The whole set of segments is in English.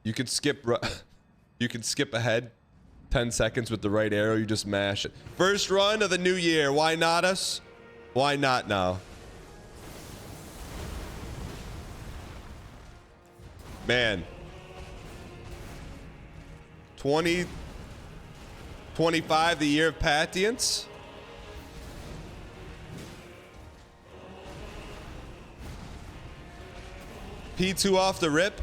You can skip you can skip ahead 10 seconds with the right arrow. You just mash it. First run of the new year. Why not us? Why not now? Man. 2025, the year of patience. P2 off the rip.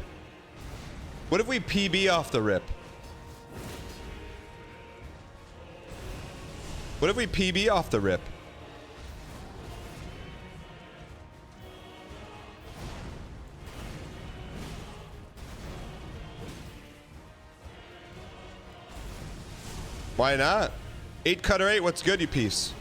What if we PB off the rip? What if we PB off the rip? Why not? 8 cutter 8, what's good, you piece?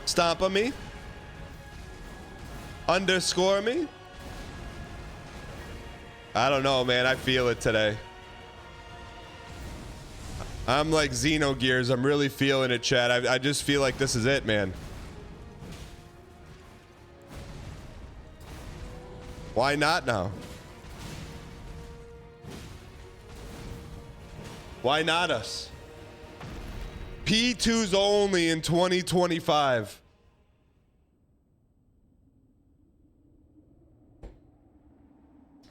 Stomp on me. Underscore me. I don't know, man. I feel it today. I'm like Xenogears. I'm really feeling it, chat. I just feel like this is it, man. Why not now? Why not us? P2s only in 2025.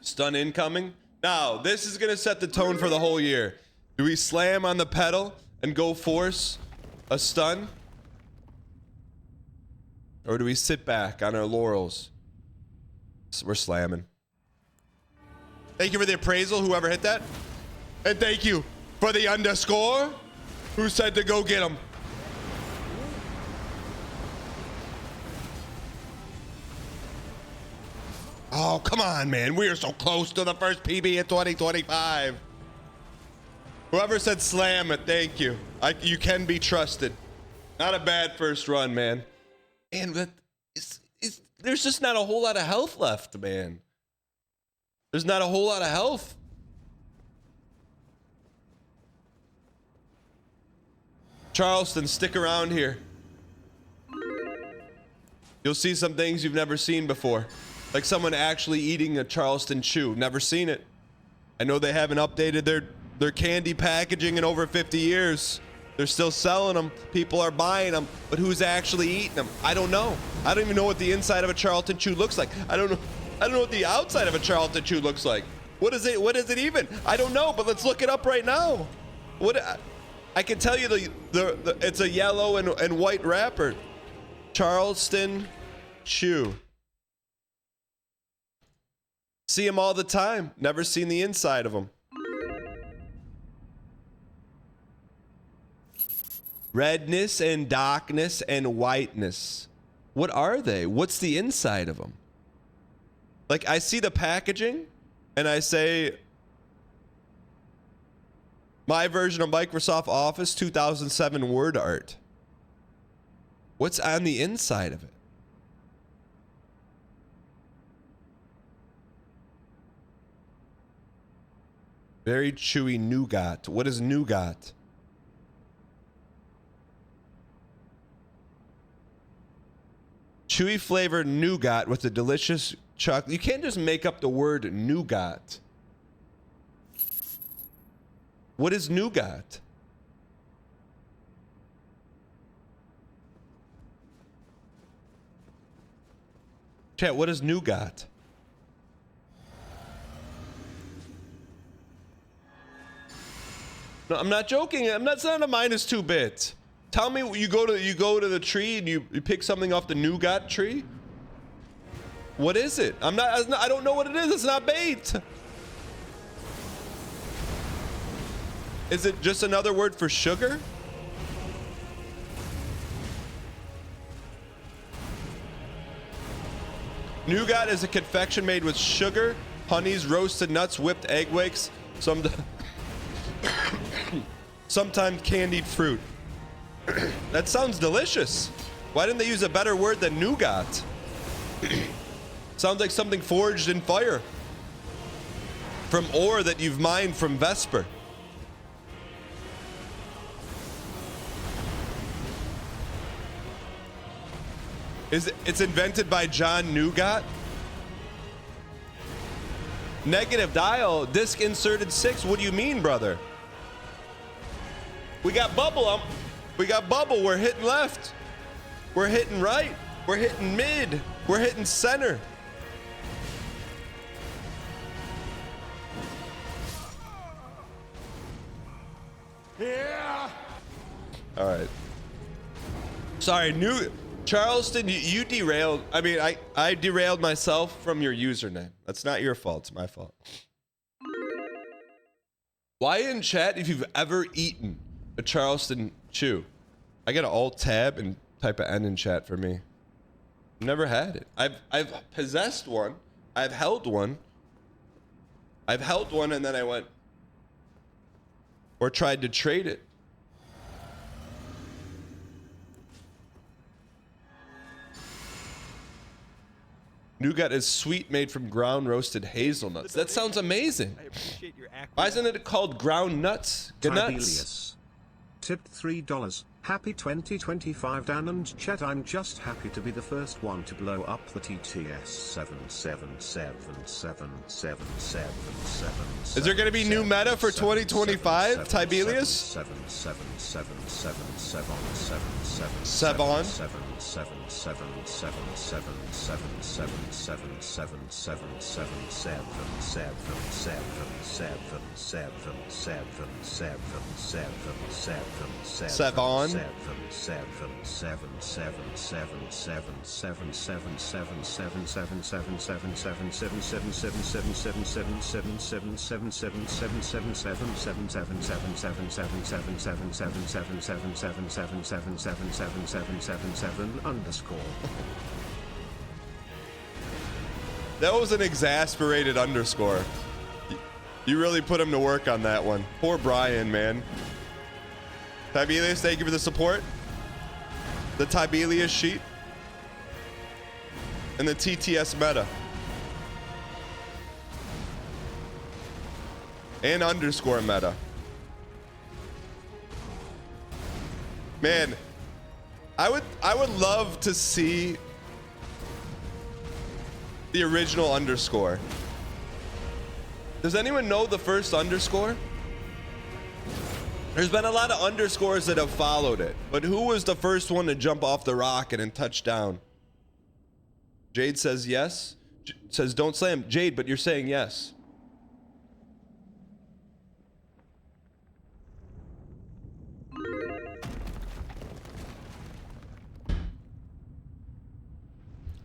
Stun incoming. Now, this is going to set the tone for the whole year. Do we slam on the pedal and go force a stun? Or do we sit back on our laurels? We're slamming. Thank you for the appraisal, whoever hit that. And thank you for the underscore who said to go get him. Oh, come on, man. We are so close to the first PB in 2025. Whoever said slam it, thank you. You can be trusted. Not a bad first run, man. And there's just not a whole lot of health left, man. There's not a whole lot of health. Charleston, stick around here. You'll see some things you've never seen before. Like someone actually eating a Charleston chew. Never seen it. I know they haven't updated their candy packaging in over 50 years. They're still selling them. People are buying them. But who's actually eating them? I don't know. I don't even know what the inside of a Charleston chew looks like. I don't know what the outside of a Charleston chew looks like. What is it? What is it even? I don't know, but let's look it up right now. I can tell you it's a yellow and white wrapper. Charleston chew. See them all the time. Never seen the inside of them. Redness and darkness and whiteness. What are they? What's the inside of them? Like, I see the packaging and I say, my version of Microsoft Office 2007 word art. What's on the inside of it? Very chewy nougat. What is nougat? Chewy flavored nougat with a delicious chocolate. You can't just make up the word nougat. What is nougat? Chat, what is nougat? No, I'm not joking. I'm not saying a -2 bit. Tell me you go to the tree and you pick something off the nougat tree. What is it? I don't know what it is. It's not bait. Is it just another word for sugar? Nougat is a confection made with sugar, honeys, roasted nuts, whipped egg whites, sometimes candied fruit. That sounds delicious. Why didn't they use a better word than nougat? Sounds like something forged in fire. From ore that you've mined from Vesper. It's invented by John Newgott? Negative dial, disc inserted 6. What do you mean, brother? We got bubble. We got bubble. We're hitting left. We're hitting right. We're hitting mid. We're hitting center. Yeah. All right. Sorry, Charleston, you derailed. I mean, I derailed myself from your username. That's not your fault. It's my fault. Why in chat if you've ever eaten a Charleston chew? I got to alt tab and type an N in chat for me. Never had it. I've possessed one. I've held one. I've held one and then I went or tried to trade it. Nougat is sweet, made from ground roasted hazelnuts. That sounds amazing. Why isn't it called ground nuts? Nuts. Tipped $3. Happy 2025 Dan and chat. I'm just happy to be the first one to blow up the TTS 7777777. Is there going to be new meta for 2025, Tibelius? That was an exasperated underscore. You really put him to work on that one. Poor Brian, man. Tibelius, thank you for the support. The Tibelius sheet. And the TTS meta. And underscore meta. Man, I would love to see the original underscore. Does anyone know the first underscore? There's been a lot of underscores that have followed it, but who was the first one to jump off the rocket and touch down? Jade says yes. Says don't slam. Jade, but you're saying yes.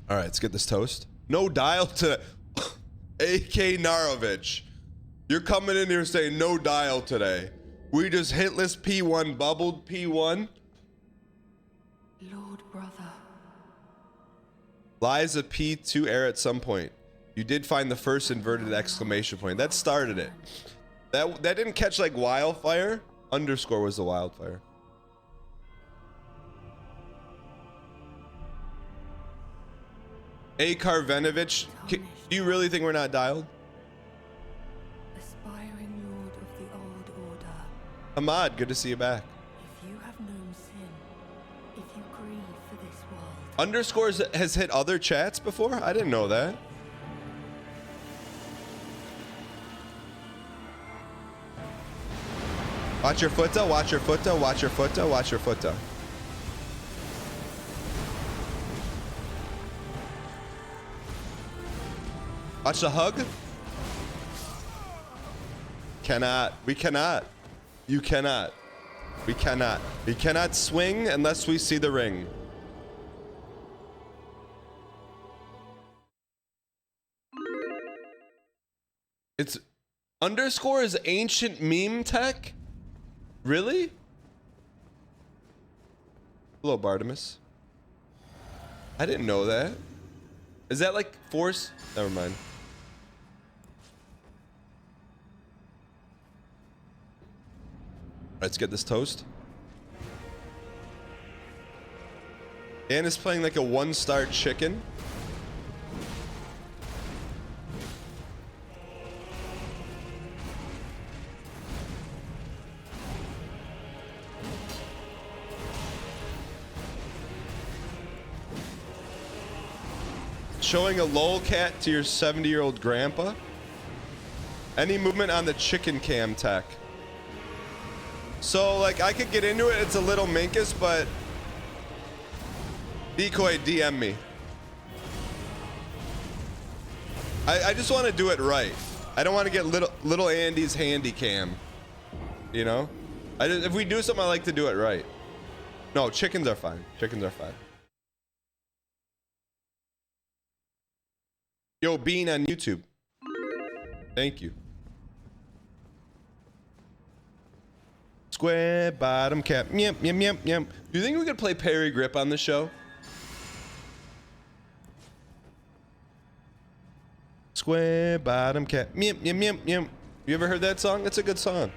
All right, let's get this toast. No dial to AK Narovich. You're coming in here saying no dial today. We just hitless P1, bubbled P1. Lord brother. Liza P2 air at some point. You did find the first inverted exclamation point. That started it. That didn't catch like wildfire. Underscore was the wildfire. A Karvenovich, do you really think we're not dialed? Aspiring lord of the old order. Ahmad, good to see you back. If you have known sin, if you grieve for this world. Underscores has hit other chats before? I didn't know that. Watch your footer, watch your footer, watch your footer, watch your footer. Watch the hug. Cannot. We cannot. You cannot. We cannot. We cannot swing unless we see the ring. It's underscore is ancient meme tech? Really? Hello, Bartimus. I didn't know that. Is that like force? Never mind. Let's get this toast. Dan is playing like a one-star chicken. Showing a lolcat to your 70-year-old grandpa. Any movement on the chicken cam tech. So, like, I could get into it. It's a little minkus, but Decoy, DM me. I just want to do it right. I don't want to get little Andy's handy cam. You know? If we do something, I like to do it right. No, chickens are fine. Chickens are fine. Yo, Bean on YouTube. Thank you. Square bottom cap. Yep, yep, yep, yep. Do you think we could play Parry Grip on the show? Square bottom cap. Yep, yep, yep, yep. You ever heard that song? It's a good song.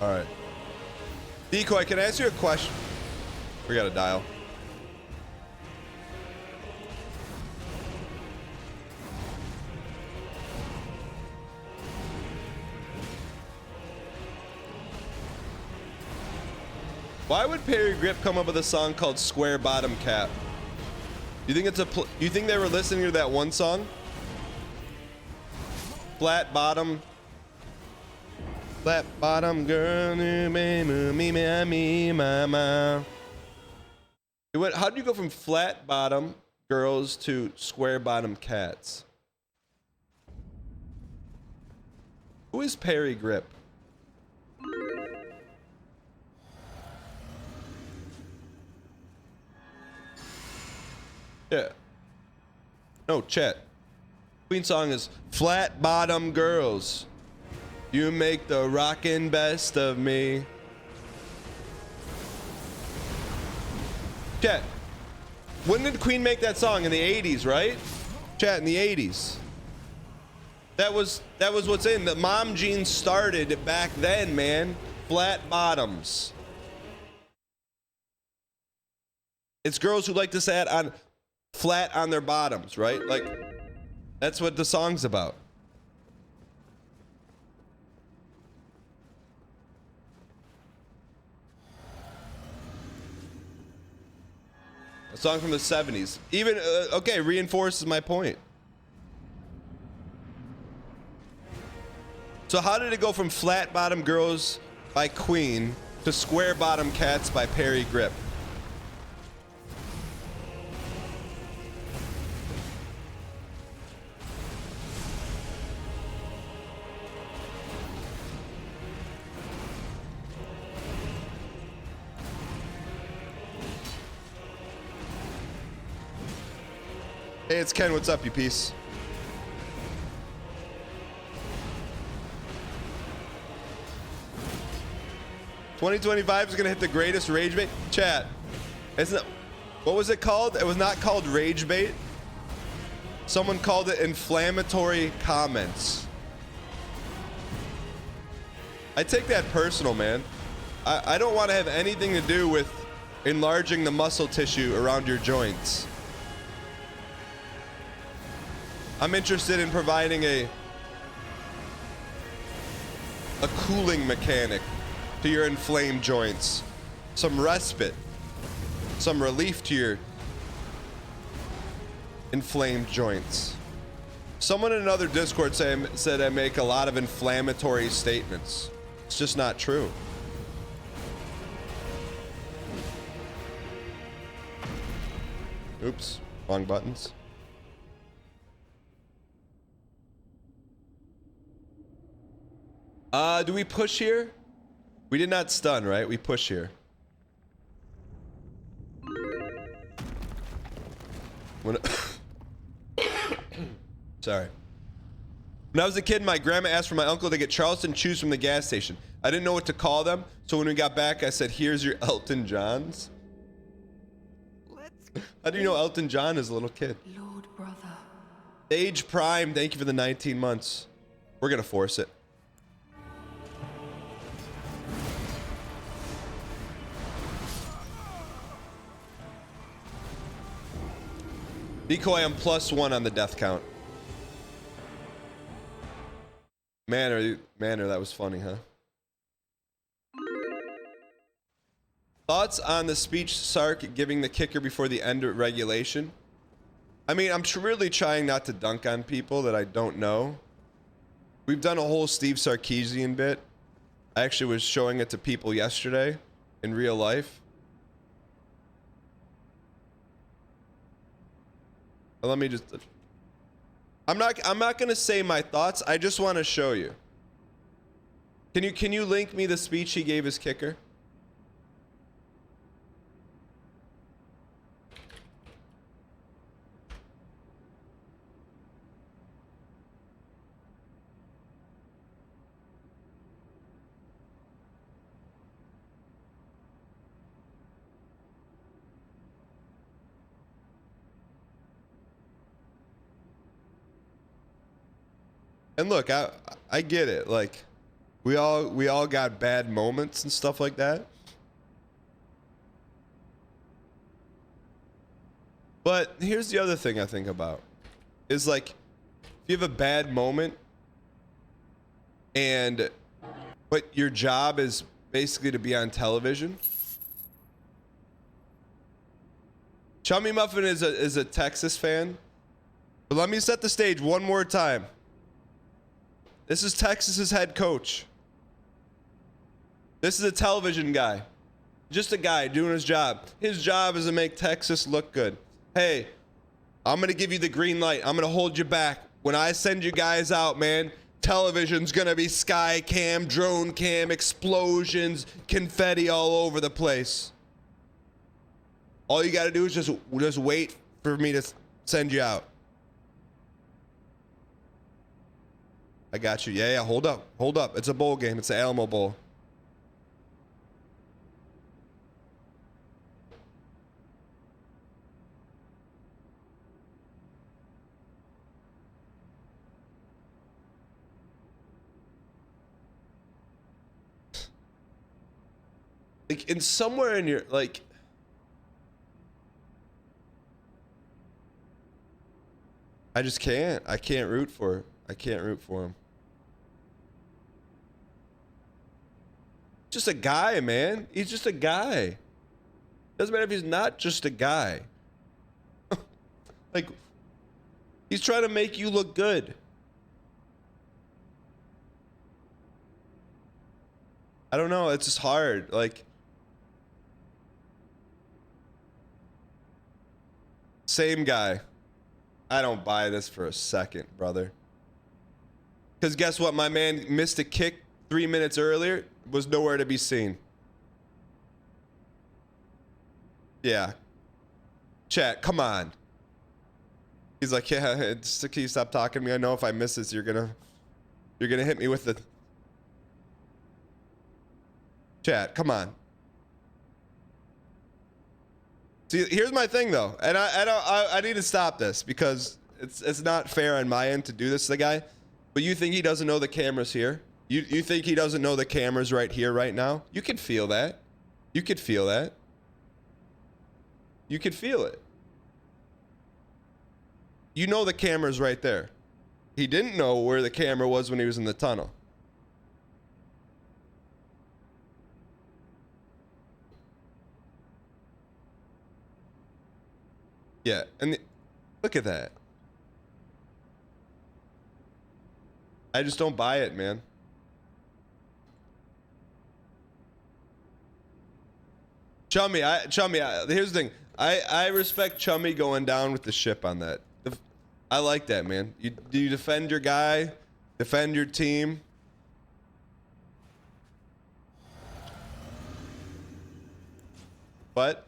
All right. Decoy, can I ask you a question? We got a dial. Why would Parry Grip come up with a song called Square Bottom Cap? You think it's you think they were listening to that one song? Flat bottom girl, me, mama. How do you go from flat bottom girls to square bottom cats? Who is Parry Grip? Yeah. No, chat. Queen song is Flat Bottom Girls. You make the rockin' best of me. Chat. When did Queen make that song? In the 80s, right? Chat, in the 80s. That was what's in. The mom jeans started back then, man. Flat bottoms. It's girls who like to say it on flat on their bottoms, right? Like, that's what the song's about. A song from the 70s. Even, okay, reinforces my point. So how did it go from Flat Bottom Girls by Queen to Square Bottom Cats by Parry Grip? Hey, it's Ken. What's up, you piece? $2025 is gonna hit the greatest rage bait. Chat. What was it called? It was not called rage bait. Someone called it inflammatory comments. I take that personal, man. I don't want to have anything to do with enlarging the muscle tissue around your joints. I'm interested in providing a cooling mechanic to your inflamed joints. Some respite. Some relief to your inflamed joints. Someone in another Discord said I make a lot of inflammatory statements. It's just not true. Oops, wrong buttons. Do we push here? We did not stun, right? We push here. Sorry. When I was a kid, my grandma asked for my uncle to get Charleston Chews from the gas station. I didn't know what to call them, so when we got back, I said, "Here's your Elton Johns." How do you know Elton John is a little kid? Lord brother. Age Prime, thank you for the 19 months. We're gonna force it. Decoy, I'm +1 on the death count. Manor, that was funny, huh? Thoughts on the speech Sark giving the kicker before the end of regulation? I mean, I'm really trying not to dunk on people that I don't know. We've done a whole Steve Sarkisian bit. I actually was showing it to people yesterday in real life. But let me just... I'm not gonna say my thoughts. I just want to show you. Can you link me the speech he gave his kicker? And look, I get it. Like, we all got bad moments and stuff like that. But here's the other thing I think about is like, if you have a bad moment but your job is basically to be on television. Chummy Muffin is a Texas fan. But let me set the stage one more time. This is Texas's head coach. This is a television guy. Just a guy doing his job. His job is to make Texas look good. Hey, I'm going to give you the green light. I'm going to hold you back. When I send you guys out, man, television's going to be sky cam, drone cam, explosions, confetti all over the place. All you got to do is just wait for me to send you out. I got you. Yeah, hold up. Hold up. It's a bowl game. It's the Alamo Bowl. Like, in somewhere in your, like... I just can't. I can't root for it. I can't root for him. Just a guy, man. He's just a guy. Doesn't matter if he's not just a guy. Like, he's trying to make you look good. I don't know. It's just hard. Like, same guy. I don't buy this for a second, brother. Because guess what? My man missed a kick 3 minutes earlier. Was nowhere to be seen. Yeah. Chat, come on. He's like, yeah, can you stop talking to me? I know if I miss this, you're gonna hit me with the... Chat, come on. See, here's my thing though, and I need to stop this because it's not fair on my end to do this to the guy. But you think he doesn't know the camera's here? You think he doesn't know the camera's right here, right now? You could feel that. You could feel that. You could feel it. You know the camera's right there. He didn't know where the camera was when he was in the tunnel. Yeah, and look at that. I just don't buy it, man. Chummy, here's the thing. I respect Chummy going down with the ship on that. I like that, man. You defend your guy, defend your team. But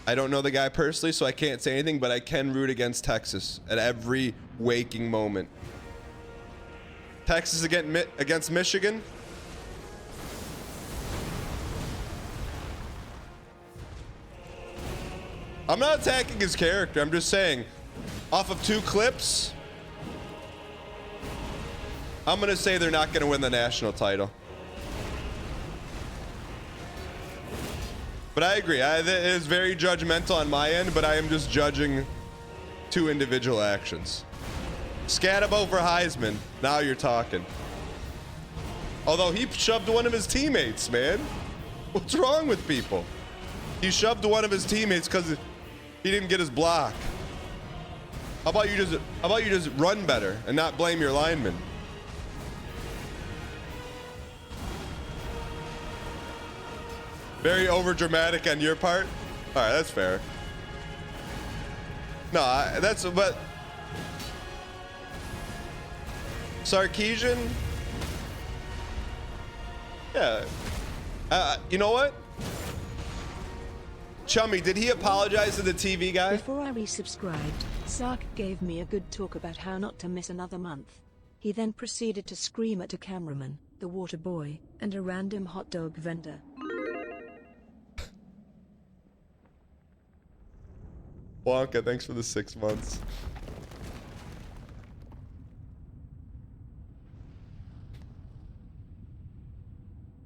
I don't know the guy personally, so I can't say anything, but I can root against Texas at every waking moment. Texas against Michigan. I'm not attacking his character. I'm just saying, off of 2 clips, I'm going to say they're not going to win the national title. But I agree. It is very judgmental on my end, but I am just judging 2 individual actions. Scatabo for Heisman. Now you're talking. Although he shoved one of his teammates, man. What's wrong with people? He shoved one of his teammates because he didn't get his block. How about you just run better and not blame your lineman? Very over dramatic on your part. All right, that's fair. No, but Sarkeesian. Yeah. You know what? Chummy, did he apologize to the TV guy? Before I resubscribed, Sark gave me a good talk about how not to miss another month. He then proceeded to scream at a cameraman, the water boy, and a random hot dog vendor. Wonka, thanks for the 6 months.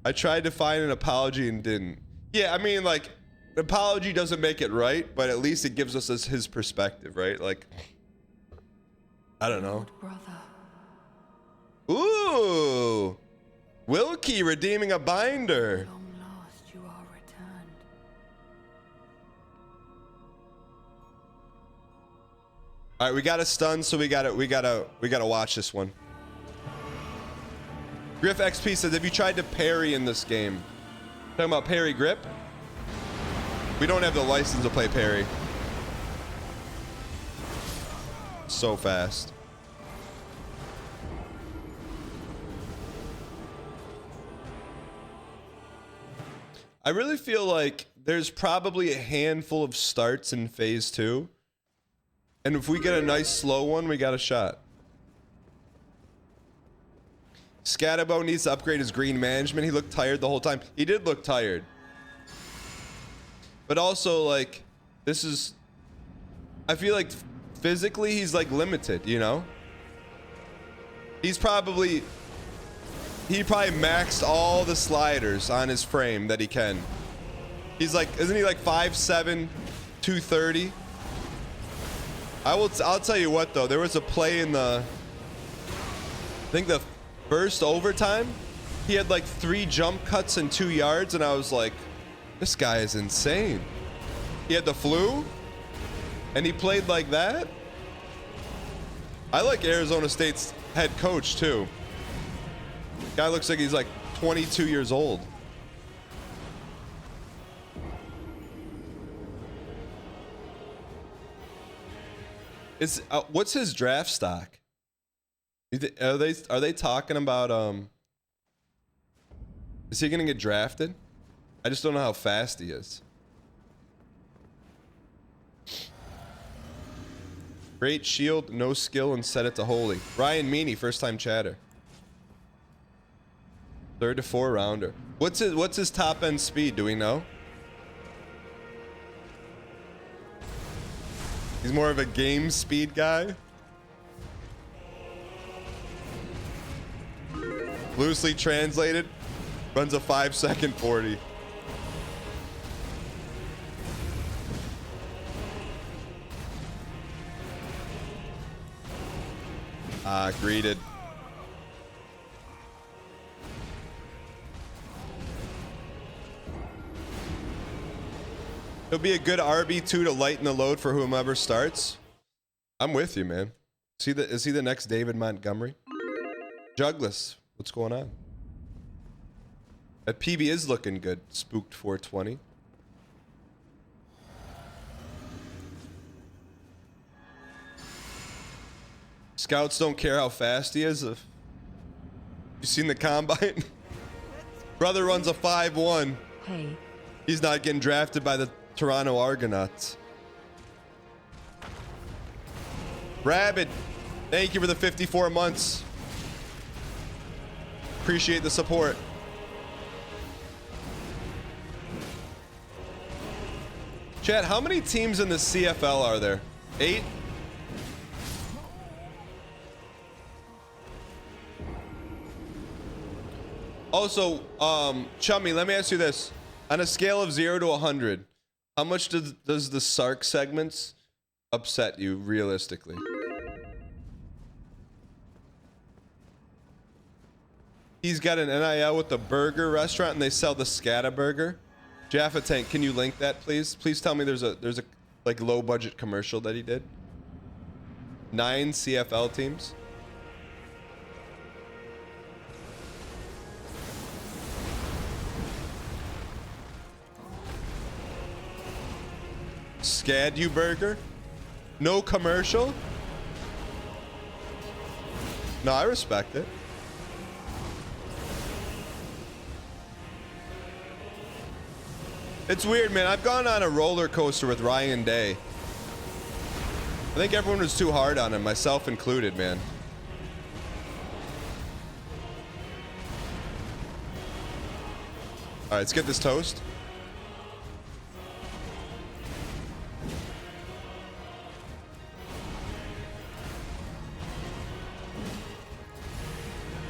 I tried to find an apology and didn't. Yeah, I mean, like, an apology doesn't make it right, but at least it gives us his perspective, right? Like, I don't know. Brother. Ooh! Wilkie redeeming a binder. Long last you are returned. All right, we got a stun, so we gotta watch this one. Griff XP says, have you tried to parry in this game? Talking about parry grip? We don't have the license to play parry. So fast. I really feel like there's probably a handful of starts in phase 2. And if we get a nice slow one, we got a shot. Scatabo needs to upgrade his green management. He looked tired the whole time. He did look tired. But also, like, this is... I feel like physically he's, like, limited, you know? He probably maxed all the sliders on his frame that he can. He's like, isn't he like 5'7", 230? I'll tell you what though, there was a play in the, I think the first overtime, he had like 3 jump cuts in 2 yards, and I was like, this guy is insane. He had the flu, and he played like that. I like Arizona State's head coach too. Guy looks like he's like 22 years old. What's his draft stock? Are they talking about is he gonna get drafted? I just don't know how fast he is. Great shield, no skill, and set it to holy. Ryan Meany, first time chatter. 3rd to 4 rounder. What's his top end speed? Do we know? He's more of a game speed guy. Loosely translated, runs a 5-second 40. Greeted. He'll be a good RB2 to lighten the load for whomever starts. I'm with you, man. Is he the next David Montgomery? Jugless, what's going on? That PB is looking good. Spooked 420. Scouts don't care how fast he is. You seen the combine? Brother runs a 5'1". Hey. He's not getting drafted by the Toronto Argonauts. Rabbit, thank you for the 54 months. Appreciate the support. Chat, how many teams in the CFL are there? 8? Also, Chummy, let me ask you this. On a scale of 0 to 100, how much does the Sark segments upset you realistically? He's got an NIL with the burger restaurant, and they sell the Scata burger. Jaffa Tank, can you link that, please? Please tell me there's a like low budget commercial that he did. 9 CFL teams. Scadu burger? No commercial? No, I respect it. It's weird, man. I've gone on a roller coaster with Ryan Day. I think everyone was too hard on him, myself included, man. All right, let's get this toast.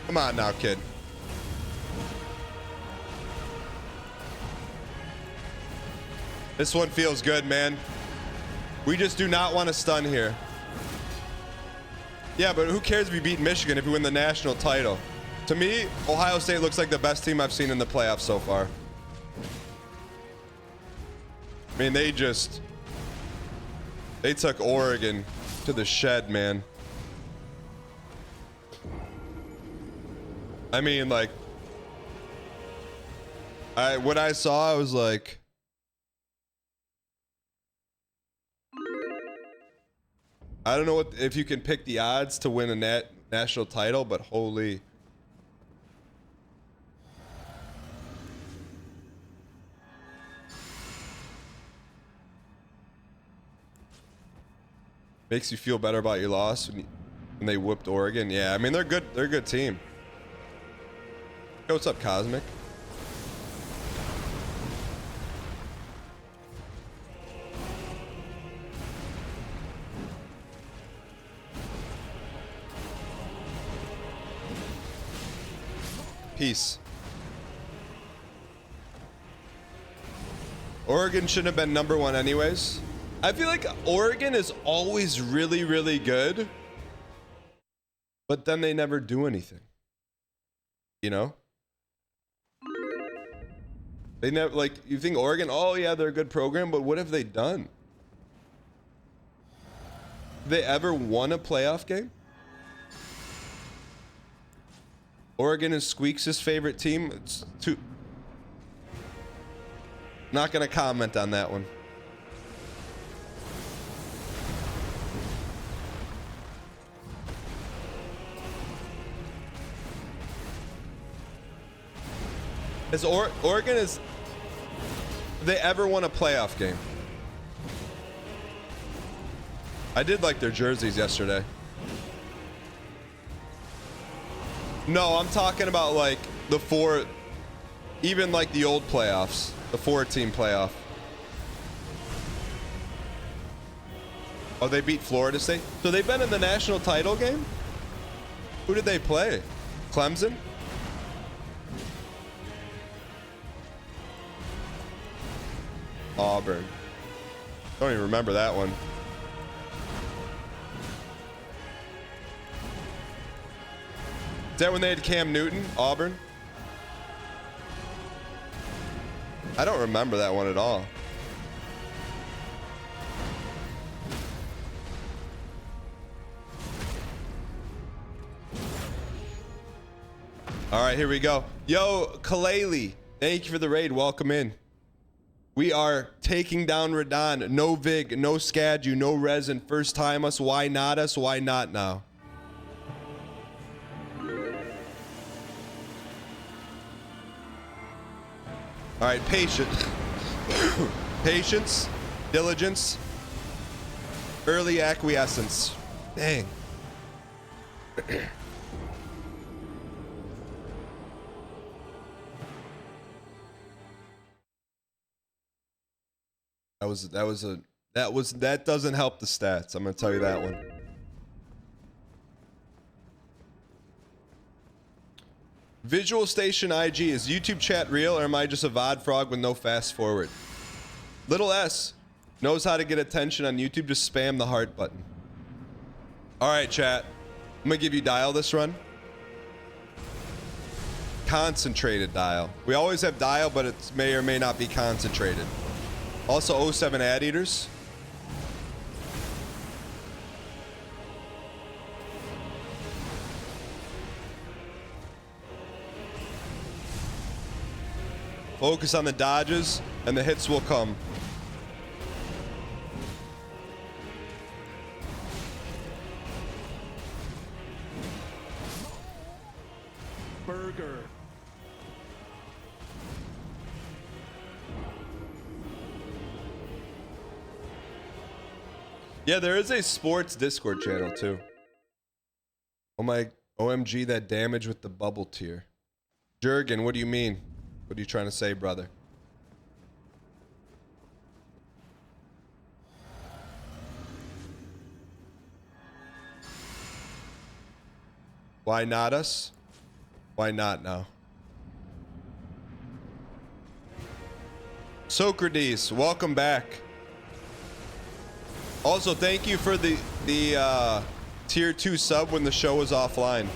Come on now, kid. This one feels good, man. We just do not want to stun here. Yeah, but who cares if we beat Michigan if we win the national title? To me, Ohio State looks like the best team I've seen in the playoffs so far. I mean, they took Oregon to the shed, man. I mean, like, what I saw, I was like, I don't know if you can pick the odds to win a national title, but holy. Makes you feel better about your loss when they whooped Oregon. Yeah, I mean, they're good. They're a good team. Hey, what's up, Cosmic? Peace. Oregon shouldn't have been #1 anyways. I feel like Oregon is always really, really good, but then they never do anything. You know? They never, like, you think Oregon, oh yeah, they're a good program, but what have they done? Have they ever won a playoff game? Oregon is Squeaks' favorite team. It's too. Not gonna comment on that one. Is Oregon is. Have they ever won a playoff game? I did like their jerseys yesterday. No, I'm talking about like the 4, even like the old playoffs, the 4-team playoff. Oh, they beat Florida State? So they've been in the national title game? Who did they play? Clemson? Auburn. Don't even remember that one. Is that when they had Cam Newton, Auburn? I don't remember that one at all. All right, here we go. Yo, Kaleli, thank you for the raid. Welcome in. We are taking down RADAHN. No Vig, no Scadu, no Resin. First time us. Why not us? Why not now? All right, patience, patience, diligence, early acquiescence. Dang. That doesn't help the stats. I'm gonna tell you that one. Visual Station IG, is YouTube chat real or am I just a VOD frog with no fast forward? Little S knows how to get attention on YouTube. Just spam the heart button. All right, chat. I'm gonna give you dial this run. concentrated dial. We always have dial, but it may or may not be concentrated. Also, oh 07 ad eaters. Focus on the dodges, and the hits will come. Burger. Yeah, there is a sports Discord channel too. Oh my, OMG, that damage with the bubble tier. Jurgen, what do you mean? What are you trying to say, brother? Why not us? Why not now? Socrates, welcome back. Also, thank you for the tier 2 sub when the show was offline.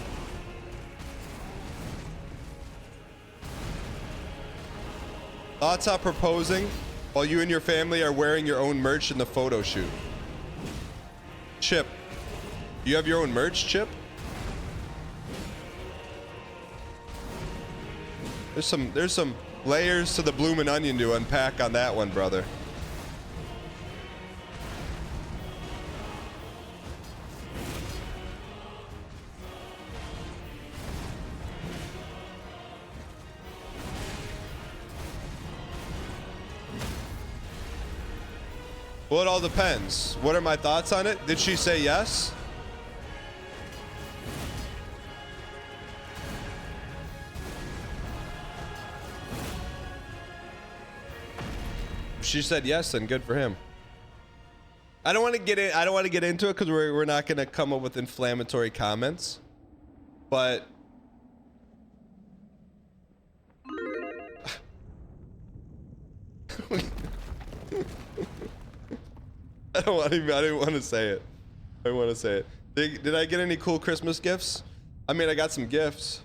Thoughts on proposing while you and your family are wearing your own merch in the photo shoot? Chip, you have your own merch, Chip? There's some layers to the bloomin' onion to unpack on that one, brother. Well, it all depends. What are my thoughts on it? Did she say yes? If she said yes, then good for him. I don't want to get into it because we're not going to come up with inflammatory comments. But I didn't want to say it. I didn't want to say it. Did I get any cool Christmas gifts? I mean, I got some gifts.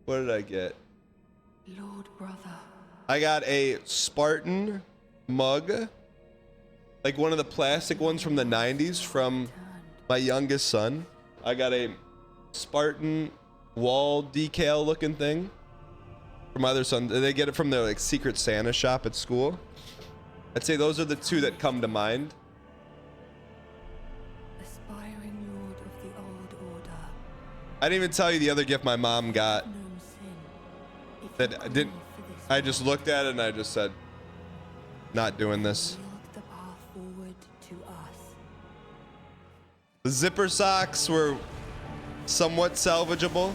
What did I get? Lord brother. I got a Spartan mug. Like one of the plastic ones from the 90s from my youngest son. I got a Spartan wall decal looking thing. For my other son, they get it from their like Secret Santa shop at school. I'd say those are the two that come to mind. Aspiring lord of the old order. I didn't even tell you the other gift my mom got. Known sin. If That you I didn't. grieve for this I just looked at it and I just said, not doing this. yield the path forward to us. The zipper socks were somewhat salvageable.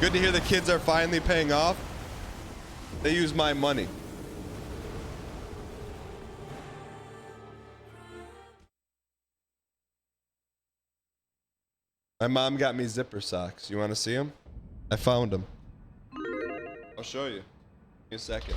Good to hear the kids are finally paying off. They use my money. My mom got me zipper socks. You want to see them? I found them. I'll show you. Give me a second.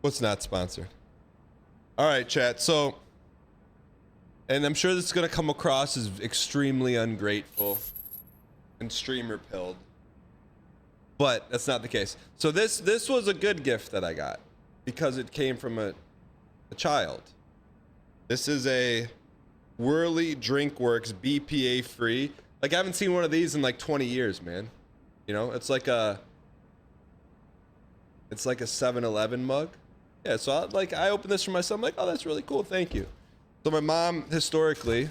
What's not sponsored? All right, chat. So, and I'm sure this is gonna come across as extremely ungrateful and streamer pilled, but that's not the case. So this was a good gift that I got because it came from a child. This is a Whirly Drinkworks BPA free. Like, I haven't seen one of these in like 20 years, man. You know, it's like a 7-Eleven mug. Yeah, so I opened this for my son. I'm like, oh, that's really cool, thank you. So my mom historically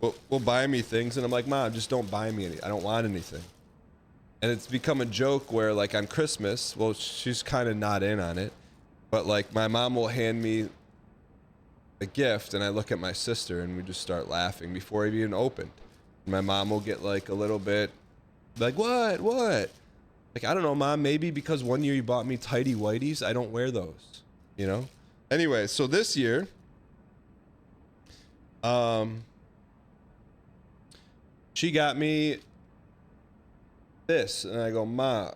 will buy me things, and I'm like, Mom, just don't buy me any. I don't want anything. And it's become a joke where, like, on Christmas, well, she's kind of not in on it, but like my mom will hand me a gift, and I look at my sister, and we just start laughing before I've even opened. My mom will get like a little bit like, what? Like, I don't know, Mom, maybe because one year you bought me tidy whities. I don't wear those, you know? Anyway, so this year, she got me this, and I go, Ma,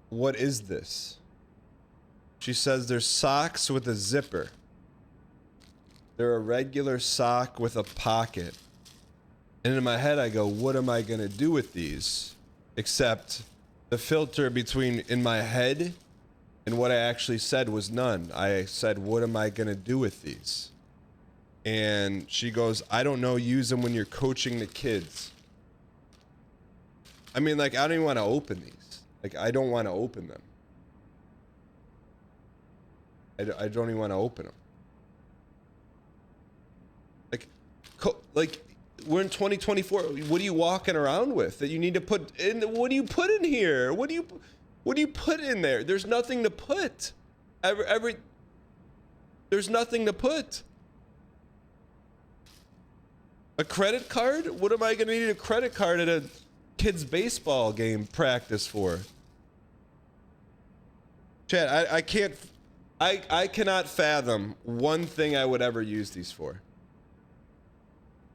what is this? She says they're socks with a zipper. They're a regular sock with a pocket. And in my head, I go, what am I gonna do with these? Except the filter between in my head and what I actually said was none. I said, what am I gonna do with these? And she goes, I don't know, use them when you're coaching the kids. I mean, like, I don't even want to open these. Like, I don't want to open them. I don't even want to open them. Like, we're in 2024. What are you walking around with that you need to put in? What do you put in here? What do you put in there? There's nothing to put. There's nothing to put. A credit card? What am I going to need a credit card at a kid's baseball game practice for? Chad, I cannot fathom one thing I would ever use these for.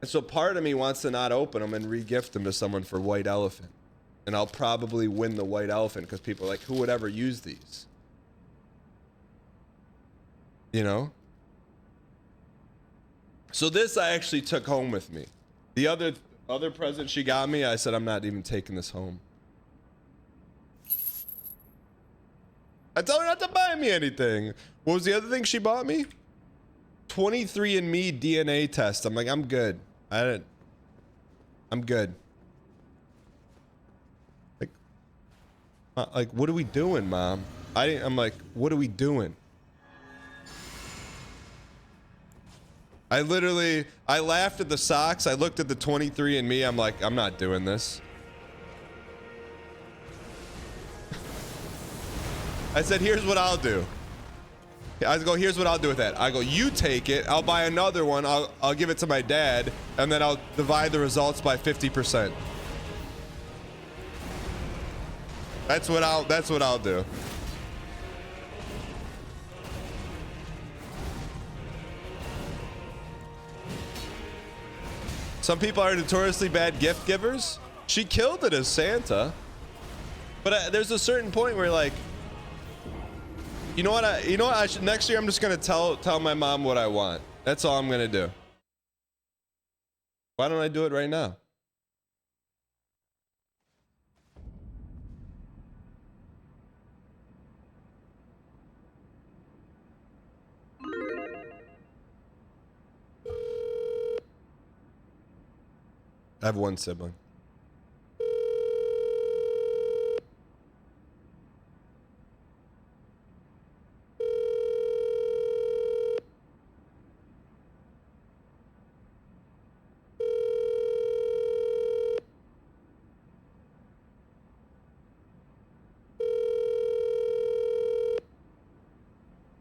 And so part of me wants to not open them and re-gift them to someone for White Elephant. And I'll probably win the White Elephant because people are like, who would ever use these? You know? So this I actually took home with me. The other present she got me, I said, I'm not even taking this home. I told her not to buy me anything. What was the other thing she bought me? 23andMe DNA test. I'm like, I'm good. I'm good. Like, what are we doing, Mom? I'm like, what are we doing? I laughed at the socks. I looked at the 23andMe. I'm like, I'm not doing this. I said, here's what I'll do. I go, here's what I'll do with that. I go, you take it. I'll buy another one. I'll give it to my dad, and then I'll divide the results by 50%. That's what I'll do. Some people are notoriously bad gift givers. She killed it as Santa. But there's a certain point where, like, you know what? I should, next year I'm just gonna tell my mom what I want. That's all I'm gonna do. Why don't I do it right now? I have one sibling.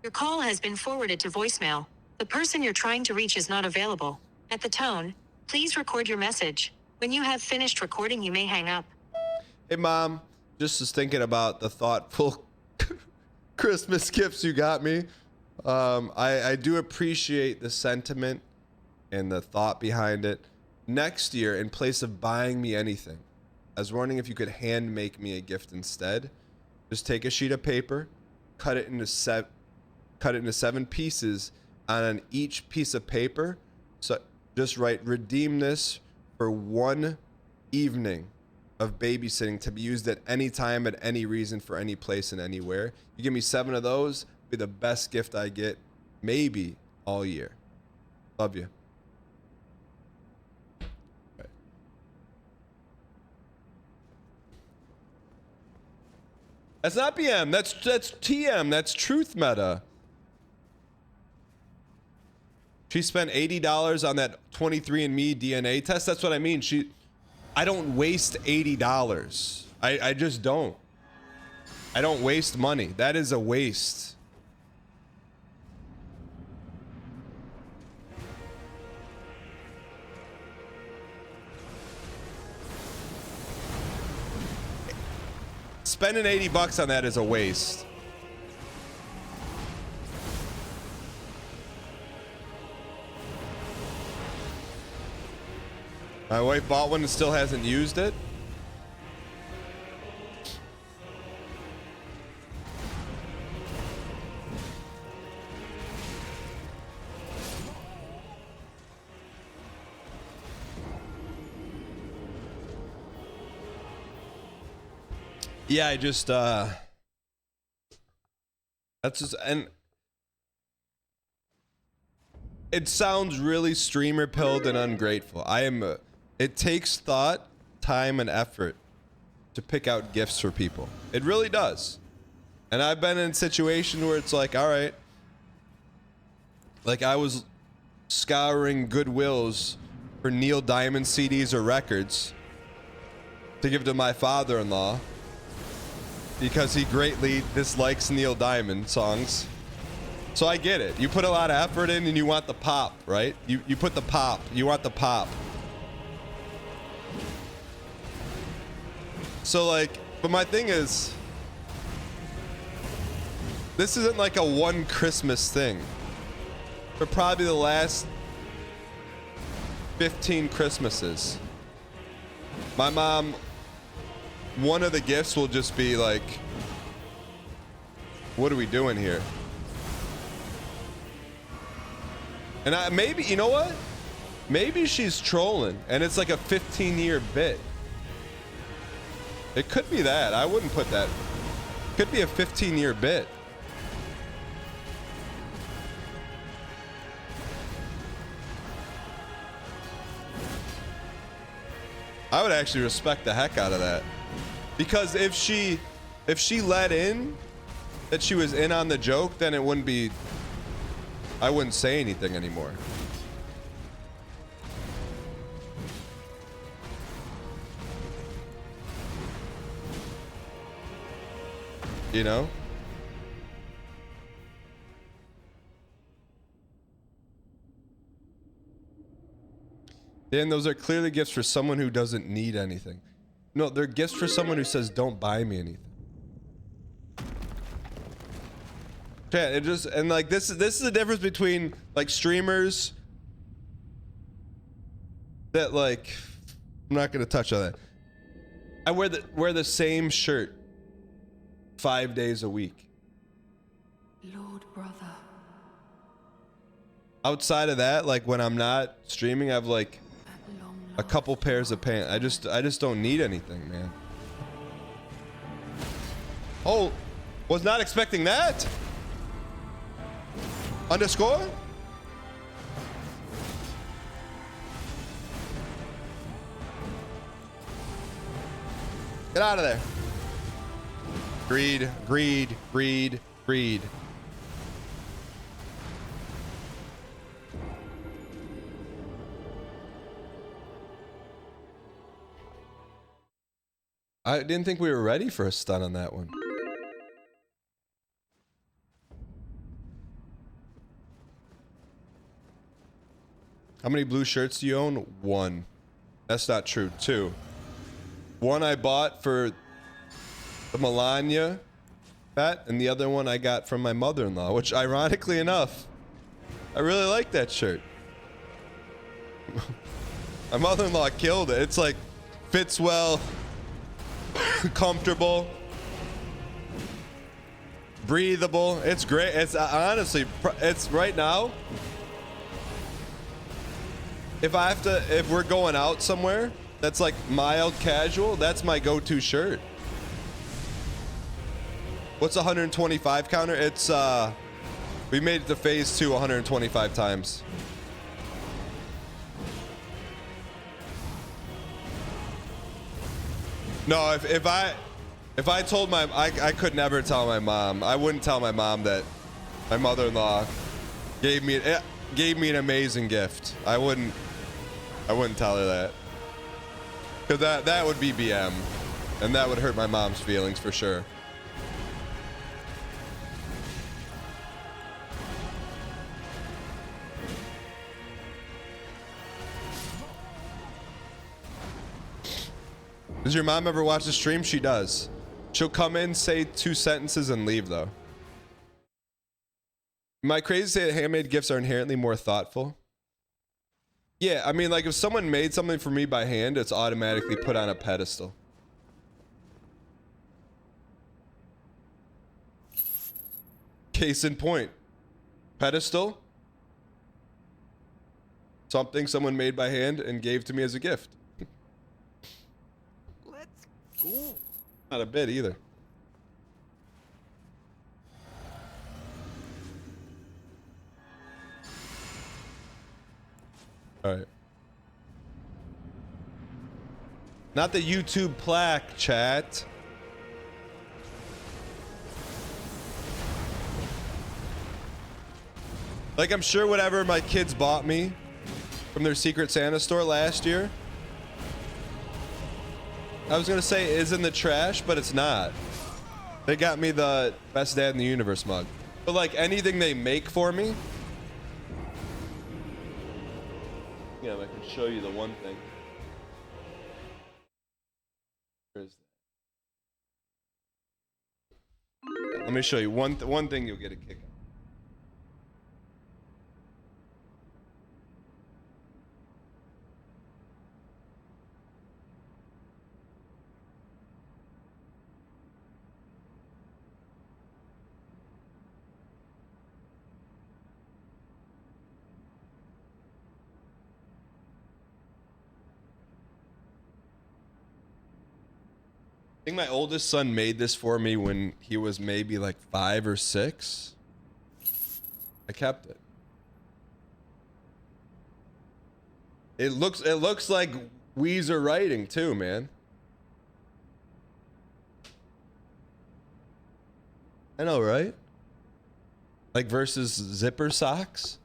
Your call has been forwarded to voicemail. The person you're trying to reach is not available. At the tone, please record your message. When you have finished recording, you may hang up. Hey, Mom. Just was thinking about the thoughtful Christmas gifts you got me. I do appreciate the sentiment and the thought behind it. Next year, in place of buying me anything, I was wondering if you could hand make me a gift instead. Just take a sheet of paper, cut it into cut it into 7 pieces on each piece of paper. So just write, redeem this for 1 evening of babysitting to be used at any time, at any reason, for any place and anywhere. You give me 7 of those, be the best gift I get maybe all year. Love you. Right. That's not BM, that's TM, that's Truth Meta. She spent $80 on that 23andMe DNA test. That's what I mean. I don't waste $80. I just don't. I don't waste money. That is a waste. Spending $80 on that is a waste. My wife bought one and still hasn't used it. Yeah, I just that's just, and it sounds really streamer pilled and ungrateful. I am it takes thought, time, and effort to pick out gifts for people. It really does. And I've been in a situation where it's like, all right, like I was scouring Goodwills for Neil Diamond CDs or records to give to my father-in-law because he greatly dislikes Neil Diamond songs. So I get it. You put a lot of effort in and you want the pop, right? You put the pop. You want the pop. So like, but my thing is, this isn't like a one Christmas thing. For probably the last 15 Christmases, my mom, one of the gifts will just be like, what are we doing here? And maybe, you know what? Maybe she's trolling and it's like a 15-year bit. It could be that. I wouldn't put that. Could be a 15-year bit. I would actually respect the heck out of that. Because if she let in that she was in on the joke, then it wouldn't be, I wouldn't say anything anymore. You know? Dan, those are clearly gifts for someone who doesn't need anything. No, they're gifts for someone who says, don't buy me anything. Yeah, it just, and like this is the difference between like streamers that like, I'm not gonna touch on that. I wear the same shirt 5 days a week. Lord brother. Outside of that, like when I'm not streaming, I've like At long a couple pairs of pants. I just don't need anything, man. Oh, was not expecting that. Underscore? Get out of there. Greed, greed, greed, greed. I didn't think we were ready for a stun on that one. How many blue shirts do you own? 1. That's not true. 2. 1 I bought for the Melania bat, and the other one I got from my mother-in-law, which ironically enough, I really like that shirt. My mother-in-law killed it. It's like, fits well, comfortable, breathable. It's great. It's honestly, it's right now. If we're going out somewhere that's like mild casual, that's my go-to shirt. What's 125 counter? It's we made it to phase 2 125 times. No, if I told I could never tell my mom. I wouldn't tell my mom that my mother-in-law gave me an amazing gift. I wouldn't tell her that. Cuz that would be BM, and that would hurt my mom's feelings for sure. Does your mom ever watch the stream? She does. She'll come in, say 2 sentences, and leave, though. Am I crazy to say that handmade gifts are inherently more thoughtful? Yeah, I mean, like, if someone made something for me by hand, it's automatically put on a pedestal. Case in point. Pedestal. Something someone made by hand and gave to me as a gift. Cool. Not a bit either. All right. Not the YouTube plaque, chat. Like, I'm sure whatever my kids bought me from their Secret Santa store last year, I was gonna say is in the trash, but it's not. They got me the best dad in the universe mug. But like anything they make for me, yeah, I can show you the one thing. Where is that? Let me show you one thing you'll get a kick out. I think my oldest son made this for me when he was maybe like 5 or 6. I kept it. It looks like Weezer writing too, man. I know, right? Like versus zipper socks.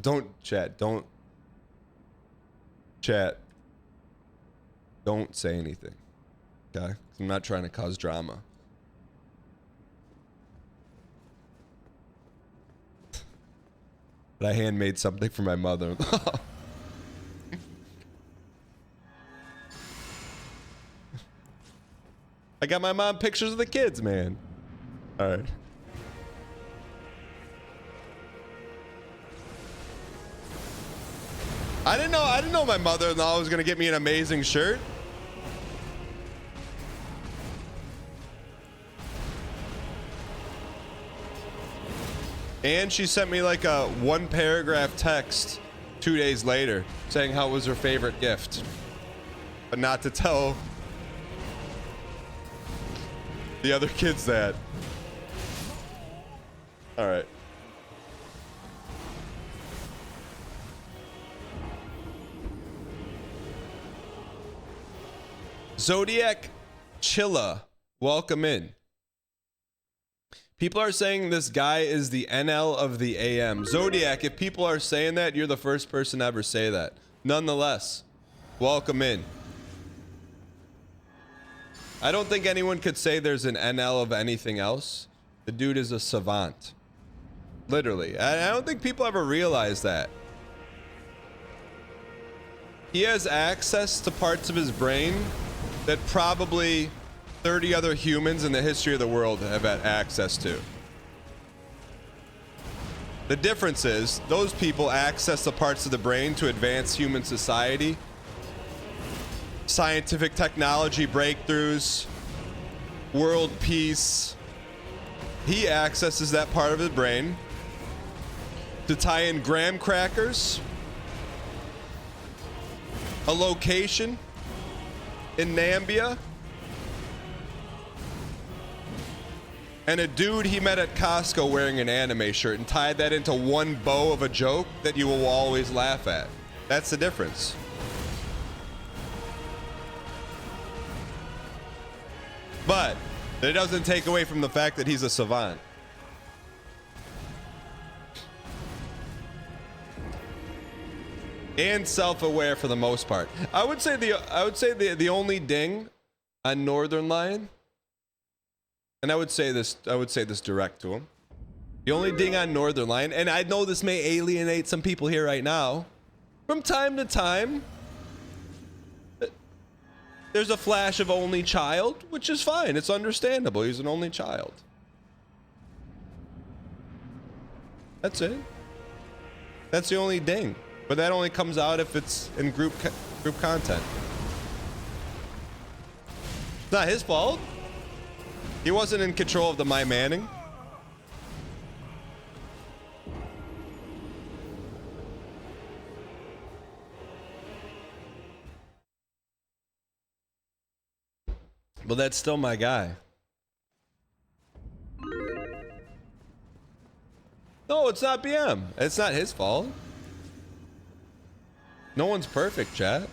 Don't chat. Don't say anything, okay? I'm not trying to cause drama. But I handmade something for my mother. I got my mom pictures of the kids, man. All right. I didn't know my mother-in-law was gonna get me an amazing shirt. And she sent me like a 1-paragraph text 2 days later saying how it was her favorite gift. But not to tell the other kids that. All right. Zodiac Chilla, welcome in. People are saying this guy is the NL of the AM. Zodiac, if people are saying that, you're the first person to ever say that. Nonetheless, welcome in. I don't think anyone could say there's an NL of anything else. The dude is a savant. Literally. I don't think people ever realize that. He has access to parts of his brain that probably 30 other humans in the history of the world have had access to. The difference is those people access the parts of the brain to advance human society scientific technology breakthroughs, world peace. He accesses that part of his brain to tie in graham crackers, a location in Nambia, and a dude he met at Costco wearing an anime shirt, and tied that into one bow of a joke that you will always laugh at. That's the difference. But it doesn't take away from the fact that he's a savant. And self-aware for the most part. I would say the only ding on Northern Lion, and I would say this direct to him. The only ding on Northern Lion, and I know this may alienate some people here right now, from time to time, there's a flash of only child, which is fine. It's understandable. He's an only child. That's it. That's the only ding. But that only comes out if it's in group content. It's not his fault. He wasn't in control of the My Manning. But that's still my guy. No, it's not BM. It's not his fault. No one's perfect, chat.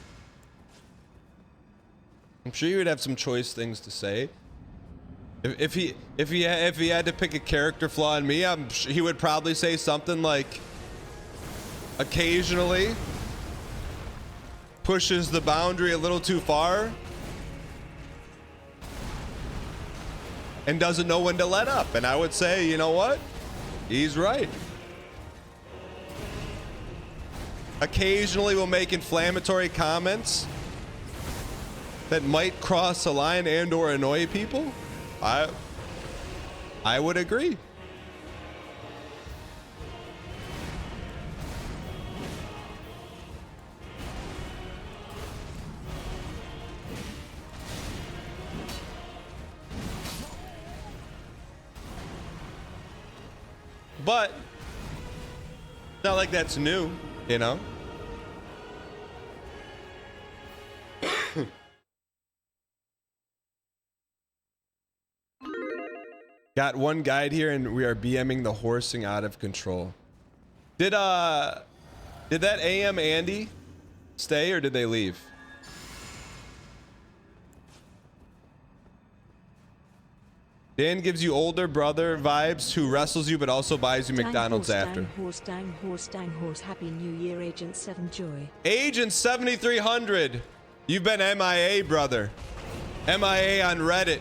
I'm sure he would have some choice things to say. If he had to pick a character flaw in me, he would probably say something like, occasionally pushes the boundary a little too far and doesn't know when to let up. And I would say, you know what? He's right. Occasionally we'll make inflammatory comments that might cross a line and or annoy people. I would agree. But it's not like that's new, you know? Got one guide here and we are BMing the horsing out of control. Did that AM Andy stay or did they leave? Dan gives you older brother vibes who wrestles you but also buys you McDonald's after. Dang horse, Happy New Year, Agent 7 Joy. Agent 7300. You've been MIA, brother. MIA on Reddit.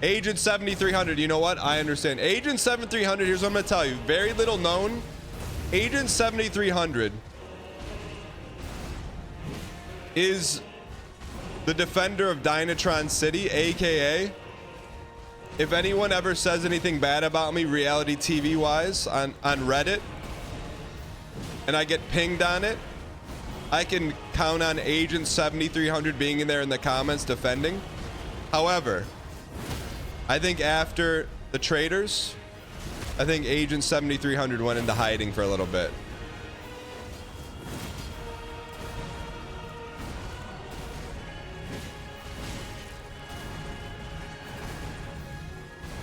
Agent 7300, you know what? I understand. Agent 7300, here's what I'm going to tell you. Very little known. Agent 7300 is the defender of Dynatron City, aka if anyone ever says anything bad about me reality TV wise on Reddit and I get pinged on it, I can count on Agent 7300 being in there in the comments defending. However, I think after the traders, I think Agent 7300 went into hiding for a little bit.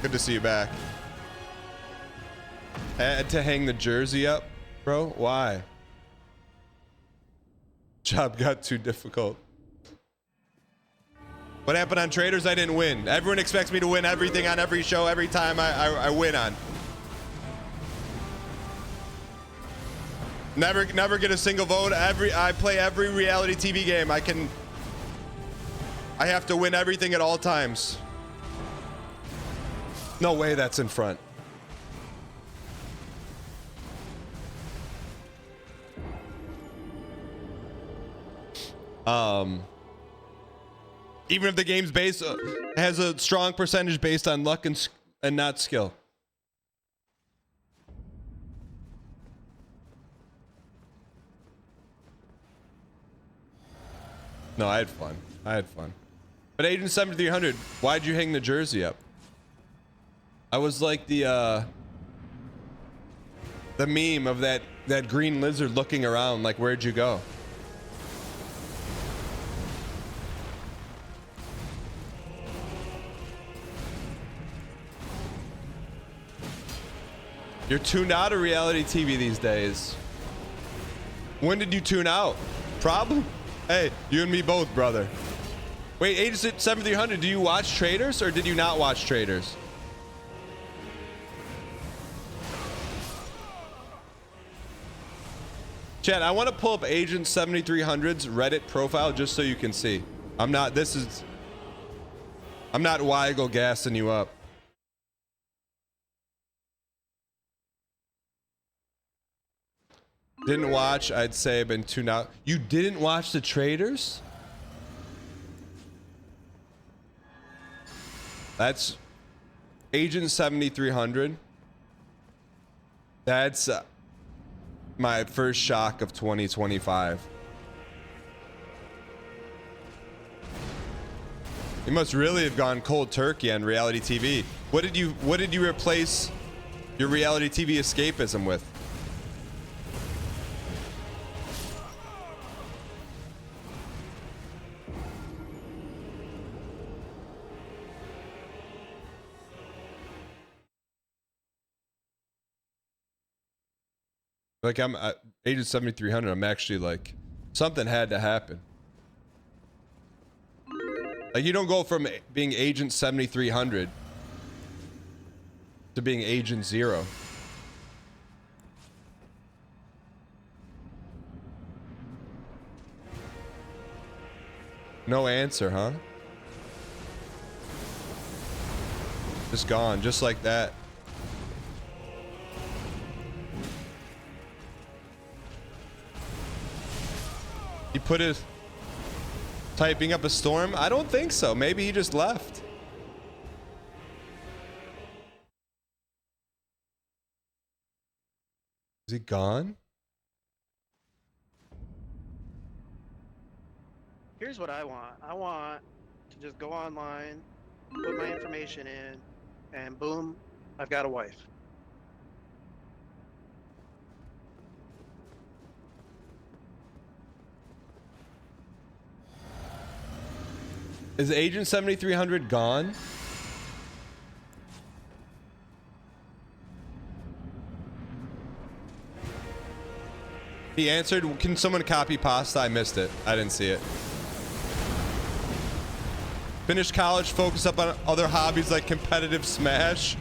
Good to see you back. I had to hang the jersey up, bro. Why? Job got too difficult. What happened on Traders? I didn't win. Everyone expects me to win everything on every show, every time I win on. Never get a single vote. I play every reality TV game. I have to win everything at all times. No way that's in front. Even if the game's based has a strong percentage based on luck and not skill. No, I had fun. I had fun. But Agent 7300, why'd you hang the jersey up? I was like the meme of that green lizard looking around like, where'd you go? You're tuned out of reality TV these days. When did you tune out? Problem? Hey, you and me both, brother. Wait, Agent 7300, do you watch Traders or did you not watch Traders? Chad, I want to pull up Agent 7300's Reddit profile just so you can see. I'm not Weigel gassing you up. Didn't watch, I'd say been tuned out. You didn't watch the Traders? That's Agent 7300. That's my first shock of 2025. You must really have gone cold turkey on reality TV. What did you replace your reality TV escapism with? Like I'm at Agent 7300. I'm actually like, something had to happen. Like you don't go from being Agent 7300 to being Agent 0. No answer, huh? Just gone, just like that. He put his typing up a storm? I don't think so. Maybe he just left. Is he gone? Here's what I want. I want to just go online, put my information in, and boom, I've got a wife. Is Agent 7300 gone? He answered, can someone copy pasta? I missed it. I didn't see it. Finished college, focus up on other hobbies like competitive Smash.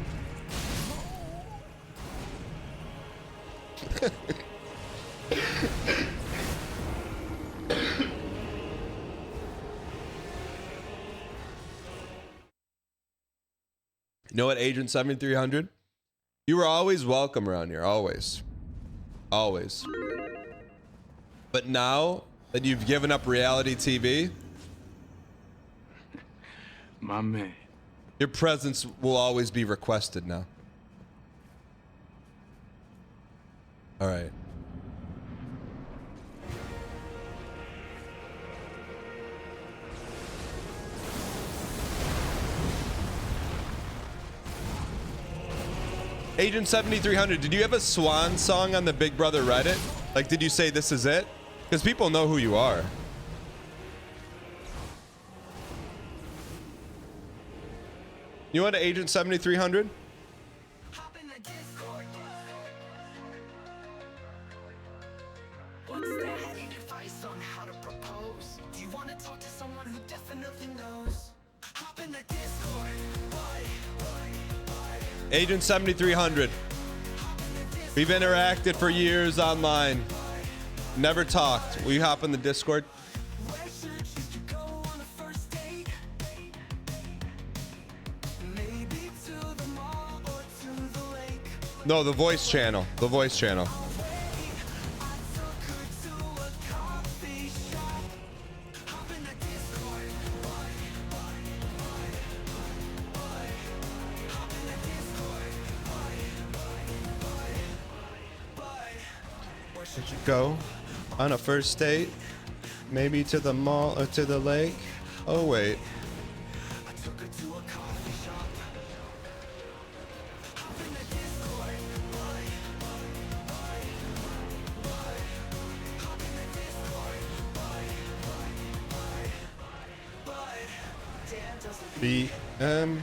You know what, Agent 7300? You were always welcome around here, always. Always. But now that you've given up reality TV, My man. your presence will always be requested now. All right. Agent 7300, did you have a swan song on the Big Brother Reddit? Like, did you say this is it? Because people know who you are. You want to Agent 7300? Agent 7300. We've interacted for years online. Never talked. Will you hop in the Discord? No, the voice channel. The voice channel. Did you go on a first date? Maybe to the mall or to the lake. Oh wait. BM.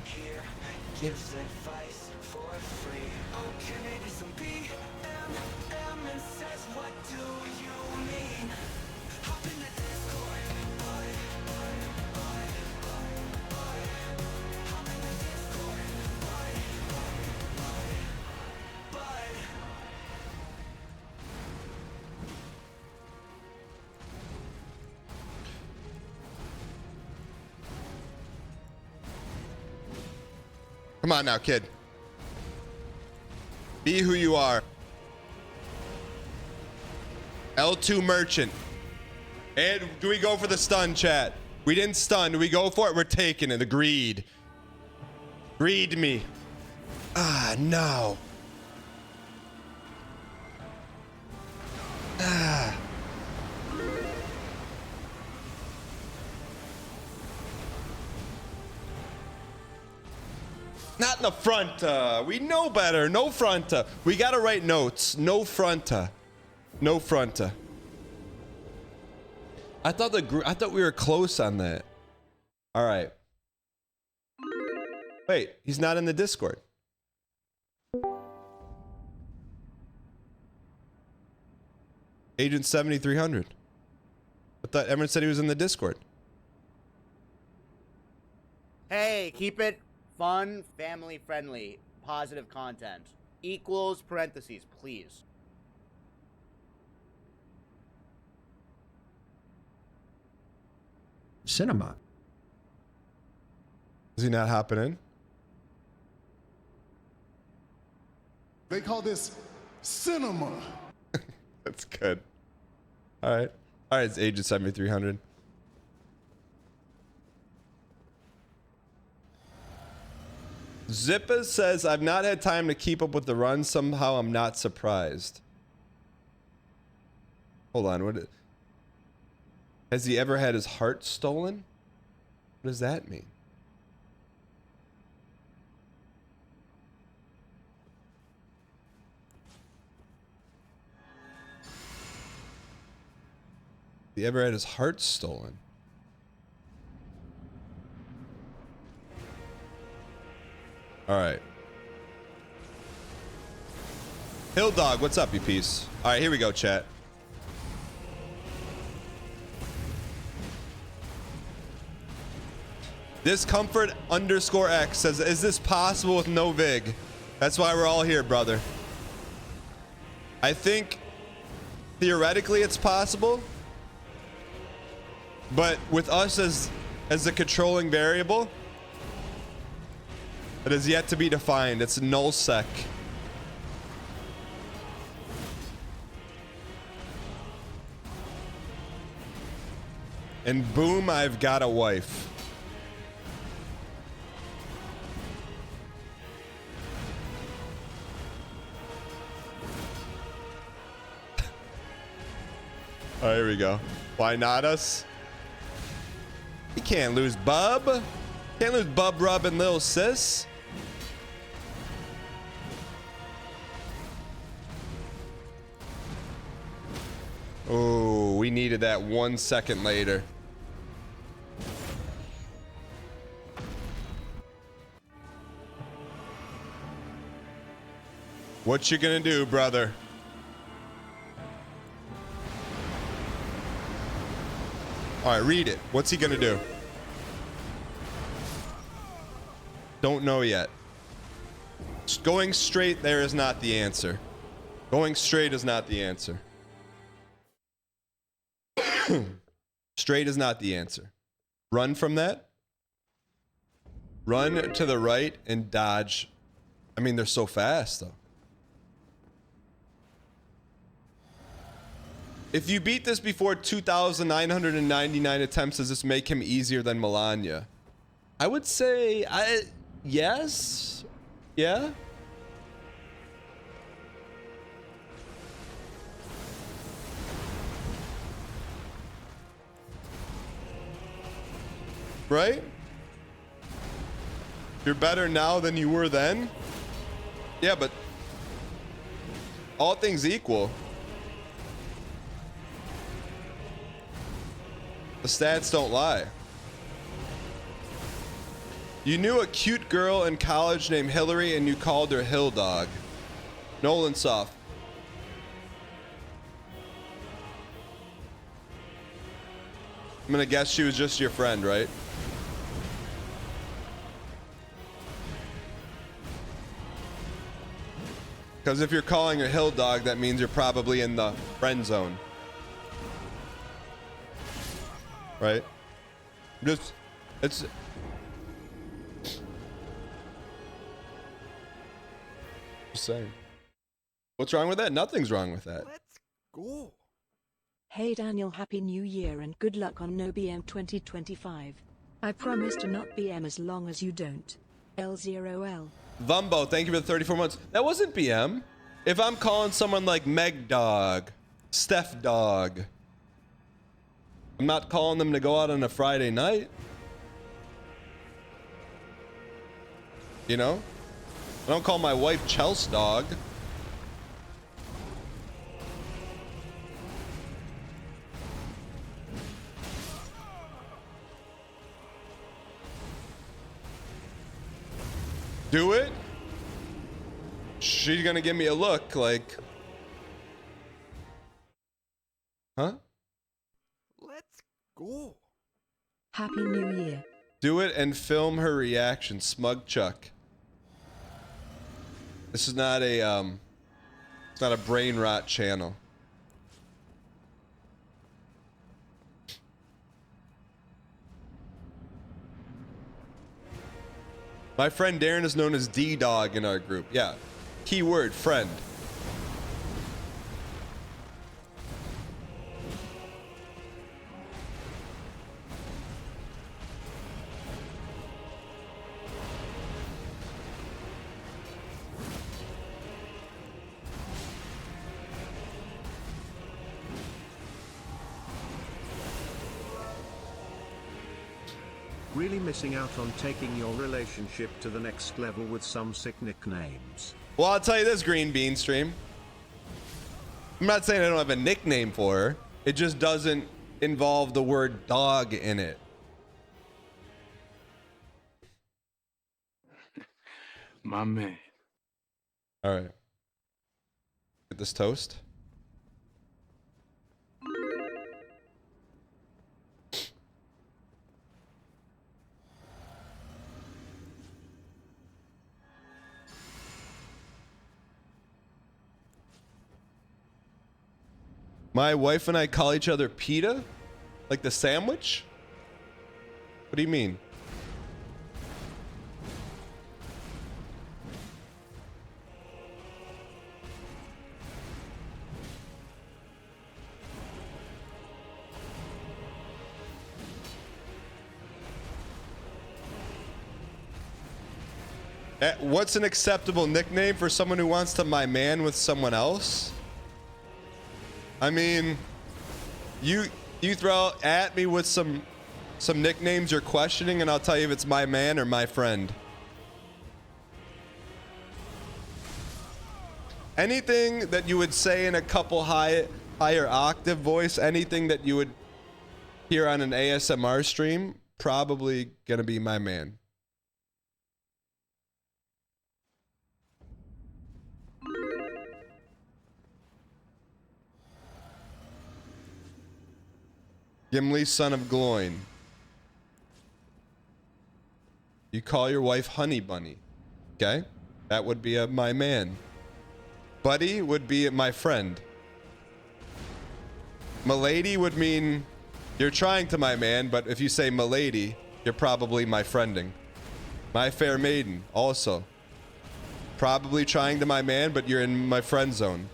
Come on now, kid. Be who you are. L2 merchant. And do we go for the stun, chat? We didn't stun. Do we go for it? We're taking it. Agreed. Greed me. Ah, no. Ah. Not in the front. We know better. No fronta. We gotta write notes. No fronta. No fronta. I thought we were close on that. All right. Wait, he's not in the Discord. Agent 7300. I thought Emmerich said he was in the Discord. Hey, keep it fun, family friendly, positive content. Equals parentheses, please. Cinema. Is he not hopping in? They call this cinema. That's good. All right. All right, it's Agent 7300. Zippa says, I've not had time to keep up with the run. Somehow I'm not surprised. Hold on. Has he ever had his heart stolen? What does that mean? He ever had his heart stolen? All right. Hill Dog, what's up, you piece? All right, here we go, chat. Discomfort _X says, is this possible with no VIG? That's why we're all here, brother. I think theoretically it's possible, but with us as the controlling variable, it is yet to be defined. It's nullsec. And boom, I've got a wife. All right, here we go. Why not us? You can't lose Bub. Can't lose Bub, Rub, and Lil Sis. Oh, we needed that 1 second later. What you gonna do, brother? All right, read it. What's he gonna do? Don't know yet. Going straight there is not the answer. Going straight is not the answer. Straight is not the answer. Run from that. Run to the right and dodge. I mean, they're so fast, though. If you beat this before 2,999 attempts, does this make him easier than Melania? I would say, yes. Yeah. Right? You're better now than you were then? Yeah, but all things equal, the stats don't lie. You knew a cute girl in college named Hillary and you called her Hill Dog. Nolan Soft. I'm gonna guess she was just your friend, right? Because if you're calling her Hill Dog, that means you're probably in the friend zone. Right? Just, it's... Just saying. What's wrong with that? Nothing's wrong with that. Let's go. Hey Daniel, happy new year and good luck on no BM 2025. I promise to not BM as long as you don't. L0L. Vumbo, thank you for the 34 months. That wasn't BM. If I'm calling someone like Meg Dog, Steph Dog, I'm not calling them to go out on a Friday night. You know? I don't call my wife Chelsea Dog. Do it? She's gonna give me a look like, huh? Let's go. Happy New Year. Do it and film her reaction, Smug Chuck. This is not a it's not a brain rot channel. My friend Darren is known as D-Dog in our group. Yeah. Keyword, friend. Really missing out on taking your relationship to the next level with some sick nicknames. Well, I'll tell you this, Green Bean Stream. I'm not saying I don't have a nickname for her. It just doesn't involve the word dog in it. My man. All right. Get this toast. My wife and I call each other pita? Like the sandwich? What do you mean? What's an acceptable nickname for someone who wants to my man with someone else? I mean, you throw at me with some nicknames you're questioning, and I'll tell you if it's my man or my friend. Anything that you would say in a couple higher octave voice, anything that you would hear on an ASMR stream, probably gonna be my man. Gimli, son of Gloin. You call your wife Honey Bunny. Okay? That would be my man. Buddy would be my friend. Milady would mean you're trying to my man, but if you say Milady, you're probably my friending. My fair maiden, also. Probably trying to my man, but you're in my friend zone.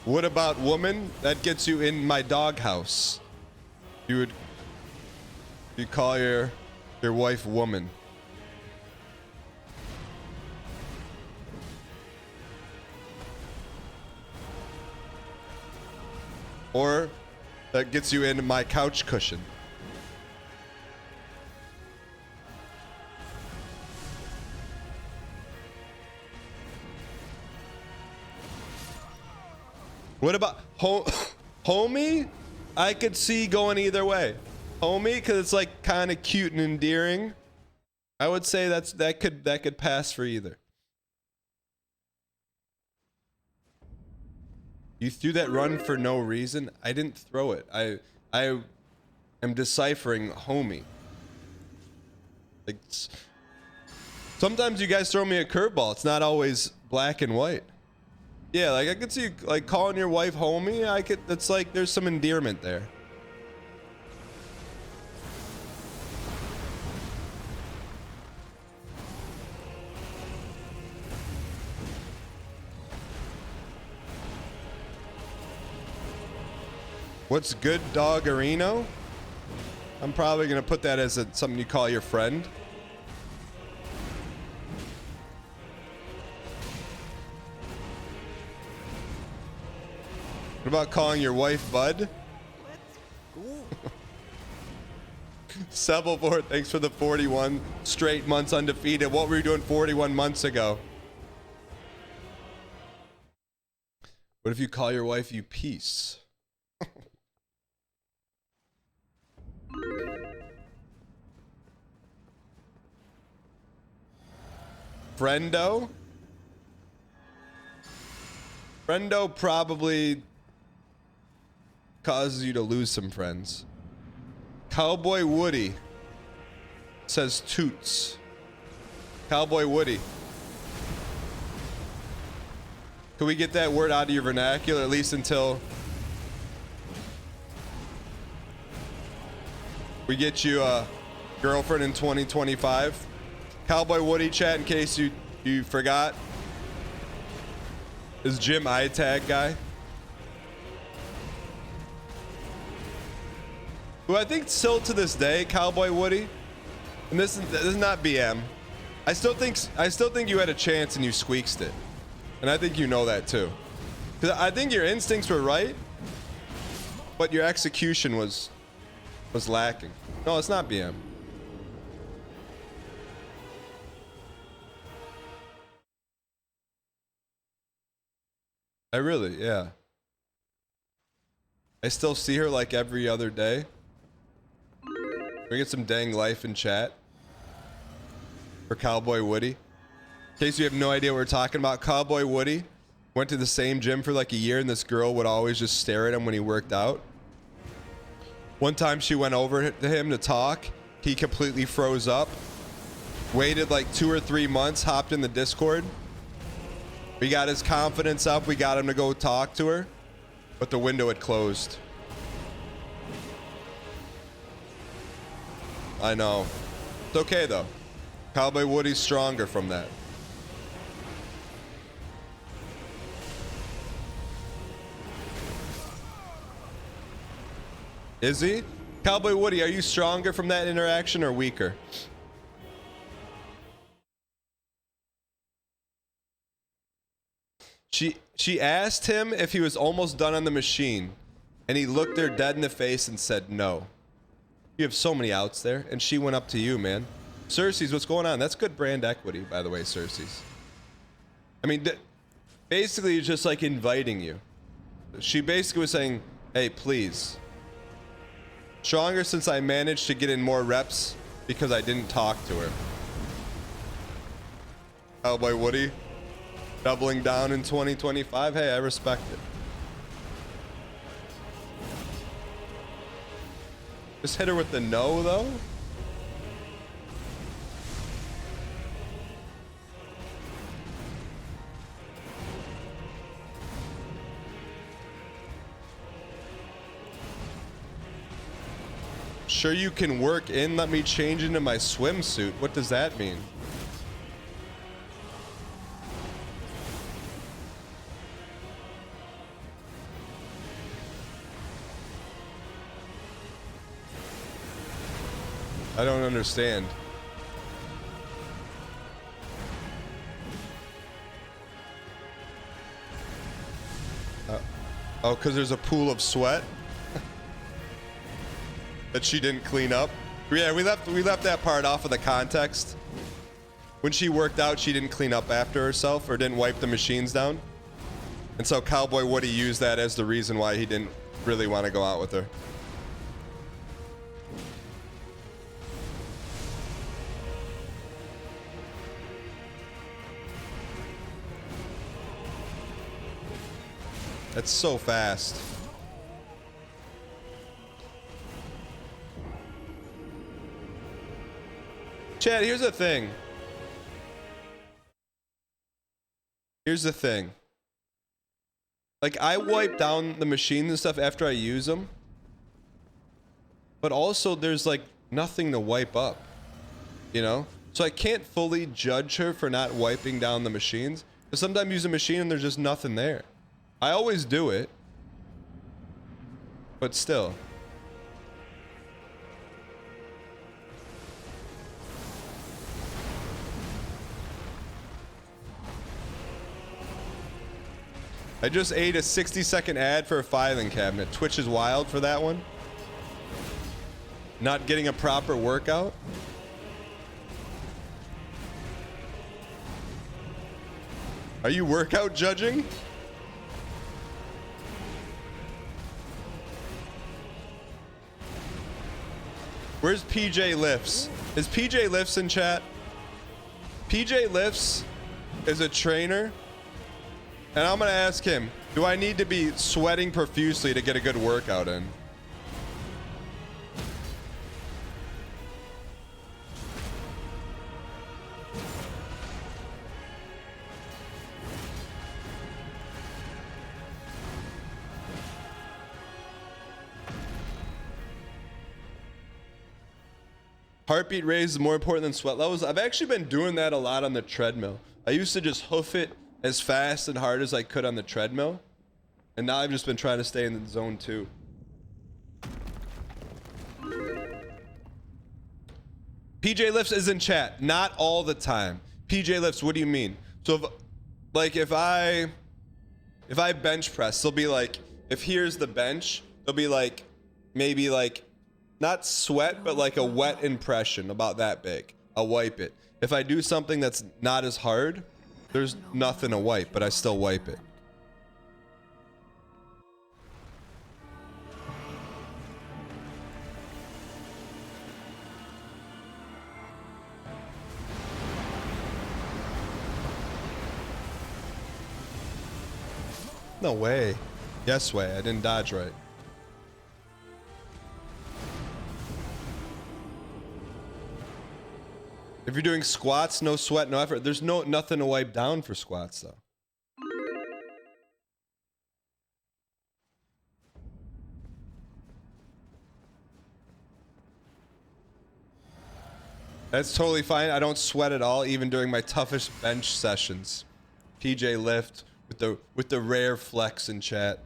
What about woman? That gets you in my doghouse. You call your wife woman. Or that gets you into my couch cushion. What about homie? I could see going either way. Homie, because it's like kind of cute and endearing. I would say that could pass for either. You threw that run for no reason. I didn't throw it. I am deciphering homie. Like sometimes you guys throw me a curveball. It's not always black and white. Yeah, like I could see like calling your wife homie. That's like there's some endearment there. What's good, Doggerino? I'm probably gonna put that as something you call your friend. What about calling your wife Bud? Sebelvort, thanks for the 41 straight months undefeated. What were you doing 41 months ago? What if you call your wife you piece? Friendo? Friendo probably causes you to lose some friends. Cowboy Woody says toots. Cowboy Woody. Can we get that word out of your vernacular at least until we get you a girlfriend in 2025? Cowboy Woody, chat, in case you forgot, is Jim iTag guy, who I think still to this day, Cowboy Woody, and this is not BM. I still think you had a chance and you squeaked it, and I think you know that too, because I think your instincts were right, but your execution was lacking. No, it's not BM. Yeah. I still see her like every other day. We get some dang life in chat for Cowboy Woody. In case you have no idea what we're talking about, Cowboy Woody went to the same gym for like a year, and this girl would always just stare at him when he worked out. One time she went over to him to talk. He completely froze up. Waited like 2 or 3 months, hopped in the Discord. We got his confidence up. We got him to go talk to her, but the window had closed. I know. It's okay though. Cowboy Woody's stronger from that. Is he? Cowboy Woody, are you stronger from that interaction or weaker? She asked him if he was almost done on the machine, and he looked her dead in the face and said no. You have so many outs there, and she went up to you, man. Cersei's, what's going on? That's good brand equity, by the way, Cersei's. I mean, basically, it's just like inviting you. She basically was saying, hey, please. Stronger since I managed to get in more reps because I didn't talk to her. Cowboy Woody, doubling down in 2025. Hey, I respect it. Just hit her with the no, though. Sure you can work in, let me change into my swimsuit. What does that mean? I don't understand. Oh, because there's a pool of sweat that she didn't clean up. Yeah, we left that part off of the context. When she worked out, she didn't clean up after herself or didn't wipe the machines down. And so Cowboy Woody used that as the reason why he didn't really want to go out with her. That's so fast. Chad, here's the thing. Here's the thing. Like, I wipe down the machines and stuff after I use them. But also, there's, like, nothing to wipe up. You know? So I can't fully judge her for not wiping down the machines. Because sometimes I use a machine and there's just nothing there. I always do it. But still. I just ate a 60-second ad for a filing cabinet. Twitch is wild for that one. Not getting a proper workout. Are you workout judging? Where's PJ Lifts? Is PJ Lifts in chat? PJ Lifts is a trainer. And I'm gonna ask him, do I need to be sweating profusely to get a good workout in? Heartbeat rate is more important than sweat levels. I've actually been doing that a lot on the treadmill. I used to just hoof it as fast and hard as I could on the treadmill. And now I've just been trying to stay in the zone 2. PJ Lifts is in chat. Not all the time. PJ Lifts, what do you mean? So if I bench press, they'll be like, if here's the bench, they'll be like, maybe like, not sweat, but like a wet impression about that big. I'll wipe it. If I do something that's not as hard, there's nothing to wipe, but I still wipe it. No way. Yes way. I didn't dodge right. If you're doing squats, no sweat, no effort. There's nothing to wipe down for squats though. That's totally fine. I don't sweat at all, even during my toughest bench sessions. PJ Lift with the rare flex in chat.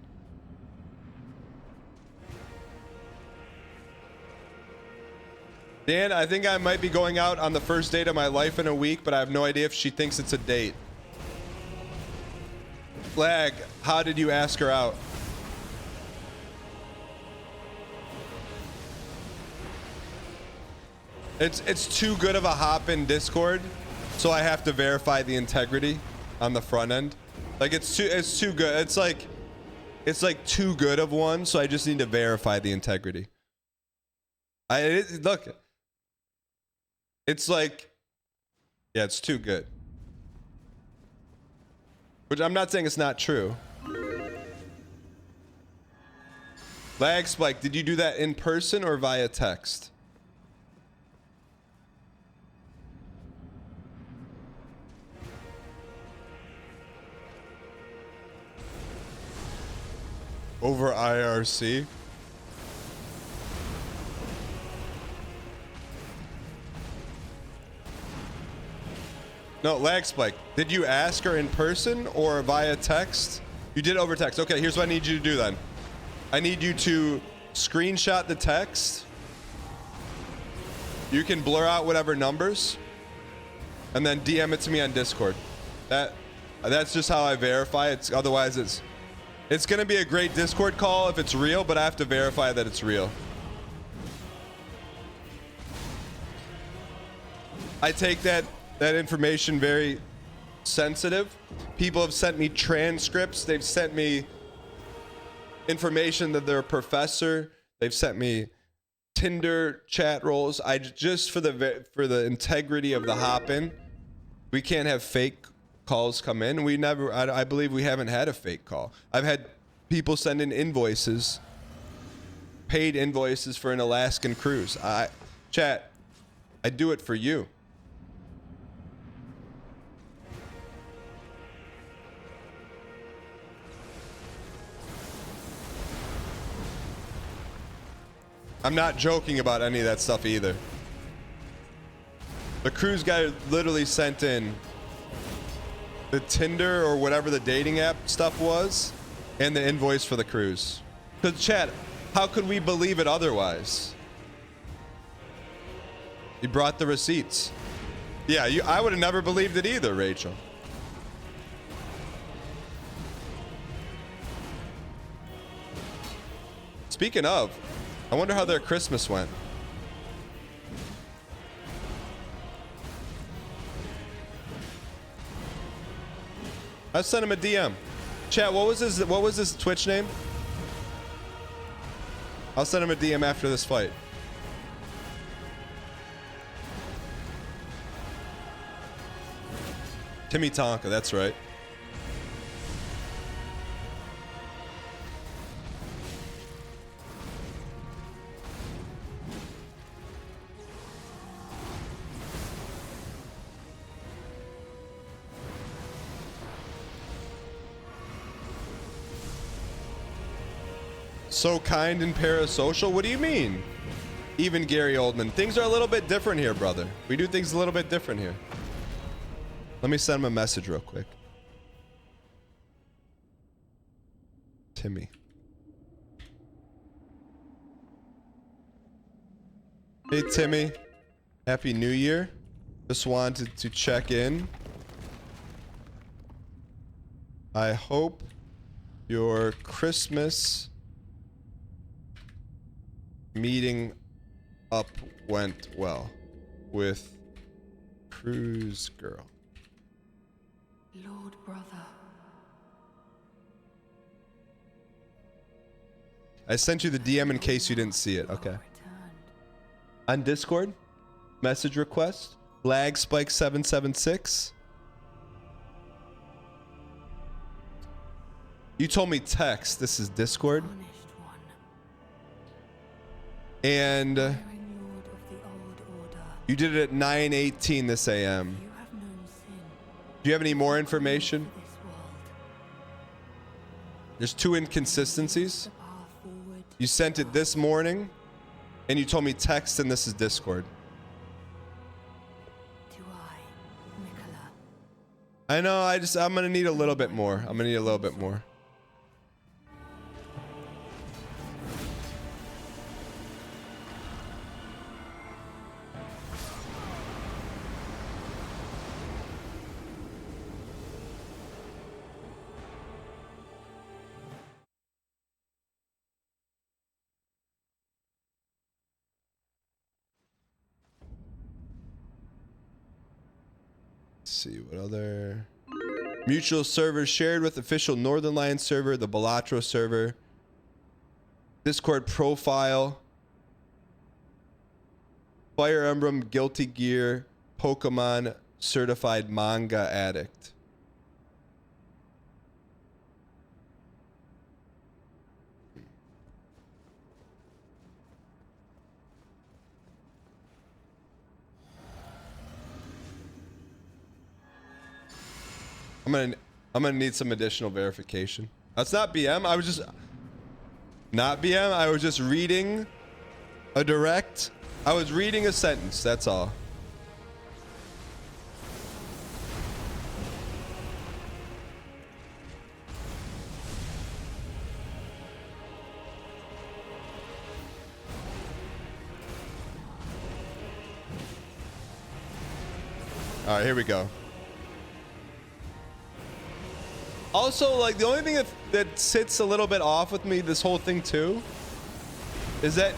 Dan, I think I might be going out on the first date of my life in a week, but I have no idea if she thinks it's a date. Flag, how did you ask her out? It's too good of a hop in Discord, so I have to verify the integrity on the front end. Like it's too good. It's like too good of one, so I just need to verify the integrity. Look. It's like, yeah, it's too good. Which I'm not saying it's not true. Lag Spike, did you do that in person or via text? Over IRC? No, Lag Spike. Did you ask her in person or via text? You did over text. Okay, here's what I need you to do then. I need you to screenshot the text You can blur out whatever numbers and then DM it to me on Discord. That's just how I verify it. Otherwise, it's going to be a great Discord call if it's real, but I have to verify that it's real. I take that information very sensitive. People have sent me transcripts. They've sent me information that they're a professor. They've sent me Tinder chat roles. I just for the integrity of the hop-in, we can't have fake calls come in. We never. I believe we haven't had a fake call. I've had people send in invoices, paid invoices for an Alaskan cruise. Chat, I do it for you. I'm not joking about any of that stuff either. The cruise guy literally sent in the Tinder or whatever the dating app stuff was and the invoice for the cruise. Because chat, how could we believe it otherwise? He brought the receipts. Yeah, I would have never believed it either, Rachel. Speaking of, I wonder how their Christmas went. I sent him a DM. Chat, what was his Twitch name? I'll send him a DM after this fight. Timmy Tonka, that's right. So kind and parasocial? What do you mean? Even Gary Oldman. Things are a little bit different here, brother. We do things a little bit different here. Let me send him a message real quick. Timmy. Hey, Timmy. Happy New Year. Just wanted to check in. I hope your Christmas meeting up went well with Cruise Girl. Lord brother. I sent you the DM in case you didn't see it. Okay. On Discord, message request, lag spike 776. You told me text. This is Discord. And you did it at 9:18 this AM. Do you have any more information? There's two inconsistencies. You sent it this morning, and you told me text, and this is Discord. I know. I'm gonna need a little bit more. I'm gonna need a little bit more. See what other mutual servers shared with official Northern Lion server, the Balatro server, Discord profile, Fire Emblem, Guilty Gear, Pokemon, certified manga addict. I'm gonna need some additional verification. That's not BM. I was just not BM. I was just reading a direct. I was reading a sentence. That's all. All right, here we go. Also, like, the only thing that sits a little bit off with me, this whole thing too, is that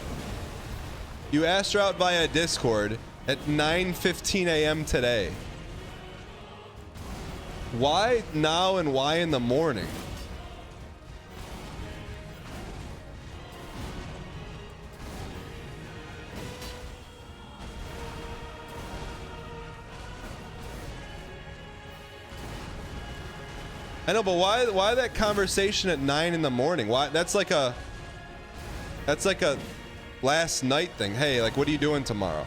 you asked her out via Discord at 9:15 a.m. today. Why now and why in the morning? I know, but why that conversation at 9 in the morning? Why? That's like a last night thing. Hey, like, what are you doing tomorrow?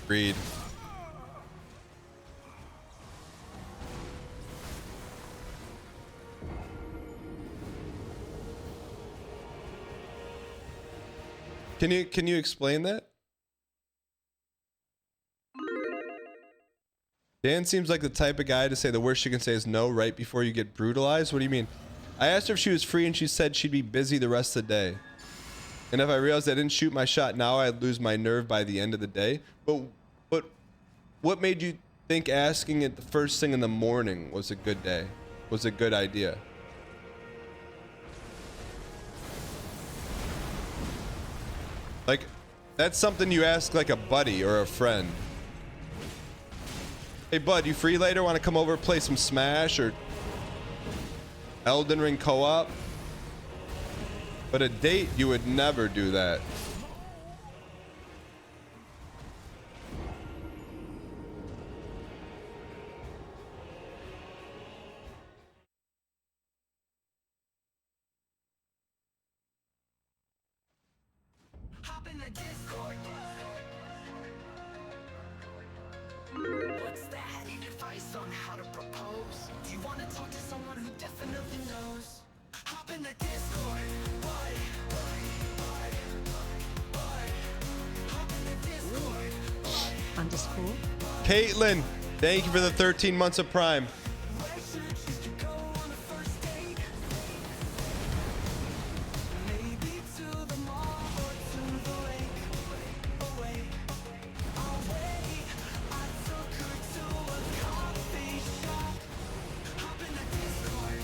Agreed. Can you explain that? Dan seems like the type of guy to say the worst you can say is no right before you get brutalized. What do you mean? I asked her if she was free and she said she'd be busy the rest of the day. And if I realized I didn't shoot my shot now, I'd lose my nerve by the end of the day. But what made you think asking it the first thing in the morning was a good day? Was a good idea? Like, that's something you ask like a buddy or a friend. Hey bud, you free later? Want to come over, play some Smash or Elden Ring co-op? But a date, you would never do that. Hop in the Discord. What's that? Need advice on how to propose? Do you want to talk to someone who definitely knows? Hop in the Discord. Hop in the Discord. Underscore. Caitlin, thank you for the 13 months of Prime. Where should you go on a first date? Maybe to the mall or to the lake. Away. Away. I took her to a coffee shop. Hop in the Discord.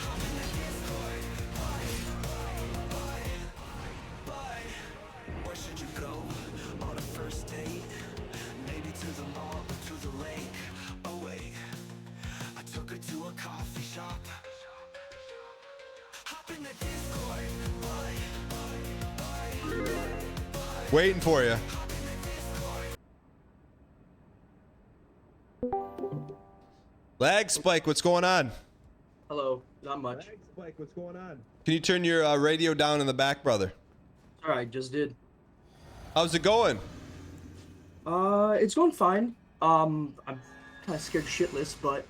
Hop in the Discord. Where should you go on a first date? Maybe to the mall or to the lake. Away. I took her to a coffee shop. Hop in the Discord. Waiting for you. Lag Spike, what's going on? Hello, not much. Spike, what's going on? Can you turn your radio down in the back, brother? Alright, just did. How's it going? It's going fine. I'm kind of scared shitless, but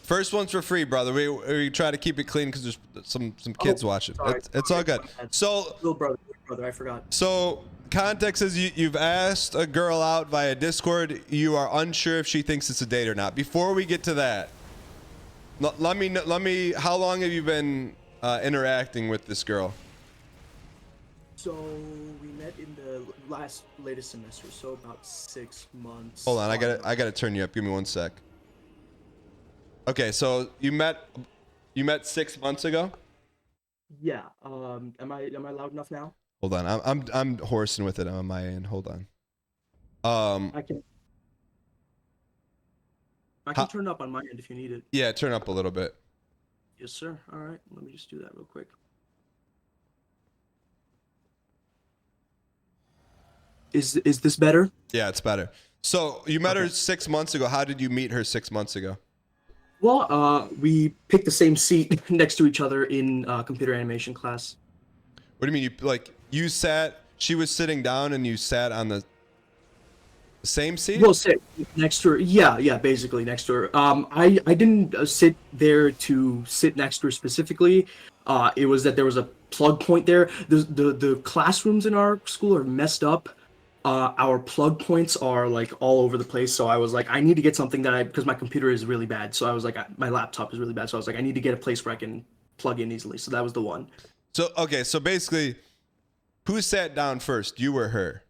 First one's for free, brother. We try to keep it clean because there's some kids watching. sorry. It's all good. So little brother, I forgot. So context is you've asked a girl out via Discord. You are unsure if she thinks it's a date or not. Before we get to that, let me. How long have you been interacting with this girl? So we met in the latest semester, so about 6 months. Hold on, I gotta turn you up. Give me 1 sec. Okay, so you met 6 months ago. Yeah. Am I loud enough now? Hold on, I'm horsing with it on my end. Hold on. I can turn it up on my end if you need it. Yeah, turn up a little bit. Yes, sir. All right. Let me just do that real quick. Is this better? Yeah, it's better. So you met her 6 months ago. How did you meet her 6 months ago? Well, we picked the same seat next to each other in computer animation class. What do you mean? You sat? She was sitting down, and you sat on the same seat? Well, sit next to her. Yeah, basically next to her. I didn't sit there to sit next to her specifically. It was that there was a plug point there. The classrooms in our school are messed up. Our plug points are like all over the place. So I was like, I need to get something because my computer is really bad. So I was like, my laptop is really bad. So I was like, I need to get a place where I can plug in easily. So that was the one. So okay, so basically, who sat down first, you or her?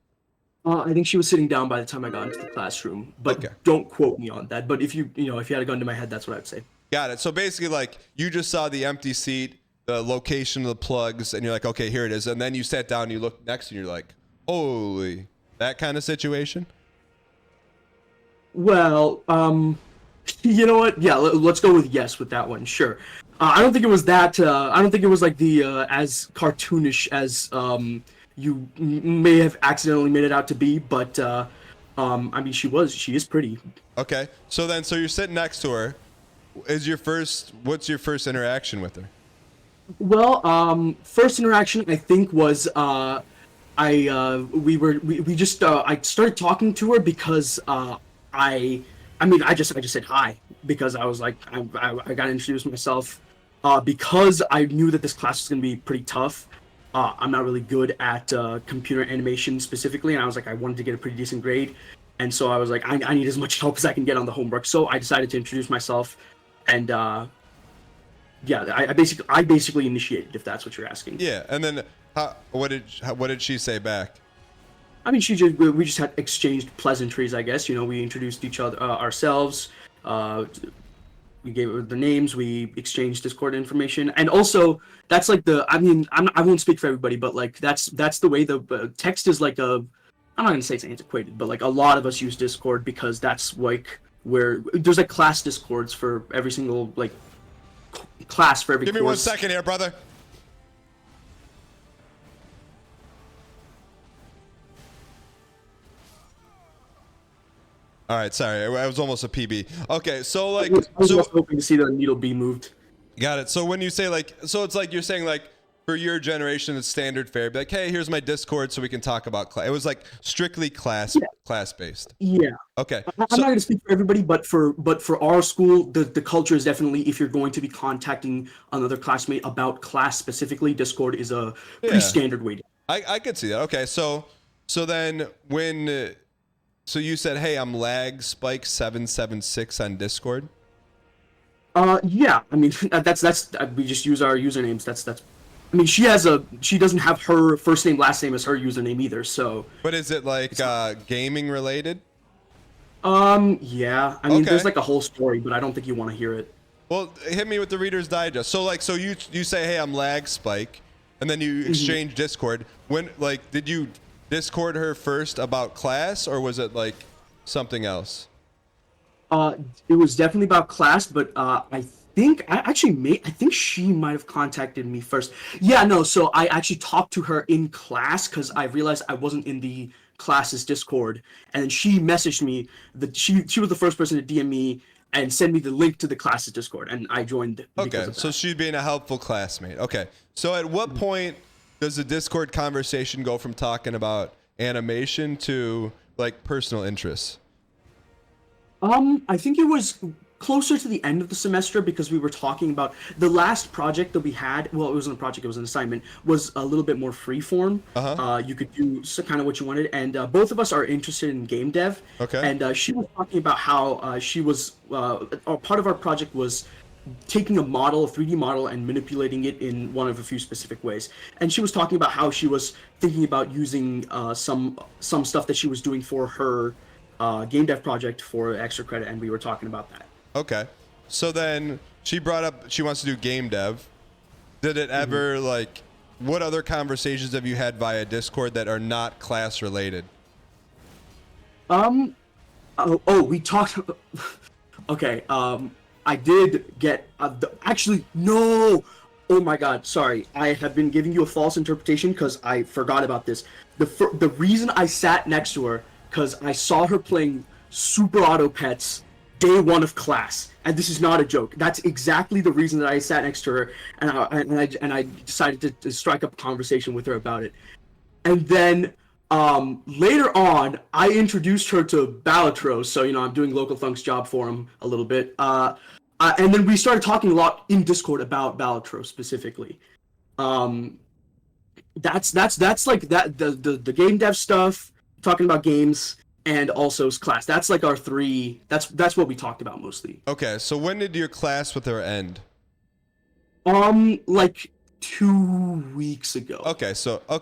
I think she was sitting down by the time I got into the classroom, but Okay. don't quote me on that. But if you had a gun to my head, that's what I'd say. Got it. So basically, like, you just saw the empty seat, the location of the plugs, and you're like, okay, here it is. And then you sat down, you looked next, and you're like, holy, that kind of situation? Well, you know what? Yeah, let's go with yes with that one. Sure. I don't think it was that. I don't think it was like the as cartoonish as you may have accidentally made it out to be. But I mean, she is pretty. Okay. So you're sitting next to her. What's your first interaction with her? Well, first interaction I think was I started talking to her because I just said hi because I was like I got to introduce myself because I knew that this class was gonna be pretty tough. I'm not really good at computer animation specifically, and I was like I wanted to get a pretty decent grade, and so I was like I need as much help as I can get on the homework. So I decided to introduce myself, and yeah, I basically initiated, if that's what you're asking. Yeah, and then what did she say back? I mean, we just had exchanged pleasantries, I guess. We introduced each other ourselves. We gave her the names. We exchanged Discord information, and also that's like I won't speak for everybody, but like that's the way the text is like I'm not gonna say it's antiquated, but like a lot of us use Discord because that's like where there's like class Discords for every single like class for every. Give me course. 1 second here, brother. All right, sorry, I was almost a PB. Okay, so like, I was hoping to see the needle be moved. Got it. So when you say like, so it's like you're saying like for your generation it's standard fare. Be like, hey, here's my Discord so we can talk about class. It was like strictly class based. Yeah. Okay. I'm not going to speak for everybody, but for our school, the culture is definitely, if you're going to be contacting another classmate about class specifically, Discord is a pretty standard way to. I could see that. Okay, so then when. So you said, hey, I'm lag spike 776 on Discord? Yeah, I mean, that's we just use our usernames. That's I mean, she doesn't have her first name, last name as her username either, so. But is it like gaming related? Yeah. I mean, there's like a whole story, but I don't think you want to hear it. Well, hit me with the Reader's Digest. So you say, hey, I'm lag spike, and then you exchange Discord. When, like, did you Discord her first about class, or was it like something else? It was definitely about class, but I think she might have contacted me first. Yeah, no, so I actually talked to her in class because I realized I wasn't in the class's Discord, and then she messaged me that she was the first person to DM me and send me the link to the class's Discord, and I joined. Okay, so she's being a helpful classmate. Okay, so at what point does the Discord conversation go from talking about animation to like personal interests? I think it was closer to the end of the semester because we were talking about the last project that we had. Well, it wasn't a project; it was an assignment. Was a little bit more free form. You could do kind of what you wanted, and both of us are interested in game dev. Okay. And she was talking about how she was part of our project was taking a 3D model and manipulating it in one of a few specific ways. And she was talking about how she was thinking about using some stuff that she was doing for her game dev project for extra credit, and we were talking about that. Okay. So then she brought up she wants to do game dev. Did it ever like what other conversations have you had via Discord that are not class related? We talked okay, I did get actually no. Oh my God, sorry. I have been giving you a false interpretation because I forgot about this. The reason I sat next to her because I saw her playing Super Auto Pets day one of class, and this is not a joke. That's exactly the reason that I sat next to her, and I decided to strike up a conversation with her about it. And then later on, I introduced her to Balatros, so I'm doing Local Thunk's job for him a little bit. And then we started talking a lot in Discord about Balatros specifically. That's like that the game dev stuff, talking about games, and also class. That's like our three. That's what we talked about mostly. Okay, so when did your class with her end? Like 2 weeks ago. Okay,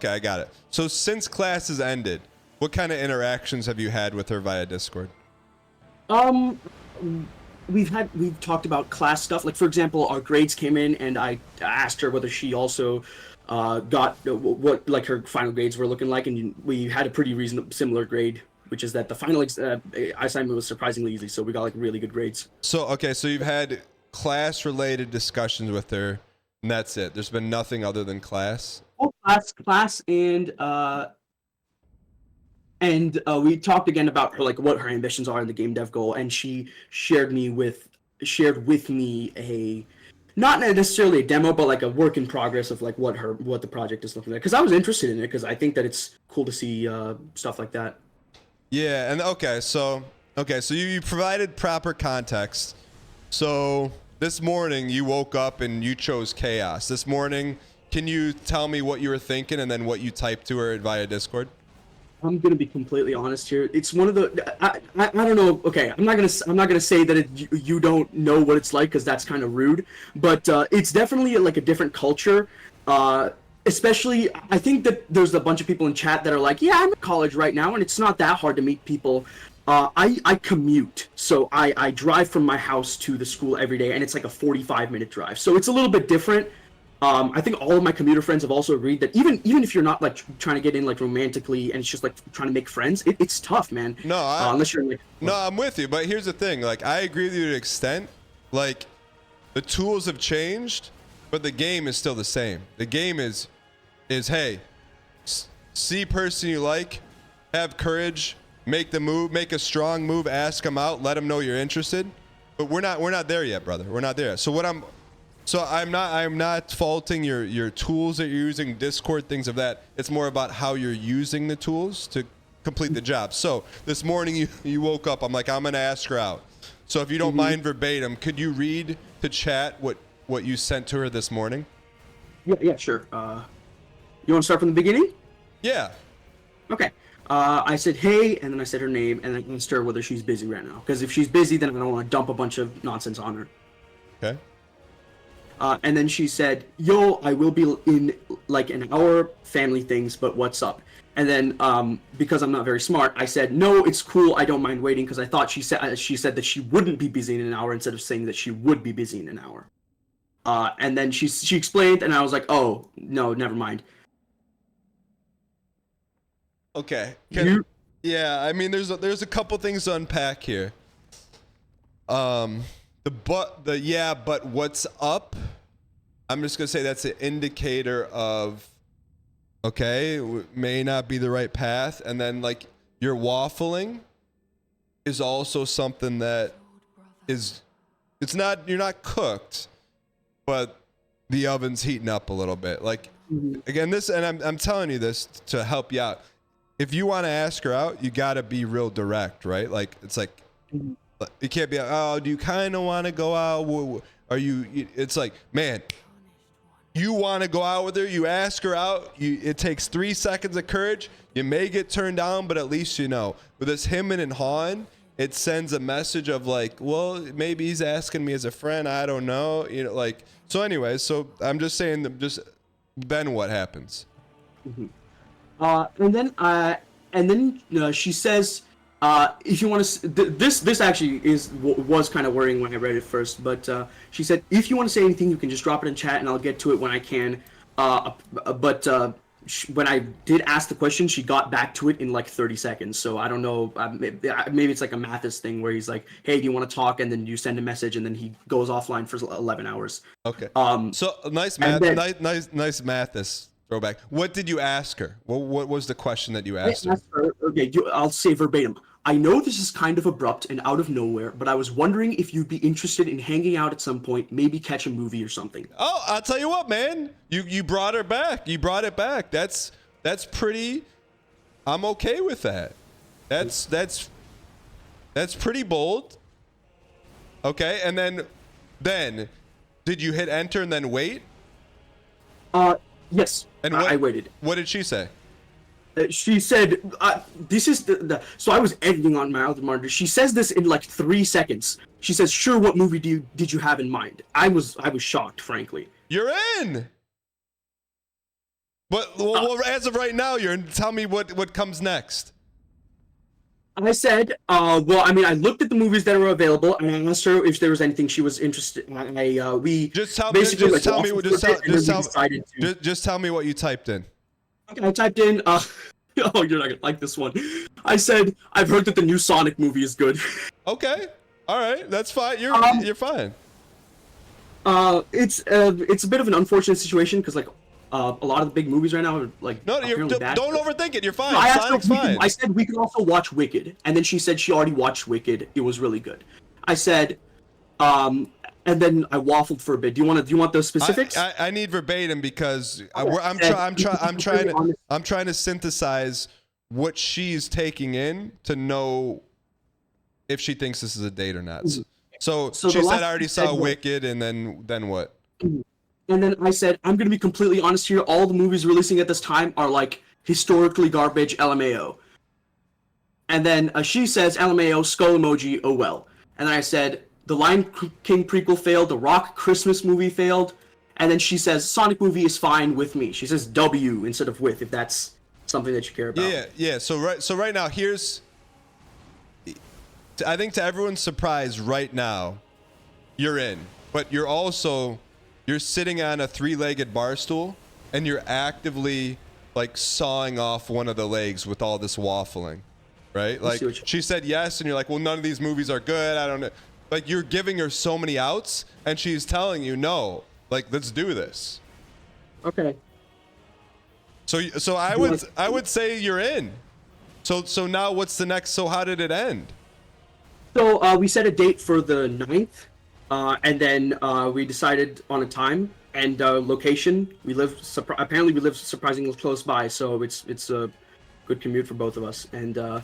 I got it. So since class has ended, what kind of interactions have you had with her via Discord? We've talked about class stuff. Like, for example, our grades came in, and I asked her whether she also got what like her final grades were looking like, and we had a pretty reasonable similar grade, which is that the final assignment was surprisingly easy, so we got like really good grades. So you've had class-related discussions with her, and that's it. There's been nothing other than class. Oh, class, and we talked again about her, like what her ambitions are in the game dev goal, and she shared with me a, not necessarily a demo, but like a work in progress of like what the project is looking like. Because I was interested in it, because I think that it's cool to see stuff like that. Yeah, and so you provided proper context. So this morning you woke up and you chose chaos. This morning, can you tell me what you were thinking and then what you typed to her via Discord? I'm gonna be completely honest here. It's one of the I don't know. Okay, I'm not gonna say that you don't know what it's like, because that's kind of rude. But it's definitely like a different culture. Especially, I think that there's a bunch of people in chat that are like, yeah, I'm in college right now, and it's not that hard to meet people. I commute, so I drive from my house to the school every day, and it's like a 45-minute drive. So it's a little bit different. I think all of my commuter friends have also agreed that even if you're not like trying to get in like romantically, and it's just like trying to make friends, it's tough, man. Unless you're like. No, I'm with you, but here's the thing. Like, I agree with you to an extent. Like, the tools have changed, but the game is still the same. The game is hey, see person you like, have courage, make the move, make a strong move, ask them out, let them know you're interested. But we're not there yet, brother. We're not there yet. So I'm not faulting your tools that you're using, Discord, things of that. It's more about how you're using the tools to complete the job. So this morning you woke up, I'm like, I'm gonna ask her out. So if you don't mind verbatim, could you read to chat what you sent to her this morning? Yeah, sure. You want to start from the beginning? Yeah. Okay. I said, hey, and then I said her name, and then I asked her whether she's busy right now. Because if she's busy, then I don't want to dump a bunch of nonsense on her. Okay. And then she said, yo, I will be in like an hour, family things, but what's up? And then because I'm not very smart, I said, no, it's cool, I don't mind waiting, because I thought she said that she wouldn't be busy in an hour instead of saying that she would be busy in an hour. And then she explained, and I was like, oh, no, never mind. Okay. Yeah, I mean, there's a couple things to unpack here. But what's up? I'm just gonna say that's an indicator of, okay, may not be the right path. And then like your waffling is also something that you're not cooked, but the oven's heating up a little bit. Like, again, I'm telling you this to help you out. If you want to ask her out, you got to be real direct, right? Like, it's like, you can't be, oh, do you kind of want to go out? It's like, man, you want to go out with her, you ask her out, it takes 3 seconds of courage. You may get turned down, but at least you know. With this hemming and hawing, it sends a message of like, well, maybe he's asking me as a friend, I don't know. Like, so anyways, so I'm just saying that then what happens? And then she says, if you want to, this actually was kind of worrying when I read it first, but she said, if you want to say anything, you can just drop it in chat and I'll get to it when I can. When I did ask the question, she got back to it in like 30 seconds. So I don't know, maybe it's like a Mathis thing where he's like, hey, do you want to talk? And then you send a message and then he goes offline for 11 hours. Okay. So nice Mathis. Throwback. What did you ask her? What was the question that you asked her? Okay, I'll say verbatim. I know this is kind of abrupt and out of nowhere, but I was wondering if you'd be interested in hanging out at some point, maybe catch a movie or something. Oh, I'll tell you what, man. You brought her back. You brought it back. That's pretty. I'm okay with that. That's pretty bold. Okay, and then did you hit enter and then wait? Yes. And I waited. What did she say? She said, this is so I was editing on my other monitor. She says this in like 3 seconds. She says, sure, what movie did you have in mind? I was shocked, frankly. You're in. But well, as of right now, you're in. Tell me what comes next. I said, well, I mean, I looked at the movies that were available, and I asked her if there was anything she was interested in. We just tell basically just tell me what you typed in. Okay, I typed in, oh, you're not gonna like this one. I said, I've heard that the new Sonic movie is good. Okay, all right, that's fine. You're fine. It's a bit of an unfortunate situation because like a lot of the big movies right now are like don't bad. overthink it. You're fine. No, Sonic's fine. I said we could also watch Wicked, and then she said she already watched Wicked. It was really good. I said, and then I waffled for a bit. Do you want the specifics? I need verbatim because Okay. I'm trying to synthesize what she's taking in to know if she thinks this is a date or not. So she said I already saw Wicked, and then what? And then I said, I'm going to be completely honest here. All the movies releasing at this time are like historically garbage LMAO. And then she says, LMAO, skull emoji, oh well. And then I said, the Lion King prequel failed, the Rock Christmas movie failed. And then she says, Sonic movie is fine with me. She says W instead of with, if that's something that you care about. Yeah. So right now, here's, I think to everyone's surprise right now, you're in. But you're sitting on a 3-legged bar stool, and you're actively like sawing off one of the legs with all this waffling, right? Like she said yes, and you're like, well, none of these movies are good. I don't know. Like you're giving her so many outs, and she's telling you no. Like let's do this. Okay. So I would say you're in. So now what's the next? So how did it end? So we set a date for the 9th. And then we decided on a time and location. Apparently we live surprisingly close by, so it's a good commute for both of us. And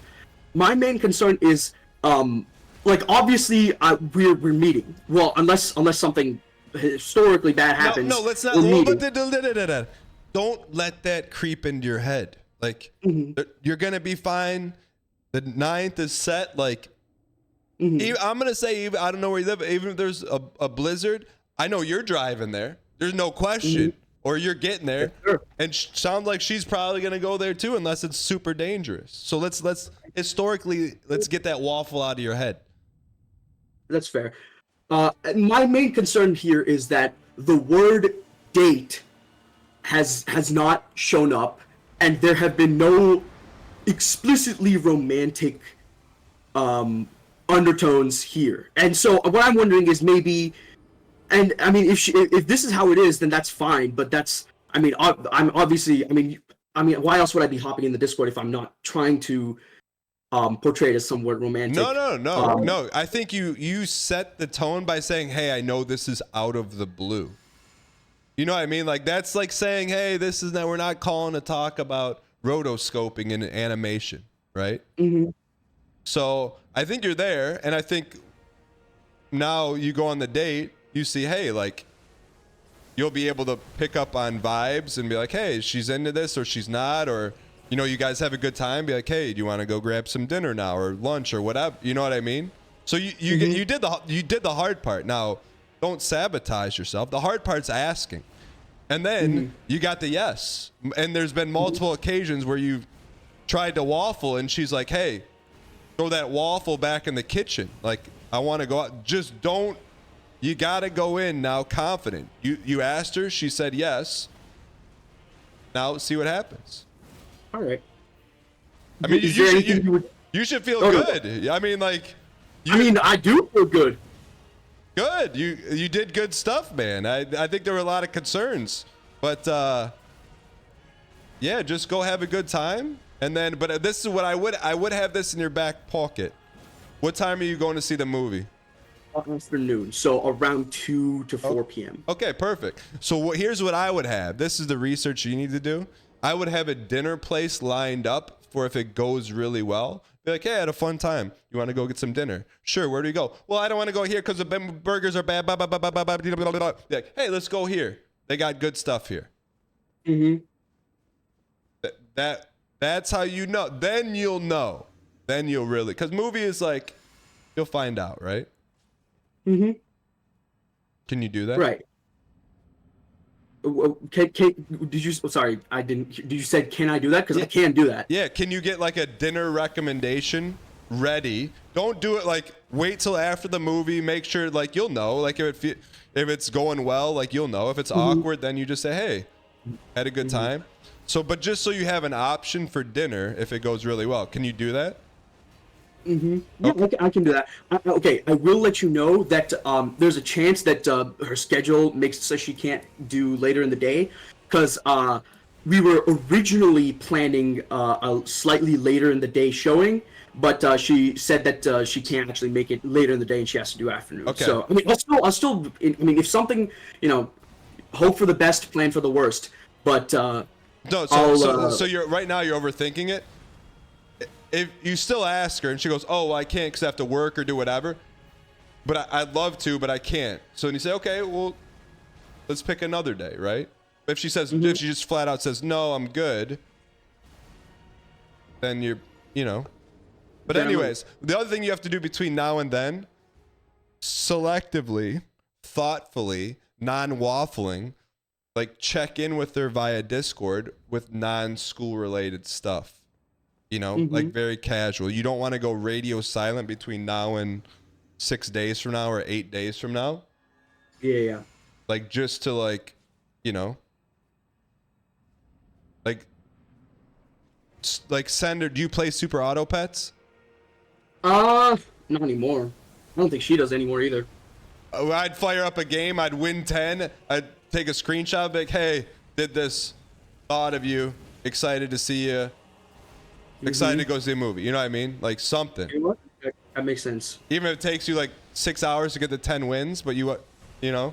my main concern is, like obviously we're meeting. Well, unless something historically bad happens. No, let's not. Don't let that creep into your head. Like you're gonna be fine. The 9th is set. Like. I'm gonna say, I don't know where you live. Even if there's a blizzard, I know you're driving there. There's no question, or you're getting there. Sure. And sounds like she's probably gonna go there too, unless it's super dangerous. So let's historically let's get that waffle out of your head. That's fair. My main concern here is that the word date has not shown up, and there have been no explicitly romantic undertones here. And so what I'm wondering is maybe, and I mean, if this is how it is, then that's fine. But that's, I mean, I'm obviously, I mean, why else would I be hopping in the Discord if I'm not trying to portray it as somewhat romantic? No. I think you set the tone by saying, hey, I know this is out of the blue. You know what I mean? Like that's like saying, hey, we're not calling to talk about rotoscoping in animation, right? Mm-hmm. So I think you're there, and I think now you go on the date, you see, hey, like you'll be able to pick up on vibes and be like, hey, she's into this or she's not, or you know, you guys have a good time, be like, hey, do you want to go grab some dinner now or lunch or whatever? You know what I mean? So you did the hard part. Now don't sabotage yourself. The hard part's asking. And then you got the yes. And there's been multiple occasions where you've tried to waffle and she's like, hey, throw that waffle back in the kitchen. Like, I want to go out. Just don't. You got to go in now confident. You asked her. She said yes. Now let's see what happens. All right. I mean, you should feel good. I mean, like. I do feel good. Good. You did good stuff, man. I think there were a lot of concerns. But, yeah, just go have a good time. And then, but this is what I would have this in your back pocket. What time are you going to see the movie? Afternoon, so around 2 to 4 p.m. Okay, perfect. So here's what I would have. This is the research you need to do. I would have a dinner place lined up for if it goes really well. Be like, hey, I had a fun time. You want to go get some dinner? Sure, where do we go? Well, I don't want to go here because the burgers are bad. Like, hey, let's go here. They got good stuff here. That's how you know. Then you'll know. Then you'll really, because movie is like, you'll find out, right? Can you do that? Right. Did you? Sorry, I didn't. Did you said can I do that? Because I can't do that. Yeah, can you get like a dinner recommendation ready? Don't do it like wait till after the movie. Make sure like you'll know like if it's going well, like you'll know. If it's awkward, then you just say, hey, had a good time. So, but just so you have an option for dinner if it goes really well. Can you do that? Yeah, I can do that. Okay, I will let you know that there's a chance that her schedule makes it so she can't do later in the day, because we were originally planning a slightly later in the day showing, but she said that she can't actually make it later in the day and she has to do afternoon. Okay. So I mean, I'll still. I mean, if something, hope for the best, plan for the worst. But no, so you're right now you're overthinking it. If you still ask her and she goes, oh, well, I can't because I have to work or do whatever, but I'd love to, but I can't. So then you say, okay, well, let's pick another day, right? If she says, if she just flat out says, no, I'm good, then But anyways, the other thing you have to do between now and then, selectively, thoughtfully, non-waffling, like check in with her via Discord with non-school related stuff. Like very casual. You don't want to go radio silent between now and 6 days from now or 8 days from now. Yeah. Like just to like send her. Do you play Super Auto Pets? Not anymore. I don't think she does anymore either. I'd fire up a game. I'd win 10. I'd take a screenshot. Like, hey, did this. Thought of you. Excited to see you. Excited to go see a movie. You know what I mean? Like something. That makes sense. Even if it takes you like 6 hours to get the 10 wins, but you know.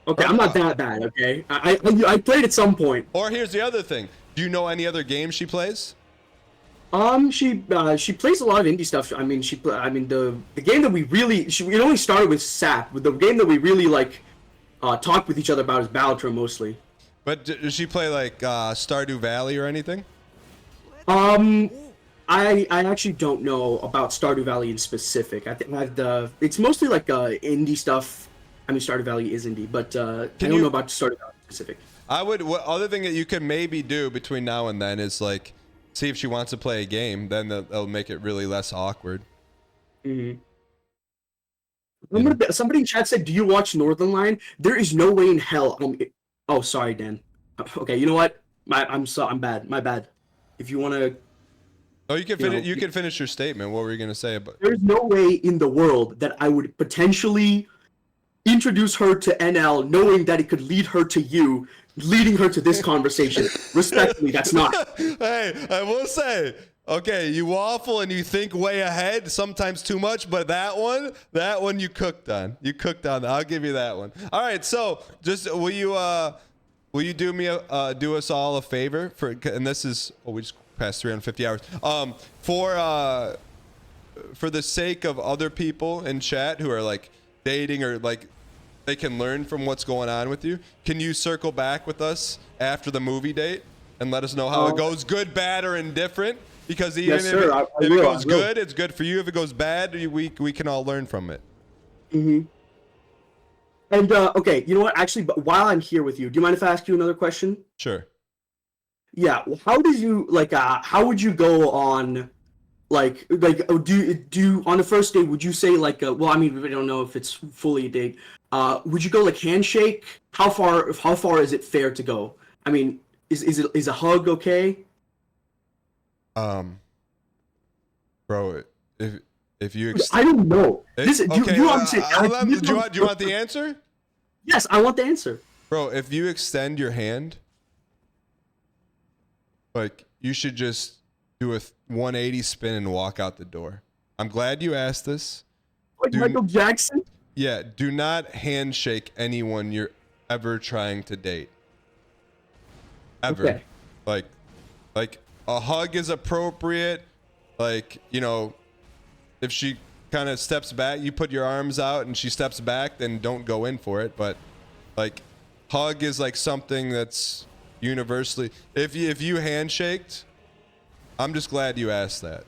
Okay, I'm not that bad. Okay, I played at some point. Or here's the other thing. Do you know any other games she plays? She plays a lot of indie stuff. I mean, the game that we really it only started with SAP. But the game that we really talk with each other about is Battletron mostly. But does she play like Stardew Valley or anything? I actually don't know about Stardew Valley in specific. I think it's mostly like indie stuff. I mean, Stardew Valley is indie, but I don't know about Stardew Valley specific. What other thing that you can maybe do between now and then is like see if she wants to play a game. Then that'll make it really less awkward. Somebody in chat said, "Do you watch Northern Line?" There is no way in hell. Oh, sorry, Dan. Okay, you know what? I'm bad. My bad. If you want to. Oh, you can finish. You can finish your statement. What were you gonna say about? There's no way in the world that I would potentially introduce her to NL, knowing that it could lead her to you, leading her to this conversation. Respectfully, that's not. Hey, I will say. Okay, you waffle and you think way ahead, sometimes too much, but that one you cooked on. You cooked on that. I'll give you that one. All right, so just will you do me do us all a favor and this is we just passed 350 hours. For the sake of other people in chat who are like dating or like they can learn from what's going on with you, can you circle back with us after the movie date and let us know how it goes, good, bad, or indifferent? Because even if it goes good, it's good for you. If it goes bad, we can all learn from it. And okay, you know what? Actually, but while I'm here with you, do you mind if I ask you another question? Sure. Yeah. How did you how would you go on, do on the first date? Would you say well, I mean, we don't know if it's fully a date. Would you go like handshake? How far is it fair to go? I mean, is a hug okay? Bro, if you I don't know. do you want the answer? Yes, I want the answer. Bro, if you extend your hand, like you should just do a 180 spin and walk out the door. I'm glad you asked this. Like Michael Jackson? Yeah, do not handshake anyone you're ever trying to date. Ever. Okay. Like a hug is appropriate. Like, if she kind of steps back, you put your arms out and she steps back, then don't go in for it. But like hug is like something that's universally, if you handshaked, I'm just glad you asked that.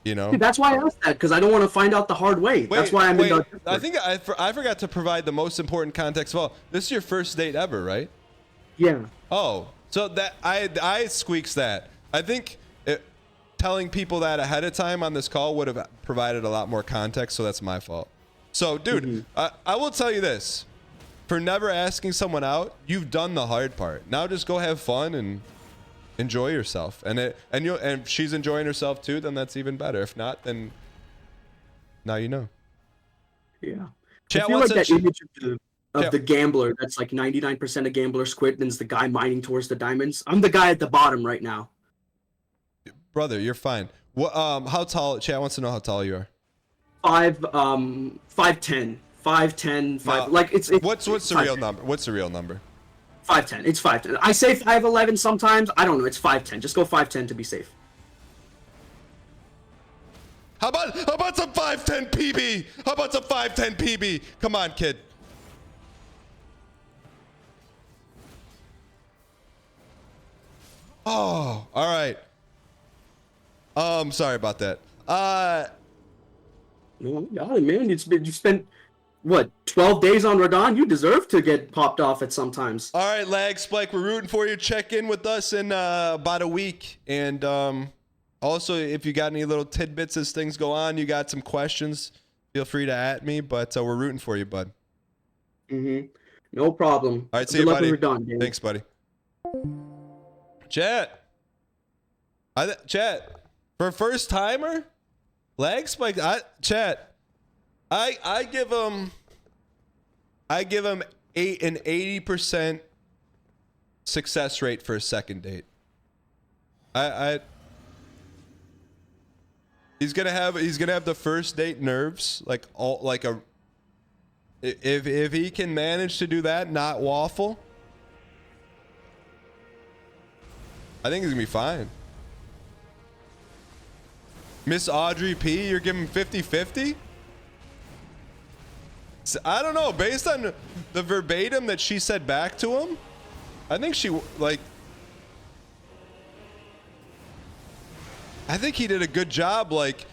You know. Dude, that's why I asked that, because I don't want to find out the hard way. That's why I'm in the Discord. I think I forgot to provide the most important context of all. This is your first date ever, right? Yeah. Oh, so that I squeaks that. I think telling people that ahead of time on this call would have provided a lot more context, so that's my fault. So, dude, I will tell you this. For never asking someone out, you've done the hard part. Now just go have fun and enjoy yourself. And if she's enjoying herself too, then that's even better. If not, then now you know. Yeah. Chat, I feel what's like that it- image of the gambler that's like 99% of gambler squid, and it's the guy mining towards the diamonds. I'm the guy at the bottom right now. Brother, you're fine. What? How tall? Chat wants to know how tall you are. 5'10", 5'10", 5. Like it's What's the real number? What's the real number? 5'10". It's 5'10". I say 5'11" sometimes. I don't know. It's 5'10". Just go 5'10" to be safe. How about some 5'10" PB? How about some 5'10" PB? Come on, kid. Oh, all right. Sorry about that. No, golly, man, you spent what 12 days on RADAHN? You deserve to get popped off at sometimes. All right, Lag Spike, we're rooting for you. Check in with us in about a week, and also if you got any little tidbits as things go on, you got some questions, feel free to at me. But we're rooting for you, bud. No problem. All right, see Good you, luck buddy. with RADAHN, Danny. Thanks, buddy. Chat. Chat. For first timer, Lag Spike. Chat. I give him an 80% success rate for a second date. He's gonna have the first date nerves, if he can manage to do that, not waffle, I think he's gonna be fine. Miss Audrey P, you're giving 50-50? I don't know. Based on the verbatim that she said back to him, I think I think he did a good job. Like,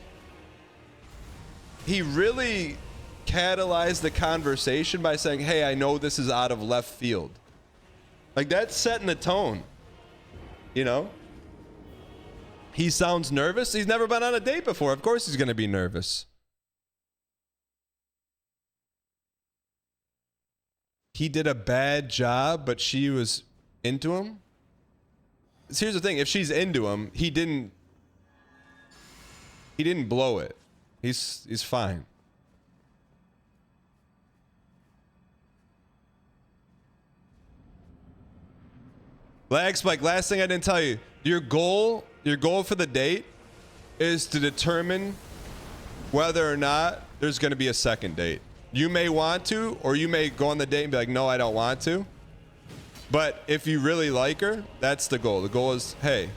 he really catalyzed the conversation by saying, hey, I know this is out of left field. Like, that's setting the tone. You know? He sounds nervous. He's never been on a date before. Of course he's going to be nervous. He did a bad job, but she was into him. Here's the thing. If she's into him, he didn't blow it. He's fine. Lag Spike, last thing I didn't tell you. Your goal for the date is to determine whether or not there's going to be a second date. You may want to, or you may go on the date and be like, no, I don't want to. But if you really like her, that's the goal. The goal is, hey,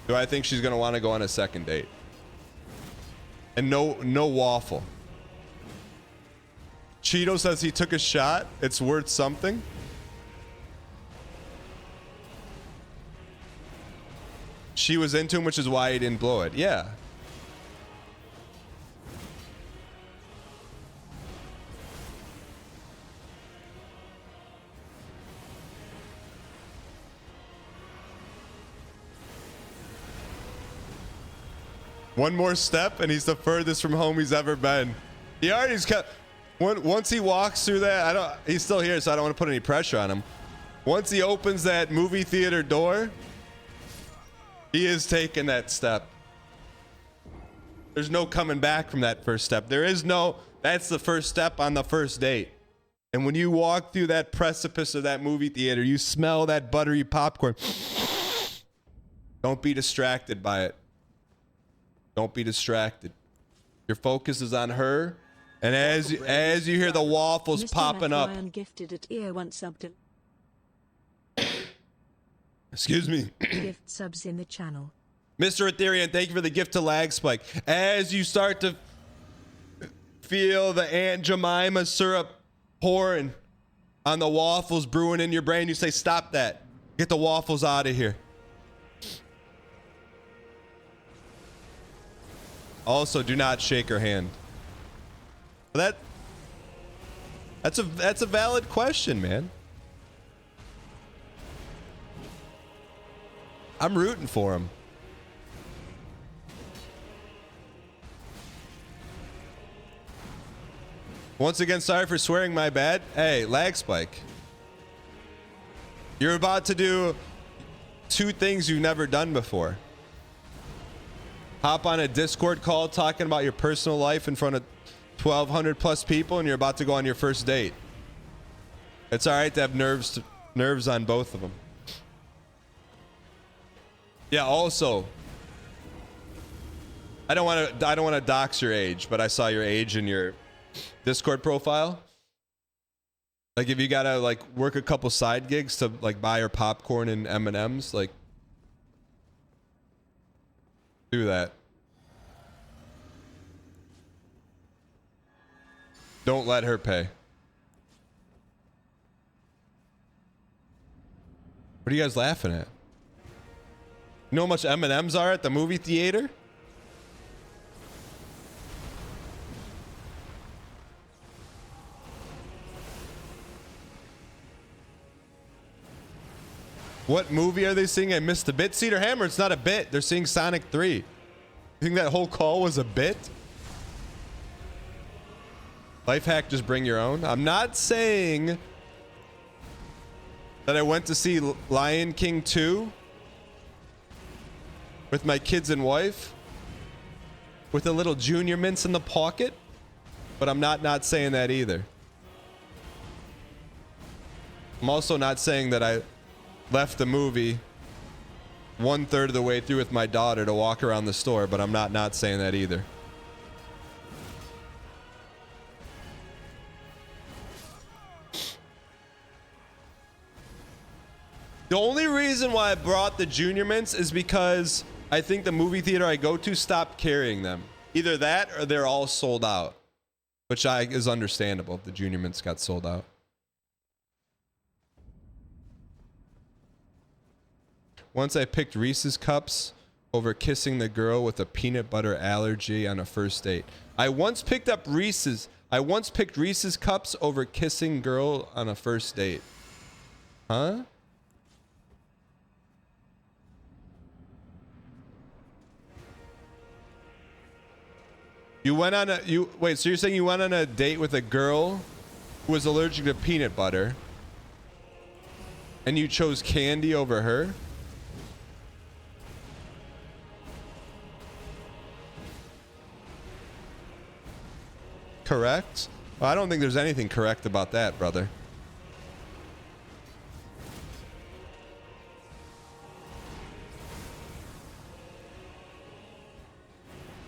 do I think she's going to want to go on a second date? And no waffle. Cheeto says he took a shot. It's worth something. She was into him, which is why he didn't blow it. Yeah. One more step, and he's the furthest from home he's ever been. He already's kept. Once he walks through that, he's still here, so I don't want to put any pressure on him. Once he opens that movie theater door, he is taking that step. There's no coming back from that first step. That's the first step on the first date. And when you walk through that precipice of that movie theater, you smell that buttery popcorn. Don't be distracted by it. Don't be distracted. Your focus is on her. And as you hear the waffles Mr. popping up. Ryan gifted at ear one sub to Excuse me. gift subs in the channel. Mr. Ethereum, thank you for the gift to Lag Spike. As you start to feel the Aunt Jemima syrup pouring on the waffles brewing in your brain, you say, stop that. Get the waffles out of here. Also, do not shake her hand. That's a valid question, man. I'm rooting for him. Once again, sorry for swearing, my bad. Hey, lag spike. You're about to do 2 things you've never done before. Hop on a Discord call talking about your personal life in front of 1,200 plus people, and you're about to go on your first date. It's all right to have nerves on both of them. Yeah. Also, I don't want to dox your age, but I saw your age in your Discord profile. Like, if you gotta like work a couple side gigs to like buy her popcorn and M&Ms, like, do that. Don't let her pay. What are you guys laughing at? You know how much M&Ms are at the movie theater? What movie are they seeing? I missed a bit. Cedar Hammer, it's not a bit. They're seeing Sonic 3. You think that whole call was a bit? Life hack, just bring your own. I'm not saying that I went to see Lion King 2 with my kids and wife with a little junior mints in the pocket, but I'm not saying that either. I'm also not saying that I left the movie 1/3 of the way through with my daughter to walk around the store, but I'm not saying that either. The only reason why I brought the junior mints is because I think the movie theater I go to stopped carrying them. Either that or they're all sold out, which is understandable if the junior mints got sold out. Once I picked Reese's Cups over kissing the girl with a peanut butter allergy on a first date. I once picked Reese's Cups over kissing girl on a first date. Huh? You went on wait, so you're saying you went on a date with a girl who was allergic to peanut butter and you chose candy over her? Correct? Well, I don't think there's anything correct about that, brother.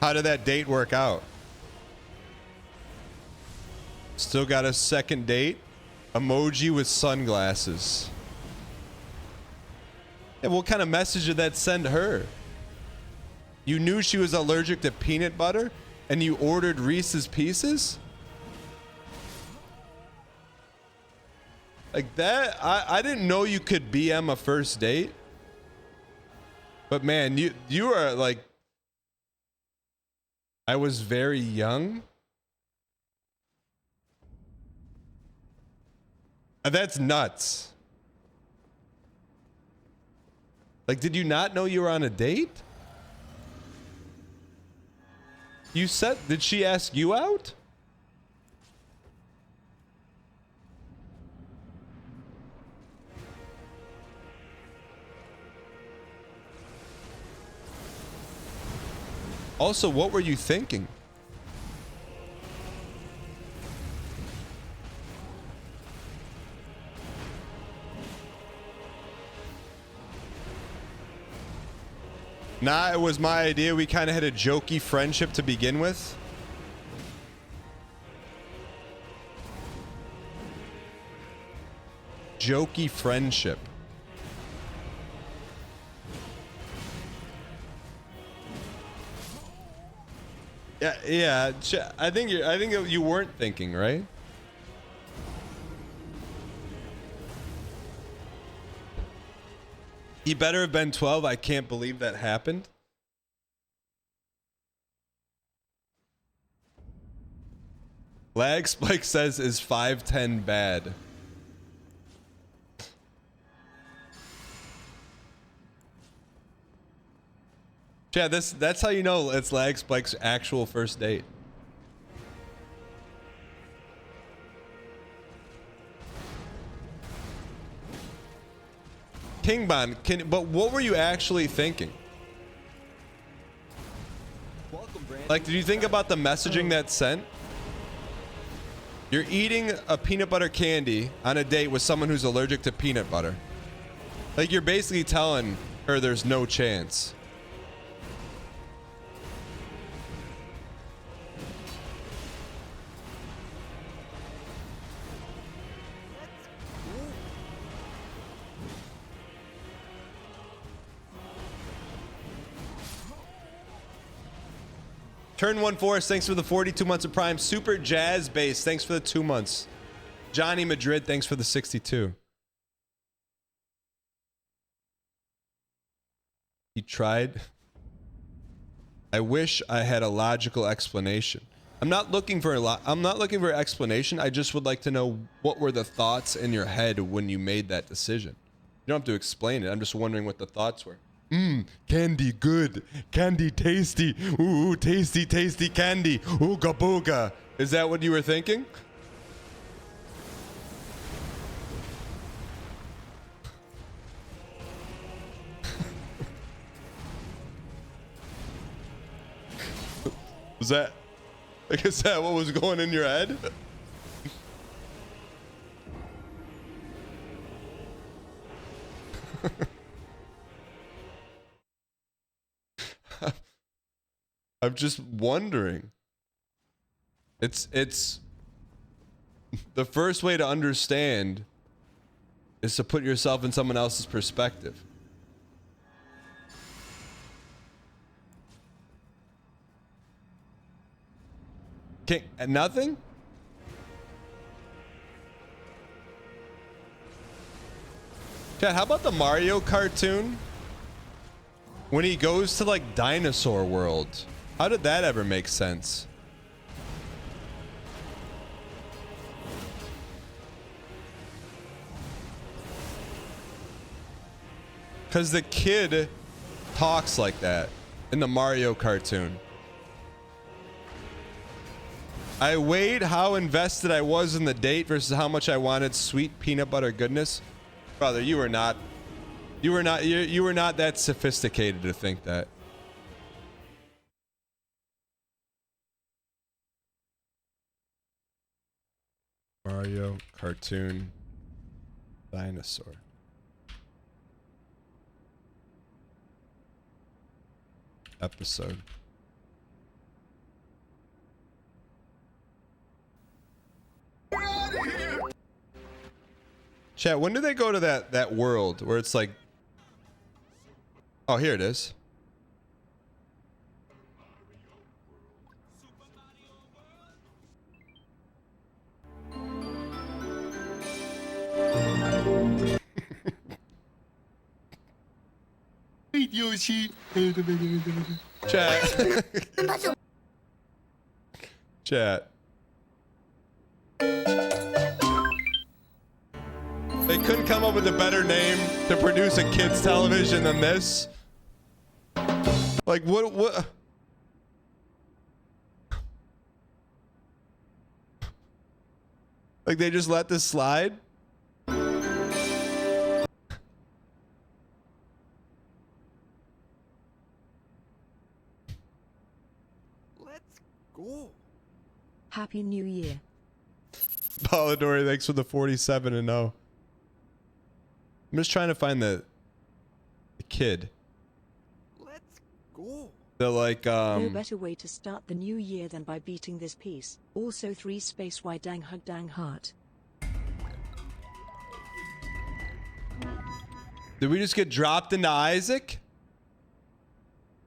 How did that date work out? Still got a second date? Emoji with sunglasses. Yeah, what kind of message did that send her? You knew she was allergic to peanut butter and you ordered Reese's Pieces? Like that? I didn't know you could BM a first date. But man, you are like, I was very young. That's nuts. Like, did you not know you were on a date? You said, did she ask you out? Also, what were you thinking? Nah, it was my idea. We kind of had a jokey friendship to begin with. Jokey friendship. Yeah. I think you weren't thinking, right? He better have been 12. I can't believe that happened. Lag Spike says, is 510 bad? Chad, that's how you know it's Lag Spike's actual first date. Kingbon, but what were you actually thinking? Like, did you think about the messaging that's sent? You're eating a peanut butter candy on a date with someone who's allergic to peanut butter. Like, you're basically telling her there's no chance. Turn One Forest, thanks for the 42 months of Prime. Super Jazz Base, thanks for the 2 months. Johnny Madrid, thanks for the 62. He tried. I wish I had a logical explanation. I'm not looking for explanation. I just would like to know what were the thoughts in your head when you made that decision. You don't have to explain it. I'm just wondering what the thoughts were. Candy good. Candy tasty. Ooh, tasty, tasty candy. Ooga booga. Is that what you were thinking? Was that, like, is that what was going in your head? I'm just wondering. It's the first way to understand is to put yourself in someone else's perspective. Nothing? Chat, how about the Mario cartoon? When he goes to, like, Dinosaur World. How did that ever make sense? Because the kid talks like that in the Mario cartoon. I weighed how invested I was in the date versus how much I wanted sweet peanut butter goodness. Brother, you were not that sophisticated to think that. Mario cartoon dinosaur. Episode. Chat, when do they go to that world where it's like, oh, here it is. Yoshi. Chat. Chat. They couldn't come up with a better name to produce a kids' television than this. Like, what? Like, they just let this slide? Let's go. Happy New Year. Polidori, thanks for the 47 and 0. I'm just trying to find the kid. Let's go. They're like, No better way to start the new year than by beating this piece. Also 3 space Y dang hug dang heart. Did we just get dropped into Isaac?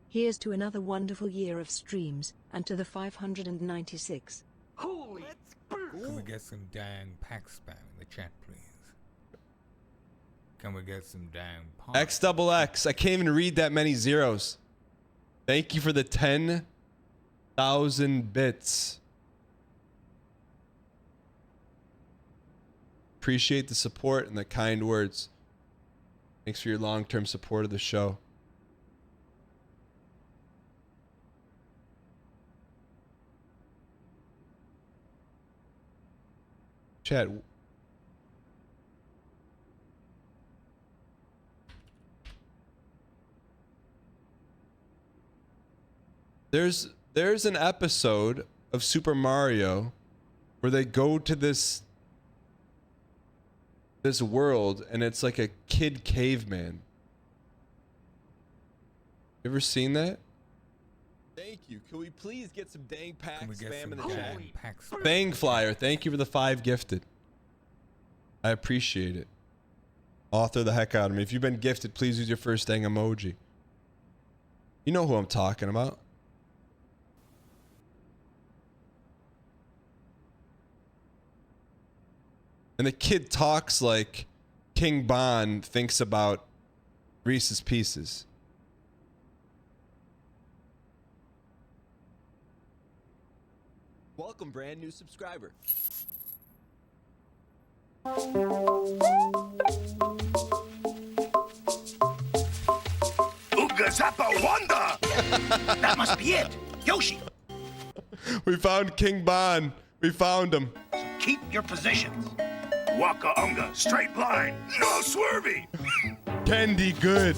Here's to another wonderful year of streams, and to the 596. Holy. Let's go. Can we get some dang pack spam in the chat, please? Can we get some dang XXX. I can't even read that many zeros. Thank you for the 10,000 bits. Appreciate the support and the kind words. Thanks for your long-term support of the show. Chat. There's an episode of Super Mario where they go to this world and it's like a kid caveman. You ever seen that? Thank you. Can we please get some dang pack spam in the chat? Bang Flyer, thank you for the 5 gifted. I appreciate it. Author the heck out of me. If you've been gifted, please use your first dang emoji. You know who I'm talking about. And the kid talks like King Bon thinks about Reese's Pieces. Welcome, brand new subscriber. Ooga Zappa Wanda! That must be it. Yoshi. We found King Bon. We found him. So keep your positions. Waka Unga, straight line, no swervy. Candy good.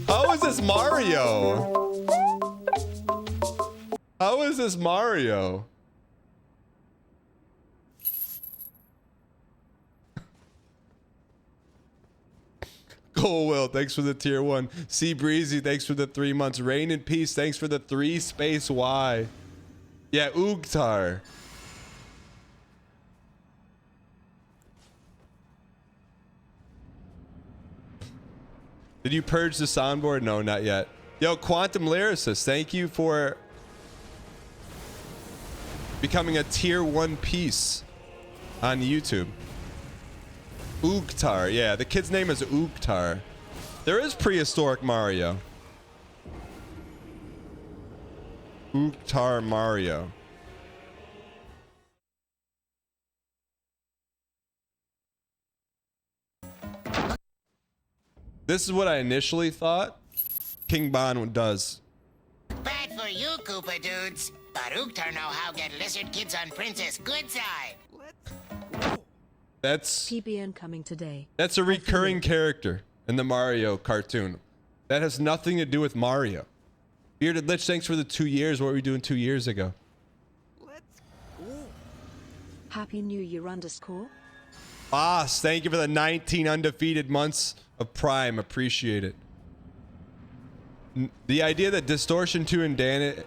How is this Mario? How is this Mario? Cole Will, thanks for the tier 1. Sea Breezy, thanks for the 3 months. Rain and Peace, thanks for the 3 space Y. Yeah, Oogtar. Did you purge the soundboard? No, not yet. Yo, Quantum Lyricist, thank you for becoming a tier 1 piece on YouTube. Oogtar, yeah, the kid's name is Oogtar. There is prehistoric Mario. Oogtar Mario. This is what I initially thought King Bon does. Bad for you, Koopa dudes. But Oogtar know how get lizard kids on Princess good side. That's PBN coming today. That's a recurring character in the Mario cartoon. That has nothing to do with Mario. Bearded Lich, thanks for the 2 years. What were we doing 2 years ago? Happy New Year _ Boss, thank you for the 19 undefeated months of Prime. Appreciate it. The idea that Distortion 2 and Dan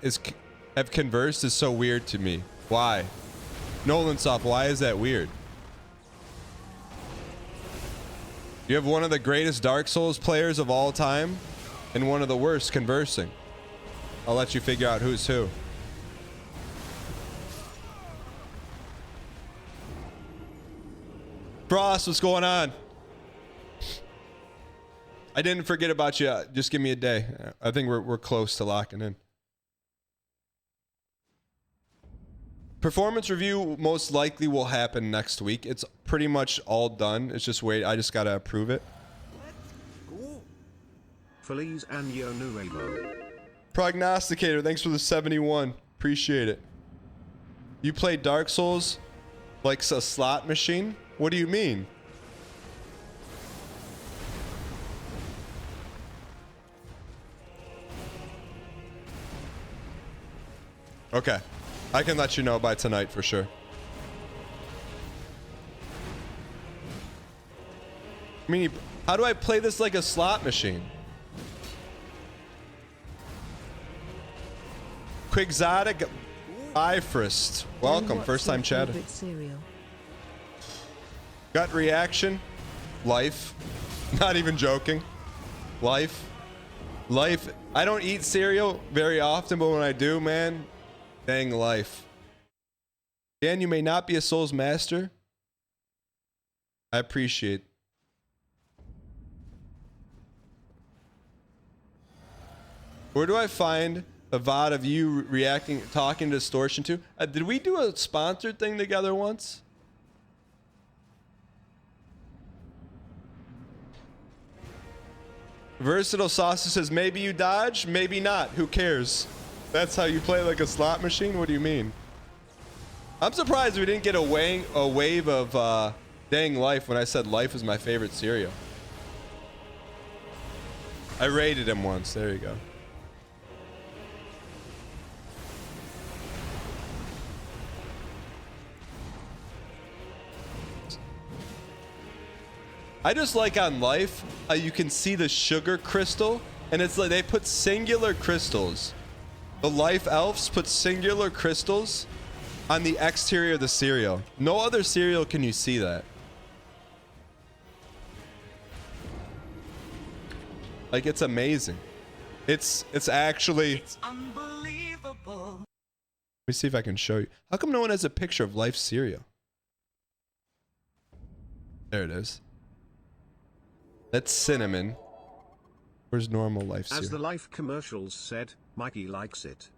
have conversed is so weird to me. Why? Nolan Soft, why is that weird? You have one of the greatest Dark Souls players of all time and one of the worst conversing. I'll let you figure out who's who. Frost, what's going on? I didn't forget about you. Just give me a day. I think we're close to locking in. Performance review most likely will happen next week. It's pretty much all done. It's just wait. I just gotta approve it. Feliz Año Nuevo. Prognosticator, thanks for the 71. Appreciate it. You play Dark Souls like a slot machine? What do you mean? Okay. I can let you know by tonight for sure. I mean, how do I play this like a slot machine? Quixotic Bifrost. Welcome, first time chatter. Gut reaction. Life. Not even joking. Life. Life. I don't eat cereal very often, but when I do, man, dang life. Dan, you may not be a Souls master. I appreciate. Where do I find a VOD of you reacting, talking to Distortion 2? Did we do a sponsored thing together once? Versatile Sausage says, maybe you dodge, maybe not. Who cares? That's how you play like a slot machine? What do you mean? I'm surprised we didn't get a wave of dang life when I said life is my favorite cereal. I rated him once. There you go. I just like on life how you can see the sugar crystal, and it's like they put singular crystals. The life elves put singular crystals on the exterior of the cereal. No other cereal can you see that. Like, it's amazing. It's actually. It's unbelievable. Let me see if I can show you. How come no one has a picture of life cereal? There it is. That's cinnamon. Where's normal life cereal? As the Life commercials said, Mikey likes it.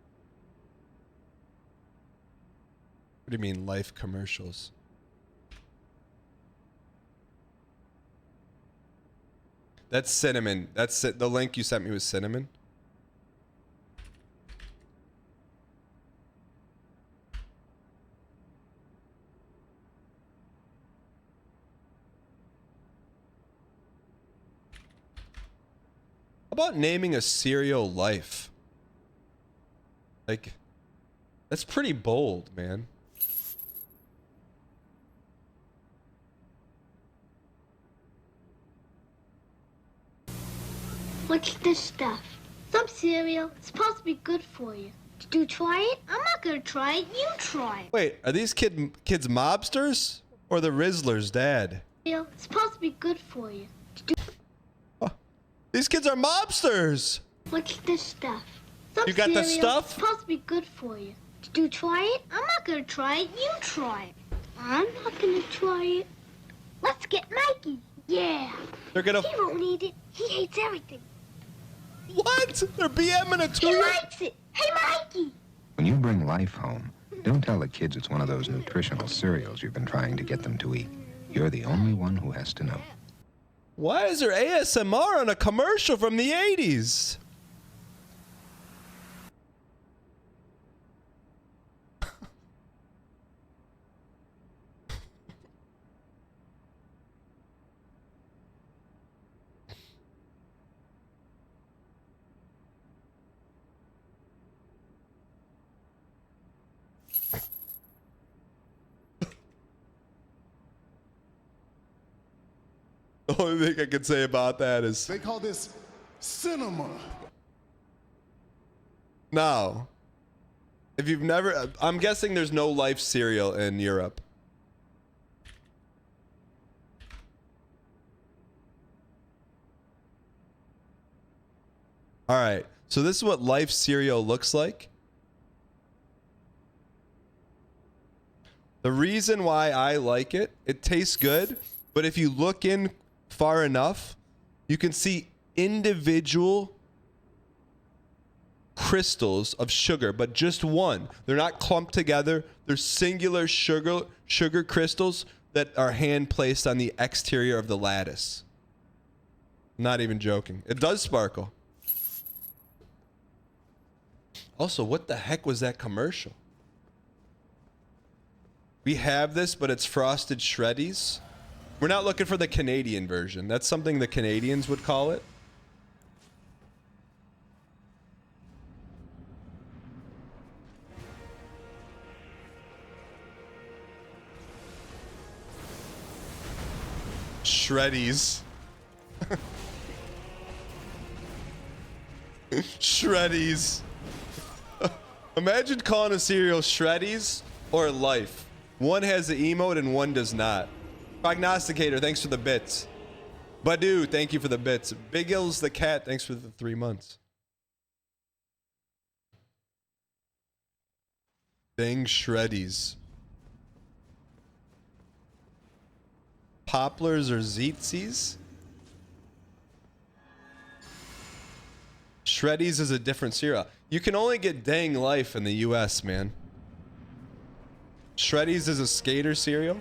What do you mean, life commercials? That's cinnamon. That's it. The link you sent me was cinnamon. How about naming a cereal life? Like, that's pretty bold, man. What's this stuff? Some cereal. It's supposed to be good for you. Did you try it? I'm not gonna try it. You try it. Wait, are these kids mobsters or the Rizzler's dad? It's supposed to be good for you. These kids are mobsters. What's this stuff? Some You got the cereal. stuff? It's supposed to be good for you. Did you try it? I'm not gonna try it. You try it. I'm not gonna try it. Let's get Mikey. Yeah. They're gonna. He won't eat it. He hates everything. What? They're BMing a 2-year-old? He likes it. Hey, Mikey. When you bring life home, don't tell the kids it's one of those nutritional cereals you've been trying to get them to eat. You're the only one who has to know. Why is there ASMR on a commercial from the 80s? The only thing I can say about that is they call this cinema. No. If you've never, I'm guessing there's no life cereal in Europe. All right. So this is what life cereal looks like. The reason why I like it, it tastes good, but if you look in far enough, you can see individual crystals of sugar, but just one. They're not clumped together. They're singular sugar crystals that are hand placed on the exterior of the lattice. I'm not even joking. It does sparkle. Also, what the heck was that commercial? We have this, but it's Frosted Shreddies. We're not looking for the Canadian version. That's something the Canadians would call it. Shreddies. Shreddies. Imagine calling a cereal Shreddies or Life. One has the emote and one does not. Prognosticator, thanks for the bits. Badu, thank you for the bits. Big Ills the cat, thanks for the 3 months. Dang Shreddies. Poplars or Zeetsies? Shreddies is a different cereal. You can only get Dang Life in the US, man. Shreddies is a skater cereal.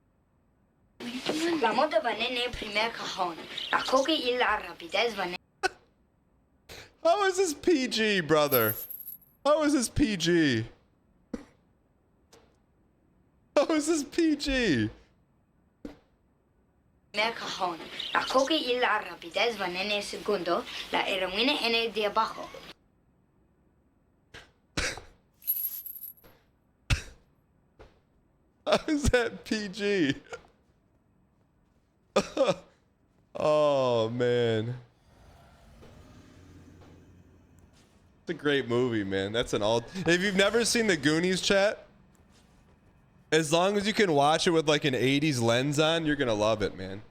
La moto va nel primer cajón. La coca y la rapidez van. How is this PG, brother? How is this PG? How is this PG? Primer cajón. La coca y la rapidez van en el segundo. La heroína en el de abajo. How is that PG? Oh man, it's a great movie, man. That's an all. If you've never seen the Goonies, chat, as long as you can watch it with like an 80s lens on, you're gonna love it, man.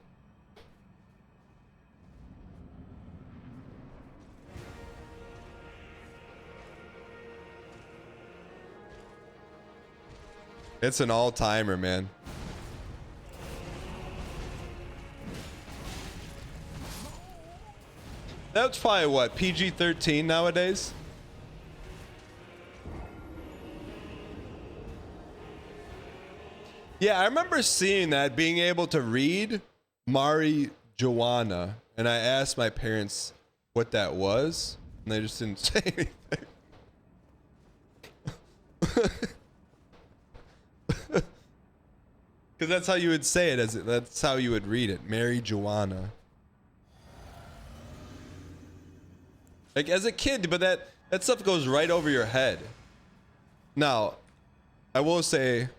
It's an all-timer, man. That's probably what, PG-13 nowadays? Yeah, I remember seeing that, being able to read marijuana, and I asked my parents what that was, and they just didn't say anything. Because that's how you would say it, that's how you would read it, marijuana. Like as a kid, but that stuff goes right over your head. Now, I will say,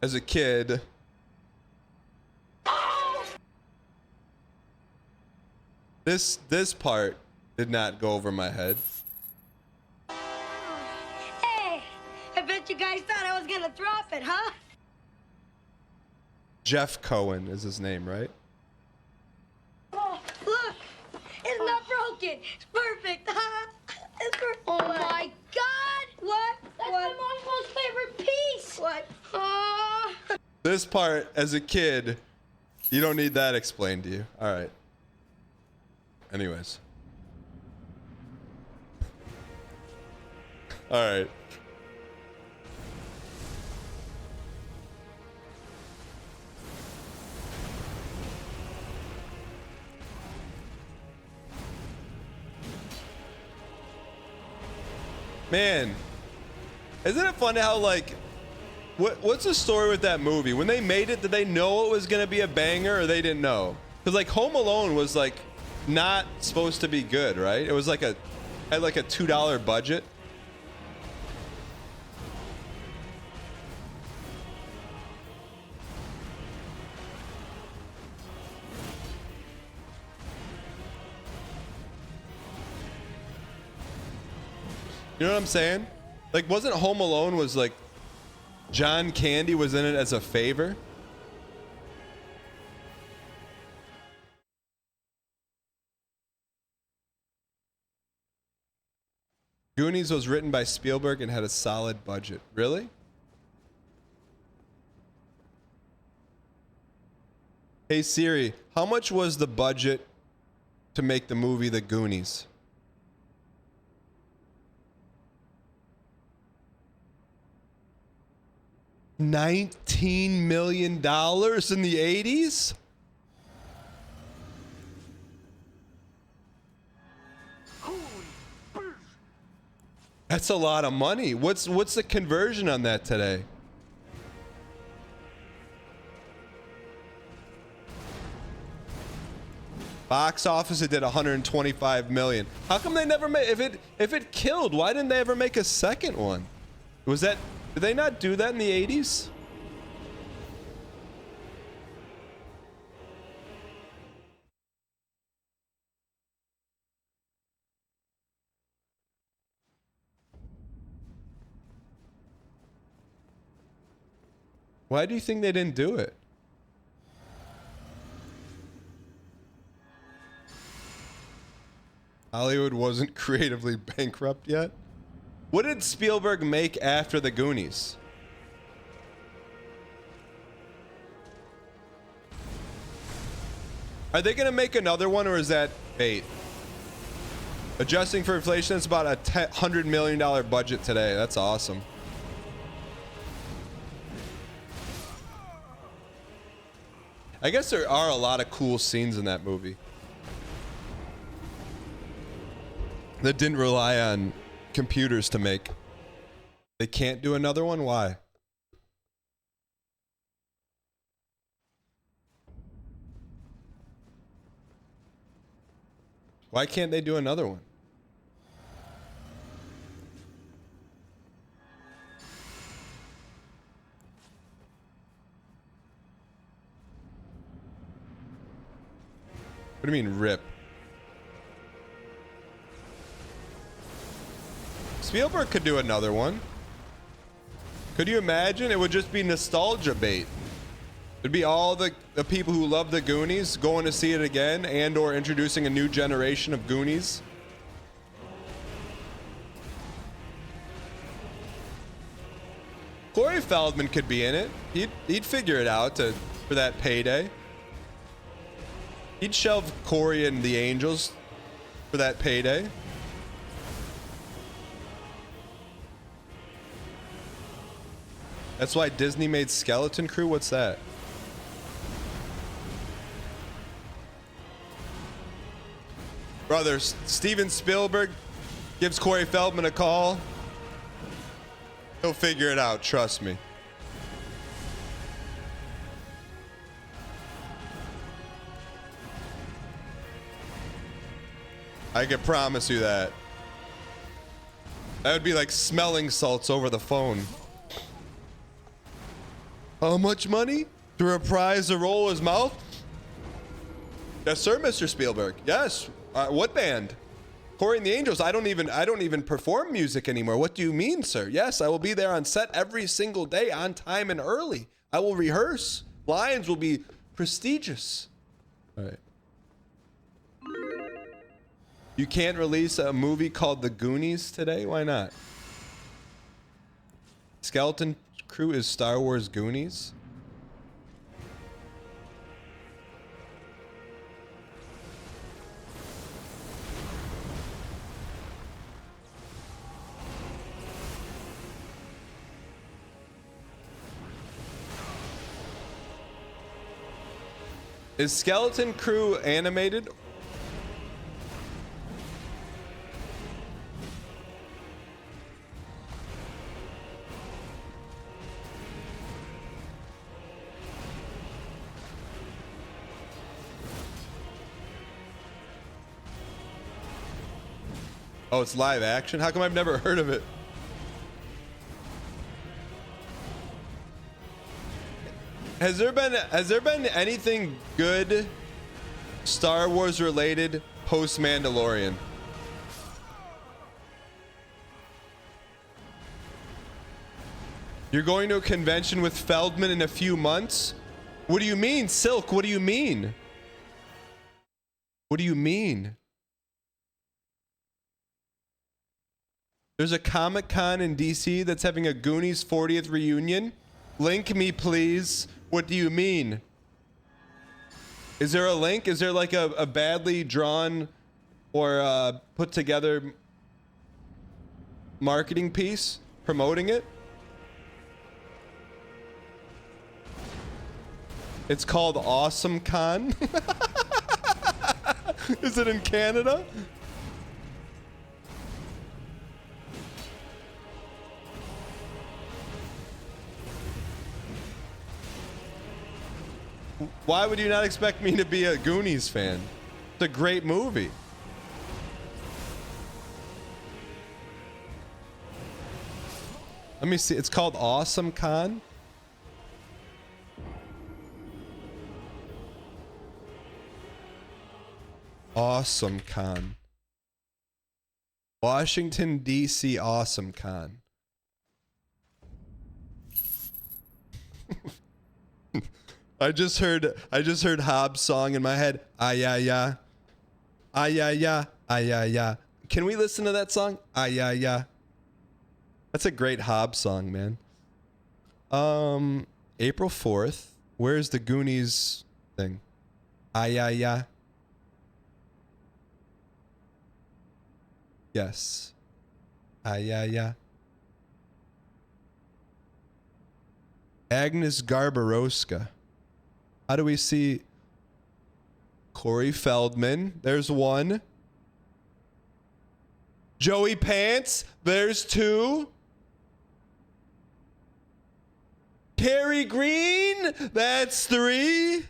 as a kid, this part did not go over my head. Hey, I bet you guys thought I was gonna drop it, huh? Jeff Cohen is his name, right? Oh, look, it's not broken. It's perfect, huh? It's perfect. Oh my God! What? That's my mom's most favorite piece. What? This part, as a kid, you don't need that explained to you. All right. Anyways. All right. Man, isn't it funny how like, what's the story with that movie? When they made it, did they know it was gonna be a banger, or they didn't know? Because like Home Alone was like not supposed to be good, right? It was like had like a $2 budget. You know what I'm saying? Like, wasn't Home Alone was like John Candy was in it as a favor? Goonies was written by Spielberg and had a solid budget. Really? Hey Siri, how much was the budget to make the movie The Goonies? $19 million in the 80s? That's a lot of money. What's the conversion on that today? Box office, it did 125 million. How come they never made, if it killed, why didn't they ever make a second one? Was that, did they not do that in the 80s? Why do you think they didn't do it? Hollywood wasn't creatively bankrupt yet? What did Spielberg make after The Goonies? Are they gonna make another one, or is that bait? Adjusting for inflation, it's about a $100 million budget today. That's awesome. I guess there are a lot of cool scenes in that movie that didn't rely on computers to make. They can't do another one? Why? Why can't they do another one? What do you mean, rip? Spielberg could do another one. Could you imagine? It would just be nostalgia bait. It'd be all the people who love the Goonies going to see it again and or introducing a new generation of Goonies. Corey Feldman could be in it. He'd figure it out for that payday. He'd shelve Corey and the Angels for that payday. That's why Disney made Skeleton Crew. What's that? Brother, Steven Spielberg gives Corey Feldman a call. He'll figure it out, trust me. I can promise you that. That would be like smelling salts over the phone. How much money to reprise the role as Mouth? Yes, sir, Mr. Spielberg. Yes. What band? Corey and the Angels. I don't even perform music anymore. What do you mean, sir? Yes, I will be there on set every single day, on time and early. I will rehearse. Lines will be prestigious. All right. You can't release a movie called The Goonies today? Why not? Skeleton Crew is Star Wars Goonies? Is Skeleton Crew animated? Oh, it's live action? How come I've never heard of it? Has there been anything good Star Wars related post Mandalorian? You're going to a convention with Feldman in a few months? What do you mean, Silk? What do you mean? What do you mean? There's a Comic-Con in DC that's having a Goonies 40th reunion. Link me, please. What do you mean? Is there a link? Is there like a badly drawn or put together marketing piece promoting it? It's called Awesome Con. Is it in Canada? Why would you not expect me to be a Goonies fan? It's a great movie. Let me see. It's called Awesome Con. Awesome Con. Washington, D.C. Awesome Con. I just heard Hobbs' song in my head. Ah yeah yeah. Ah yeah yeah. Ah yeah yeah. Can we listen to that song? Ah yeah yeah. That's a great Hobbs song, man. April 4th. Where's the Goonies thing? Ah yeah yeah. Yes. Yeah. Agnes Garbarowska. How do we see Corey Feldman? There's one. Joey Pants. There's two. Kerry Green. That's three.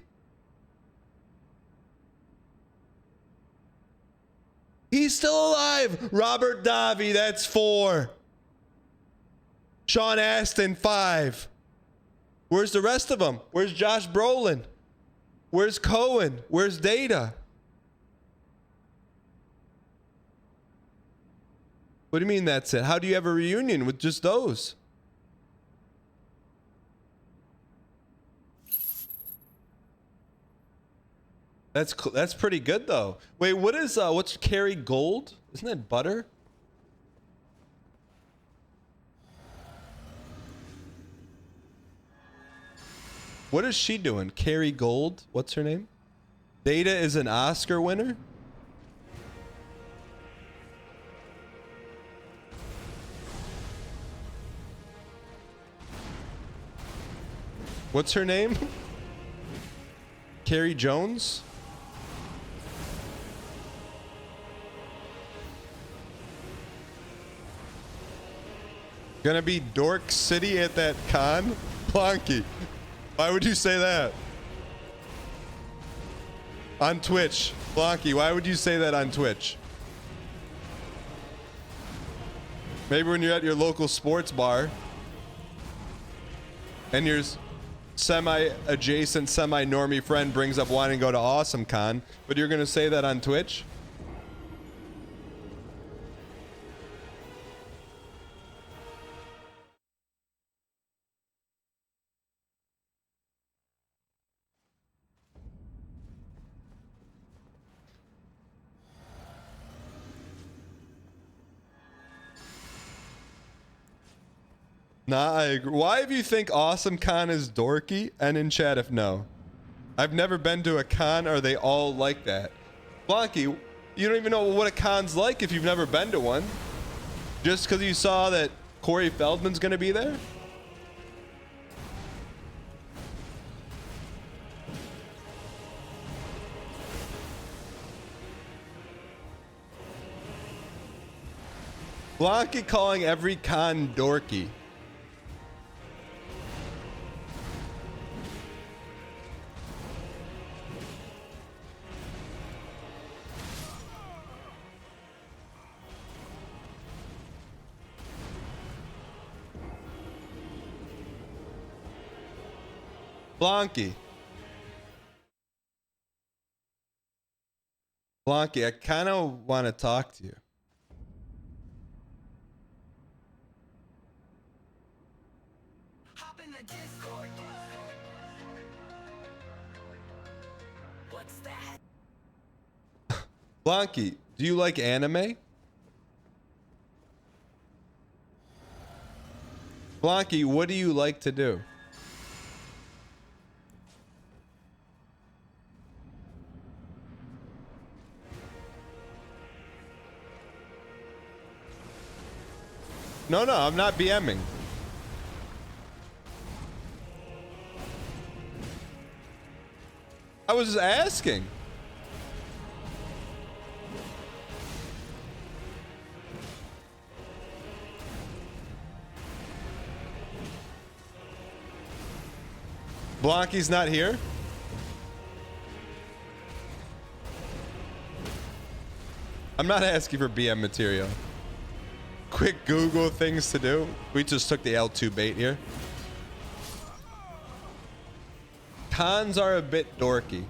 He's still alive. Robert Davi. That's four. Sean Astin. Five. Where's the rest of them? Where's Josh Brolin? Where's Cohen? Where's Data? What do you mean that's it? How do you have a reunion with just those? That's pretty good though. Wait, what's Carrie Gold? Isn't that butter? What is she doing? Carrie Gold? What's her name? Data is an Oscar winner? What's her name? Carrie Jones? Gonna be Dork City at that con? Plonky. Why would you say that? On Twitch. Blonky, why would you say that on Twitch? Maybe when you're at your local sports bar and your semi-adjacent, semi-normie friend brings up wanting to go to Awesome Con, but you're going to say that on Twitch? Nah, I agree. Why do you think Awesome Con is dorky? And in chat if no. I've never been to a con. Are they all like that? Blonky, you don't even know what a con's like if you've never been to one. Just because you saw that Corey Feldman's going to be there? Blonky calling every con dorky. Blonky. Blonky, I kind of want to talk to you. Hop in the Discord. What's that? Blonky, do you like anime? Blonky, what do you like to do? No, I'm not BMing. I was just asking. Blonky's not here? I'm not asking for BM material. Quick Google things to do. We just took the L2 bait here. Cons are a bit dorky.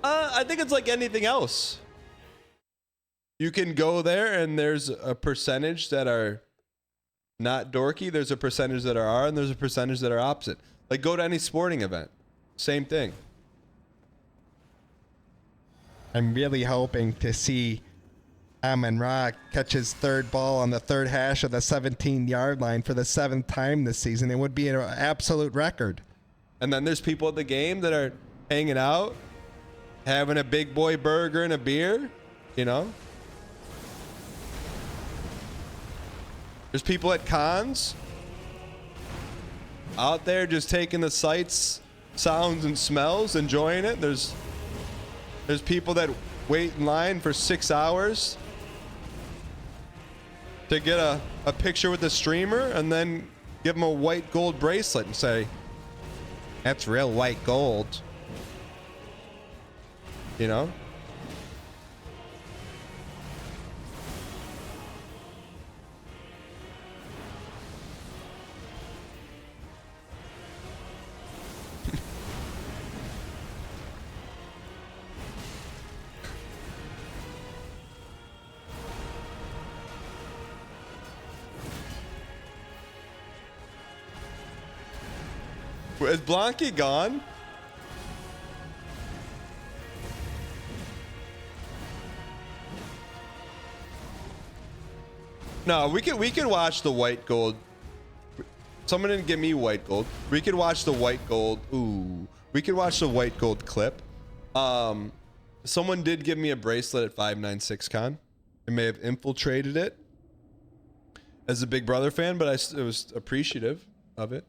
I think it's like anything else. You can go there and there's a percentage that are not dorky. There's a percentage that are, and there's a percentage that are opposite. Like go to any sporting event. Same thing. I'm really hoping to see Amon-Ra catch his third ball on the third hash of the 17-yard line for the 7th time this season. It would be an absolute record. And then there's people at the game that are hanging out, having a big boy burger and a beer. You know? There's people at cons out there just taking the sights, sounds, and smells, enjoying it. There's people that wait in line for 6 hours to get a picture with the streamer and then give them a white gold bracelet and say, that's real white gold. You know? Is Blanky gone? No, we can watch the white gold. Someone didn't give me white gold. We could watch the white gold. Ooh, we could watch the white gold clip. Someone did give me a bracelet at 596 Con. I may have infiltrated it as a Big Brother fan, but I was appreciative of it.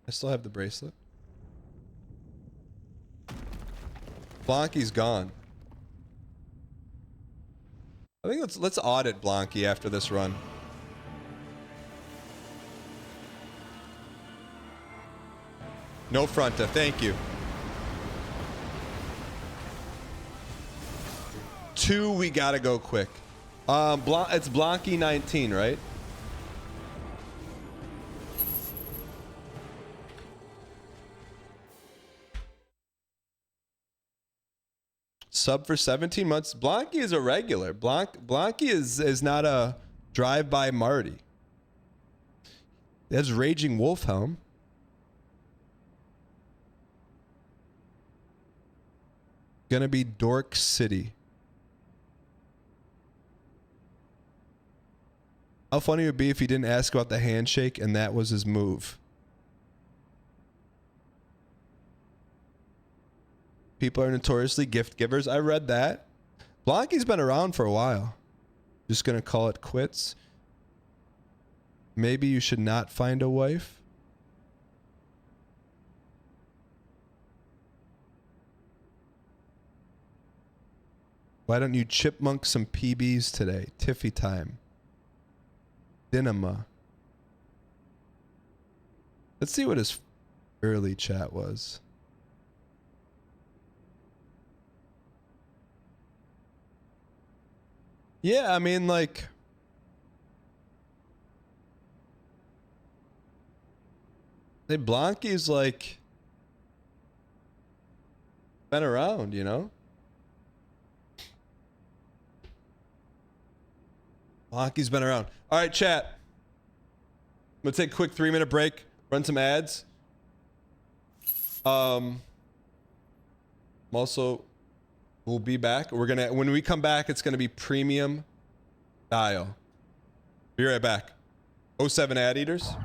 I still have the bracelet. Blanky's gone. I think let's audit Blanky after this run. No fronta, thank you. 2, we gotta go quick. It's Blanky 19, right? Sub for 17 months. Blanky is a regular. Blanky is not a drive-by Marty. That's Raging Wolf Helm. Gonna be Dork City. How funny it would be if he didn't ask about the handshake and that was his move. People are notoriously gift givers. I read that. Blanky's been around for a while. Just gonna call it quits. Maybe you should not find a wife. Why don't you chipmunk some PBs today? Tiffy time. Dinama. Let's see what his early chat was. Yeah, I mean, like, hey, Blanky's like been around, you know? Blanky's been around. All right, chat. I'm gonna take a quick 3-minute break, run some ads. Also, we'll be back. When we come back, it's gonna be premium dial. Be right back. 07 ad eaters.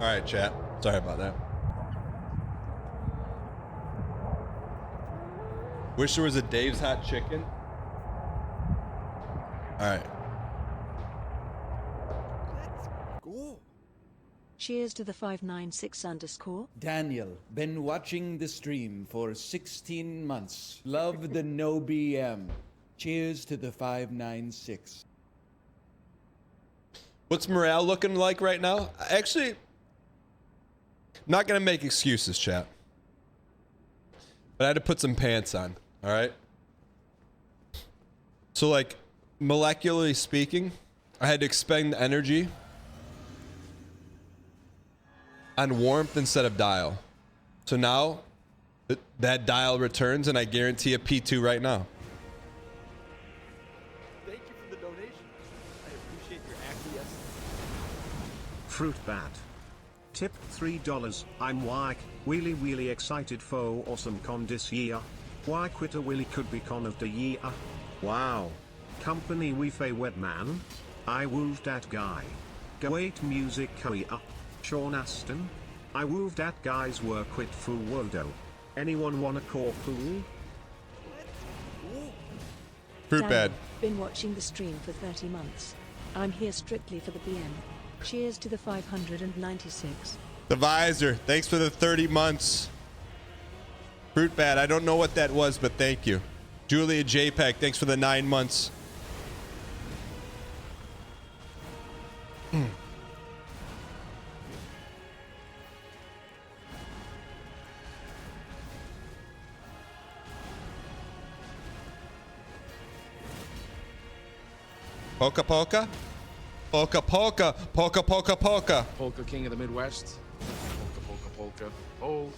All right, chat. Sorry about that. Wish there was a Dave's Hot Chicken. All right. Go. Cheers to the 596_. Daniel, been watching the stream for 16 months. Love the no BM. Cheers to the 596. What's morale looking like right now? Actually, I'm not gonna make excuses, chat. But I had to put some pants on. All right. So, like, molecularly speaking, I had to expend energy on warmth instead of dial. So now that dial returns, and I guarantee a P2 right now. Thank you for the donation. I appreciate your acquiescence. Fruit bat. Tip $3. I'm like really excited for awesome con this year. Why quit a willy could be con of the year. Wow. Company we fay webman. I wooed that guy. Go 8 music career. Sean Aston. I wooed that guy's work with full wodo. Anyone wanna call pool? Fruit bad. Been watching the stream for 30 months. I'm here strictly for the BM. Cheers to the 596. The visor. Thanks for the 30 months. Fruit bad. I don't know what that was, but thank you. Julia JPEG. Thanks for the 9 months. Polka polka? Polka polka. Polka polka polka. Polka King of the Midwest. Polka polka polka. Polka.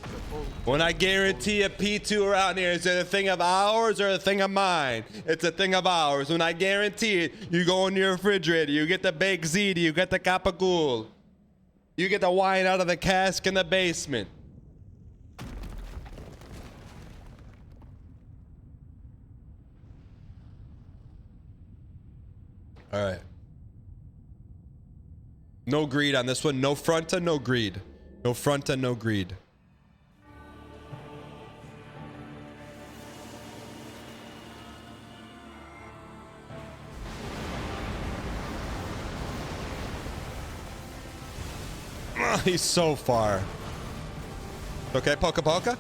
When I guarantee a P2 around here, is it a thing of ours or a thing of mine? It's a thing of ours. When I guarantee it, you go in your refrigerator, you get the baked ziti, you get the gabagool. You get the wine out of the cask in the basement. All right. No greed on this one. No fronta, no greed. No fronta, no greed. He's so far. Okay, polka polka.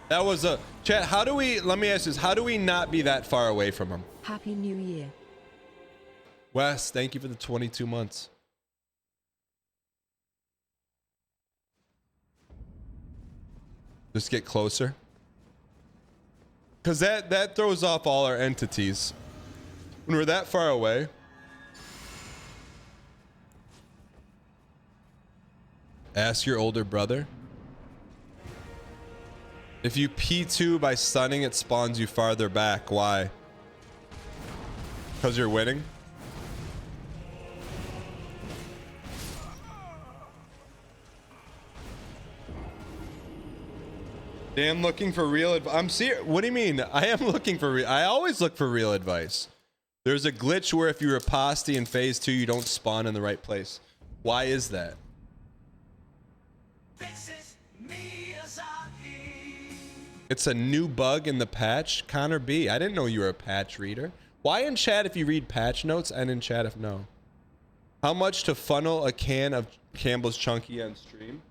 That was a chat. How do we? Let me ask this. How do we not be that far away from him? Happy New Year. Wes, thank you for the 22 months. Just get closer. Because that throws off all our entities. When we're that far away. Ask your older brother. If you P2 by stunning, it spawns you farther back. Why? Because you're winning? Damn, looking for real advice. I'm serious. What do you mean? I am looking for real. I always look for real advice. There's a glitch where if you riposte in phase 2, you don't spawn in the right place. Why is that? It's a new bug in the patch. Connor B, I didn't know you were a patch reader. Why in chat if you read patch notes and in chat if no? How much to funnel a can of Campbell's Chunky on stream?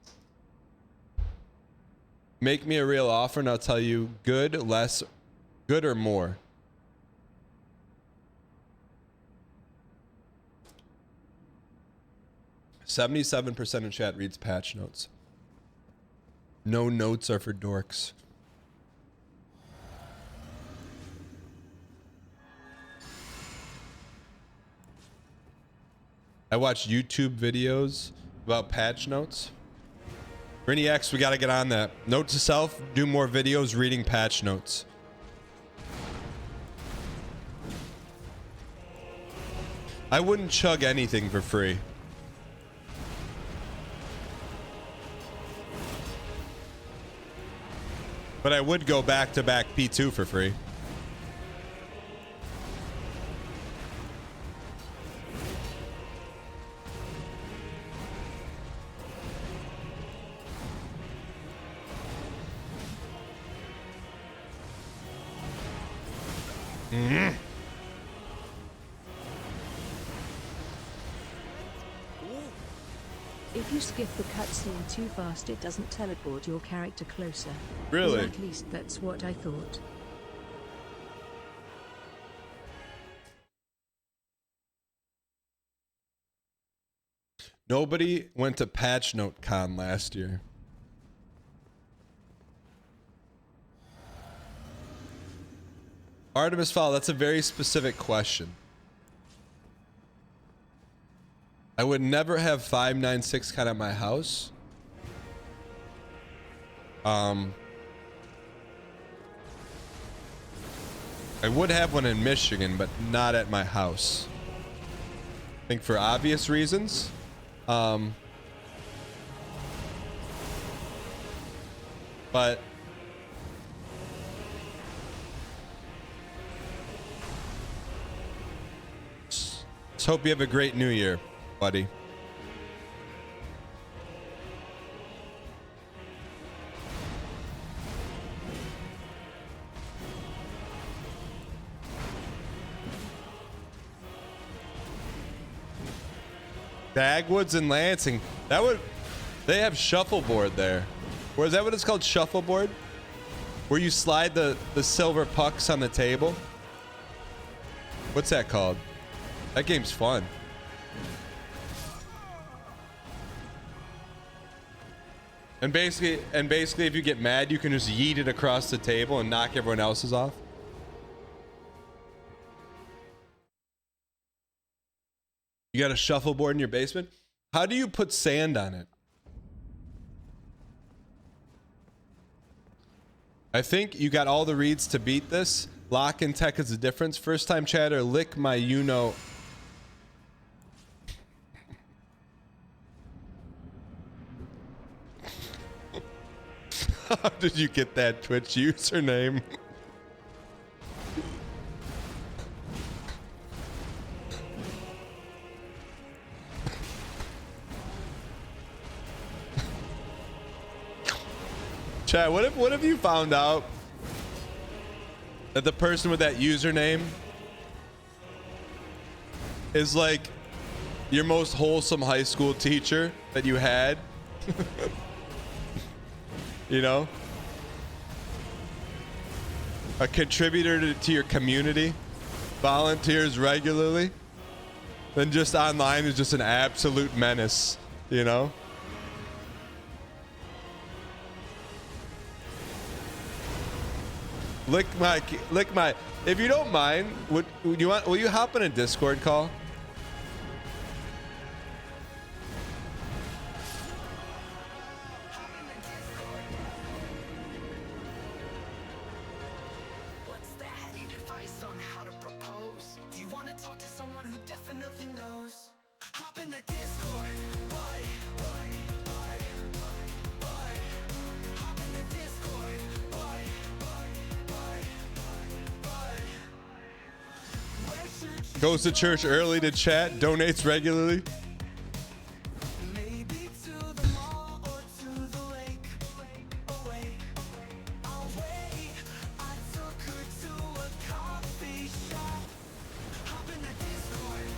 Make me a real offer and I'll tell you good, less, good or more. %77% of chat reads patch notes. No notes are for dorks. I watch YouTube videos about patch notes. Rennie X, we got to get on that. Note to self, do more videos reading patch notes. I wouldn't chug anything for free. But I would go back-to-back P2 for free. If you skip the cutscene too fast, it doesn't teleport your character closer. Really? Or at least that's what I thought. Nobody went to Patch Note Con last year. Artemis Fowl, that's a very specific question. I would never have 596 Con at my house. I would have one in Michigan, but not at my house. I think for obvious reasons. But let's hope you have a great new year, buddy. Dagwoods and Lansing. That would, they have shuffleboard there. Or is that what it's called, shuffleboard? Where you slide the silver pucks on the table? What's that called? That game's fun. And basically if you get mad, you can just yeet it across the table and knock everyone else's off. You got a shuffleboard in your basement? How do you put sand on it? I think you got all the reads to beat this. Lock and tech is the difference. First time chatter, lick my you-know. How did you get that Twitch username? Chat, what if you found out that the person with that username is like your most wholesome high school teacher that you had? You know? A contributor to your community, volunteers regularly, then just online is just an absolute menace, you know? Lick my, if you don't mind, will you hop in a Discord call? What's that? Need advice on how to propose? Do you want to talk to someone who definitely knows? Hop in the Discord. Hop in the Discord. Goes to church early to chat, donates regularly. Maybe to the mall or to the lake. Away. I'll wait. I took her to a coffee shop. Hop in the Discord.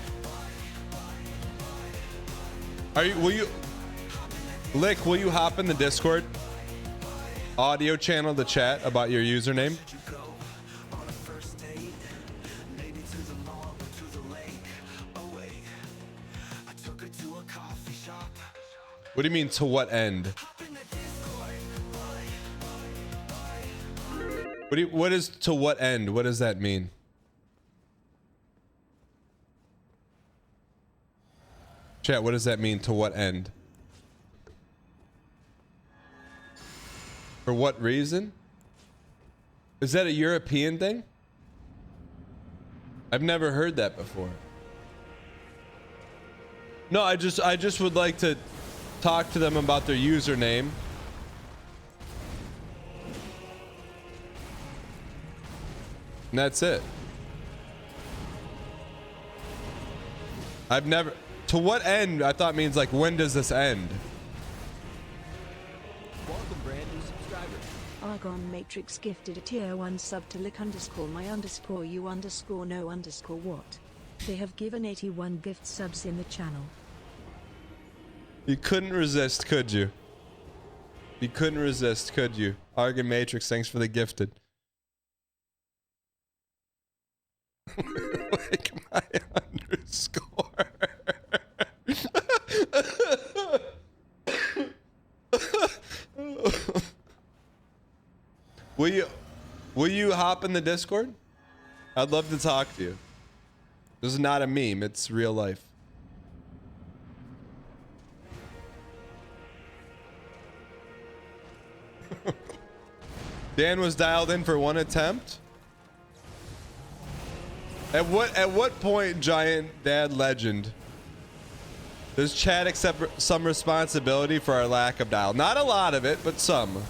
Are you, Lick, will you hop in the Discord audio channel to chat about your username? What do you mean, to what end? What is to what end? What does that mean? Chat, what does that mean? To what end? For what reason? Is that a European thing? I've never heard that before. No, I just would like to talk to them about their username. And that's it. I've never... To what end? I thought means like, when does this end? Welcome, brand new subscriber. Argon Matrix gifted a tier 1 sub to lick _ my _ you _ no _ what. They have given 81 gift subs in the channel. You couldn't resist, could you? You couldn't resist, could you? Argon Matrix, thanks for the gifted. Like my underscore. Will you hop in the Discord? I'd love to talk to you. This is not a meme, it's real life. Dan was dialed in for one attempt. At what point, Giant Dad Legend, does chat accept some responsibility for our lack of dial? Not a lot of it, but some.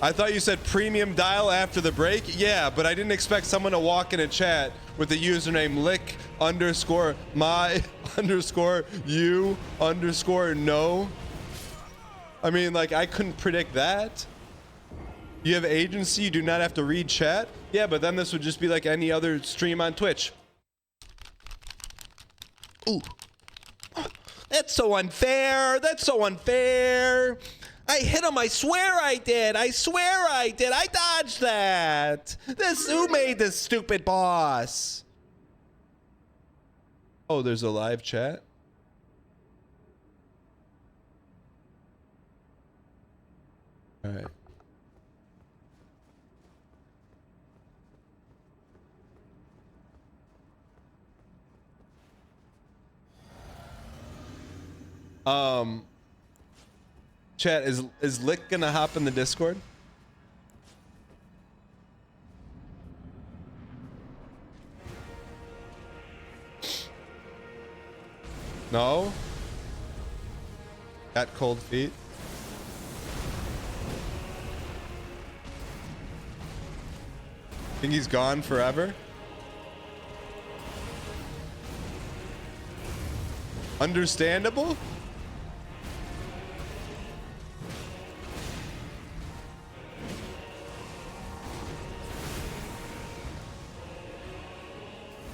I thought you said premium dial after the break. Yeah, but I didn't expect someone to walk in a chat with the username lick_my_you_no. I mean, like, I couldn't predict that. You have agency, you do not have to read chat. Yeah, but then this would just be like any other stream on Twitch. Ooh. That's so unfair. That's so unfair. I hit him. I swear I did. I swear I did. I dodged that. Who made this stupid boss? Oh, there's a live chat. All right. Chat, is Lick gonna hop in the Discord? No? Got cold feet? Think he's gone forever? Understandable?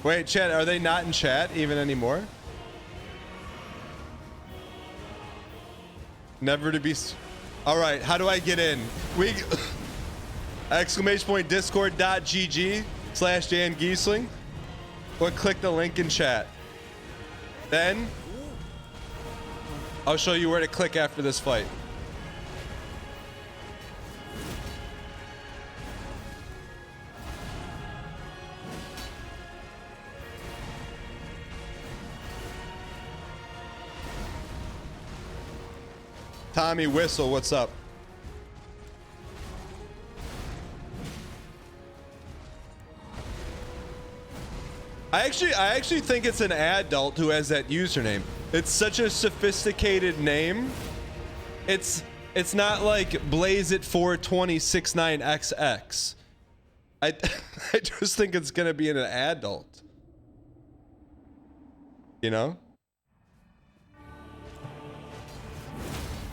Wait, chat, are they not in chat even anymore? Never to be... All right, how do I get in? !discord.gg/Dan Giesling. Or click the link in chat. Then, I'll show you where to click after this fight. Tommy Whistle, what's up? I actually think it's an adult who has that username. It's such a sophisticated name. It's not like BlazeIt42069XX. I just think it's gonna be an adult. You know?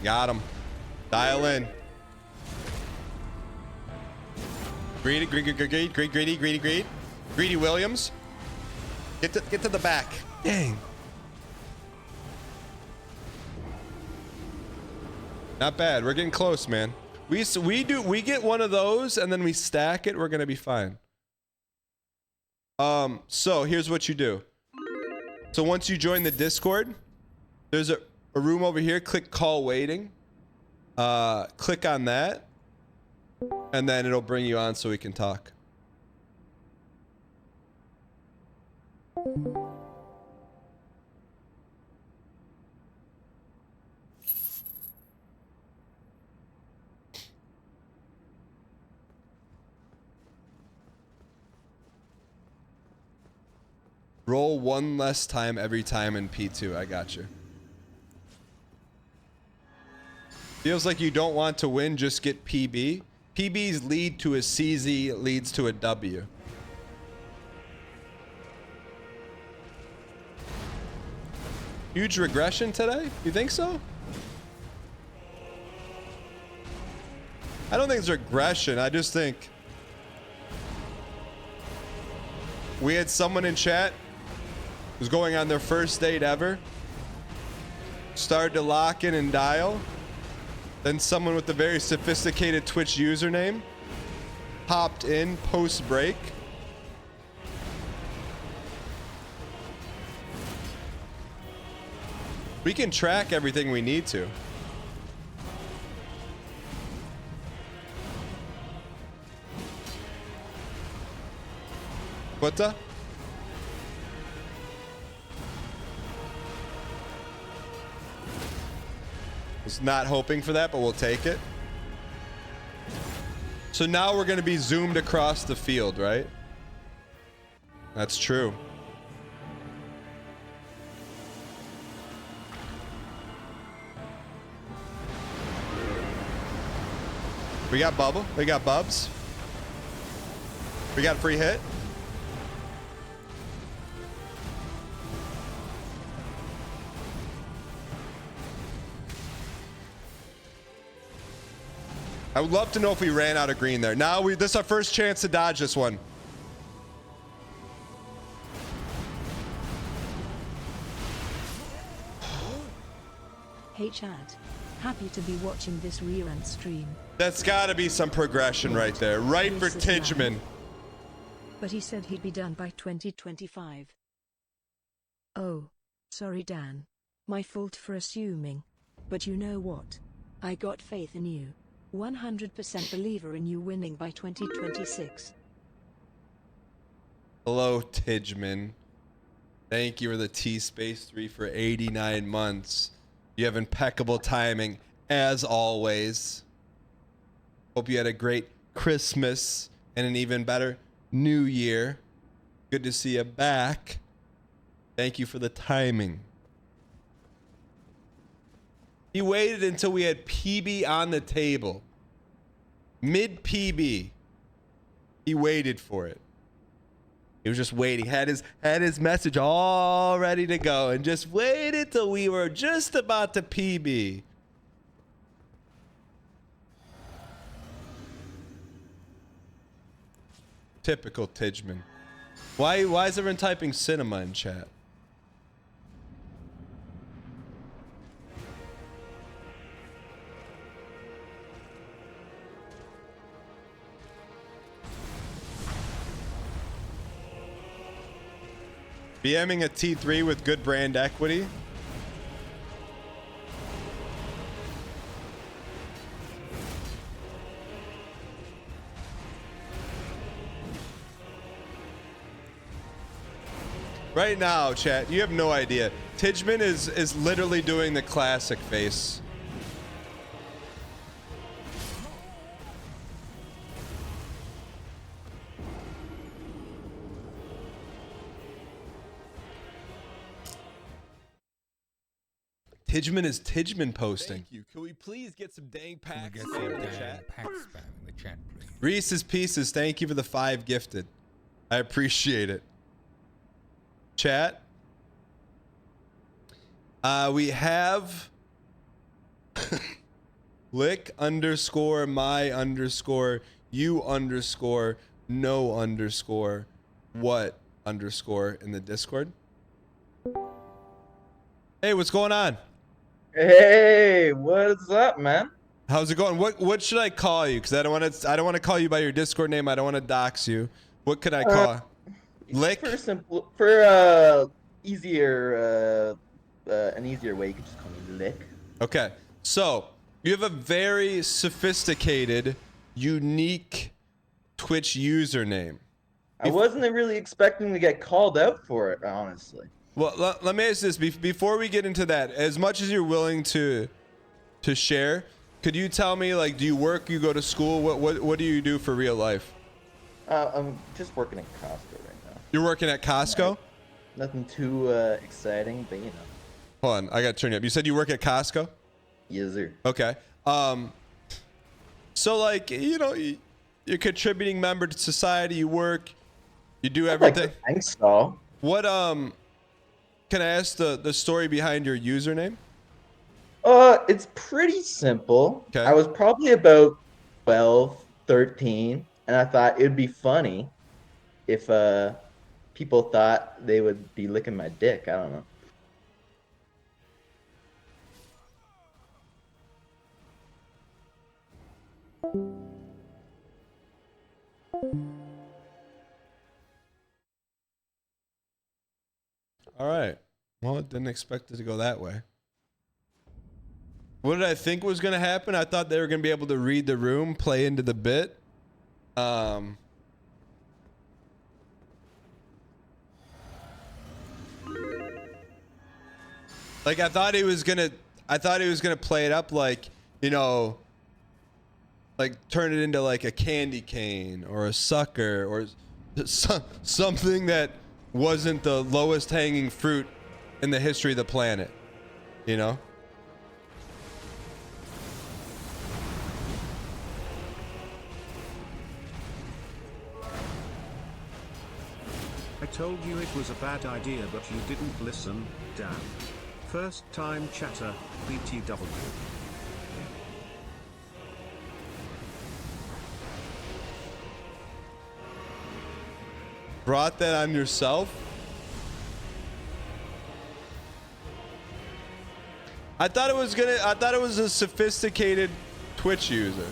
Got him. Dial in. Greedy Williams. Get to the back. Dang. Not bad. We're getting close, man. We get one of those and then we stack it. We're gonna be fine. So here's what you do. So once you join the Discord, there's a room over here. Click call waiting. Click on that, and then it'll bring you on so we can talk. Roll one less time every time in P2. I got you. Feels like you don't want to win, just get PB. PBs lead to a CZ, leads to a W. Huge regression today? You think so? I don't think it's regression. I just think we had someone in chat was going on their first date ever. Started to lock in and dial. Then someone with a very sophisticated Twitch username hopped in post-break. We can track everything we need to. What the? Was not hoping for that, but we'll take it. So now we're going to be zoomed across the field, right? That's true. We got Bubble. We got Bubs. We got a free hit. I would love to know if we ran out of green there. Now this is our first chance to dodge this one. Hey chat. Happy to be watching this rerun stream. That's got to be some progression right there. Right for Tidgeman. But he said he'd be done by 2025. Oh, sorry Dan. My fault for assuming. But you know what? I got faith in you. 100% believer in you winning by 2026. Hello, Tidgeman. Thank you for the T-Space3 for 89 months. You have impeccable timing, as always. Hope you had a great Christmas and an even better New Year. Good to see you back. Thank you for the timing. He waited until we had PB on the table. Mid PB. He waited for it. He was just waiting. Had his message all ready to go and just waited till we were just about to PB. Typical Tidgeman. Why is everyone typing cinema in chat? BMing a T3 with good brand equity. Right now, chat, you have no idea. Tidgeman is literally doing the classic face. Tidgeman is Tidgeman posting. Thank you. Can we please get some dang packs in the chat? Reese's Pieces, thank you for the 5 gifted. I appreciate it. Chat. We have lick underscore my underscore you underscore no underscore what underscore in the Discord. Hey, what's going on? Hey, what's up, man? How's it going? What should I call you? Because I don't want to call you by your Discord name. I don't want to dox you. What could I call? Lick. For simple, for easier, an easier way, you could just call me Lick. Okay, so you have a very sophisticated, unique Twitch username. I wasn't really expecting to get called out for it, honestly. Well, let me ask this before we get into that. As much as you're willing to share, could you tell me, like, do you work? You go to school? What do you do for real life? I'm just working at Costco right now. You're working at Costco? Nothing too exciting, but you know. Hold on, I got to turn you up. You said you work at Costco? Yes, sir. Okay. So like, you know, you're a contributing member to society. You work. You do everything. I think so. What can I ask the story behind your username? It's pretty simple. Okay. I was probably about 12, 13, and I thought it'd be funny if people thought they would be licking my dick. I don't know. All right. Well, I didn't expect it to go that way. What did I think was going to happen? I thought they were going to be able to read the room, play into the bit. Like I thought he was going to play it up like, you know, like turn it into like a candy cane or a sucker or something that wasn't the lowest hanging fruit in the history of the planet, you know? I told you it was a bad idea, but you didn't listen, damn. First time chatter, BTW. Brought that on yourself? I thought it was a sophisticated Twitch user.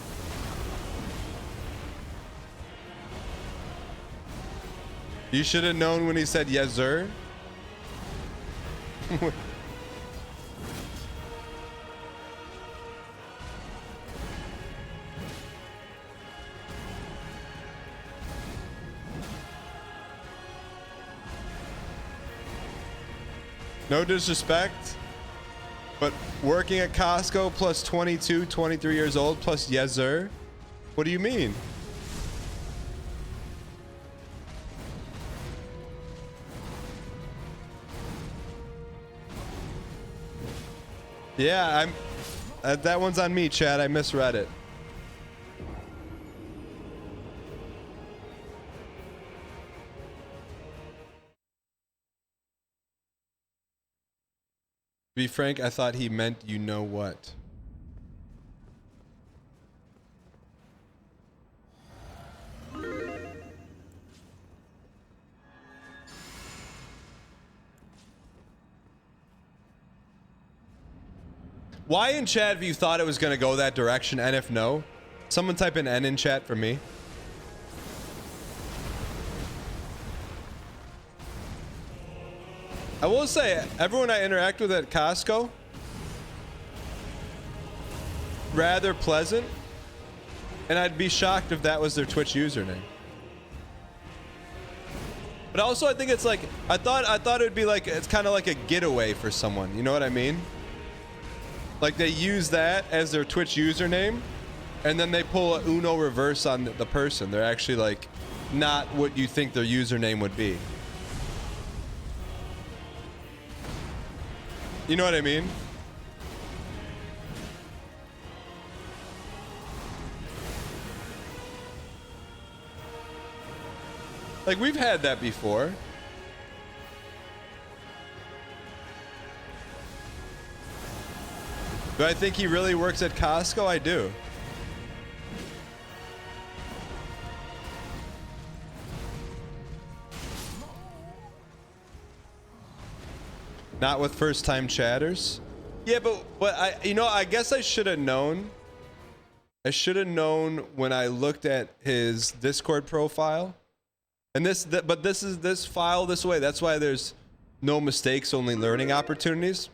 You should have known when he said yes, sir. No disrespect, but working at Costco plus 22, 23 years old plus yes, sir. What do you mean? Yeah, that one's on me, Chad. I misread it. To be frank, I thought he meant you know what. Why in chat if you thought it was going to go that direction, and if no? Someone type an N in chat for me. I will say, everyone I interact with at Costco, rather pleasant, and I'd be shocked if that was their Twitch username. But also, I think it's like I thought it would be like it's kind of like a getaway for someone. You know what I mean? Like they use that as their Twitch username, and then they pull a Uno reverse on the person. They're actually like not what you think their username would be. You know what I mean? Like we've had that before. Do I think he really works at Costco? I do. Not with first-time chatters. Yeah, but I guess I should have known. I should have known when I looked at his Discord profile. And this file this way. That's why there's no mistakes, only learning opportunities.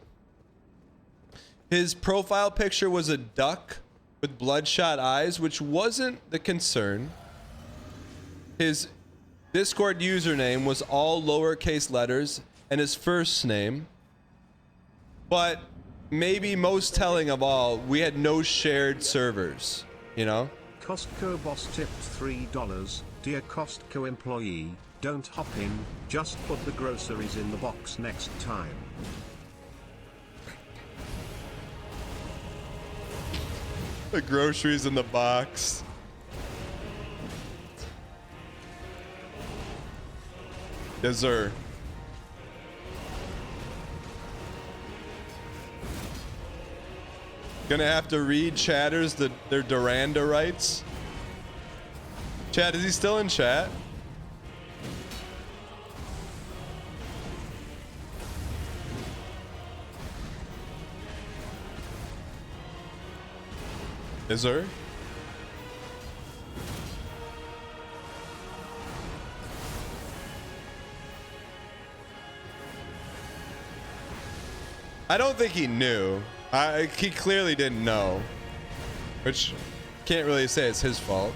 His profile picture was a duck with bloodshot eyes, which wasn't the concern. His Discord username was all lowercase letters and his first name. But maybe most telling of all, we had no shared servers, you know? Costco boss tipped $3. Dear Costco employee, don't hop in, just put the groceries in the box next time. The groceries in the box. Yes, sir. Gonna have to read chatters their Duranda rights. Chat, is he still in chat? Is there? I don't think he knew. He clearly didn't know. Which can't really say it's his fault.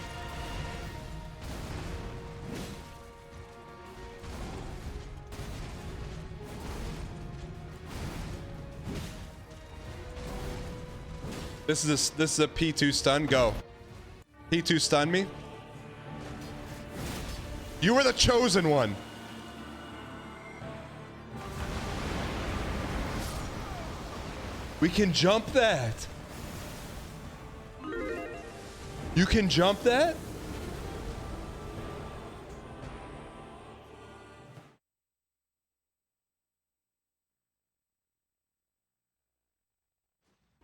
This is a P2 stun. Go. P2 stun me. You were the chosen one. We can jump that. You can jump that?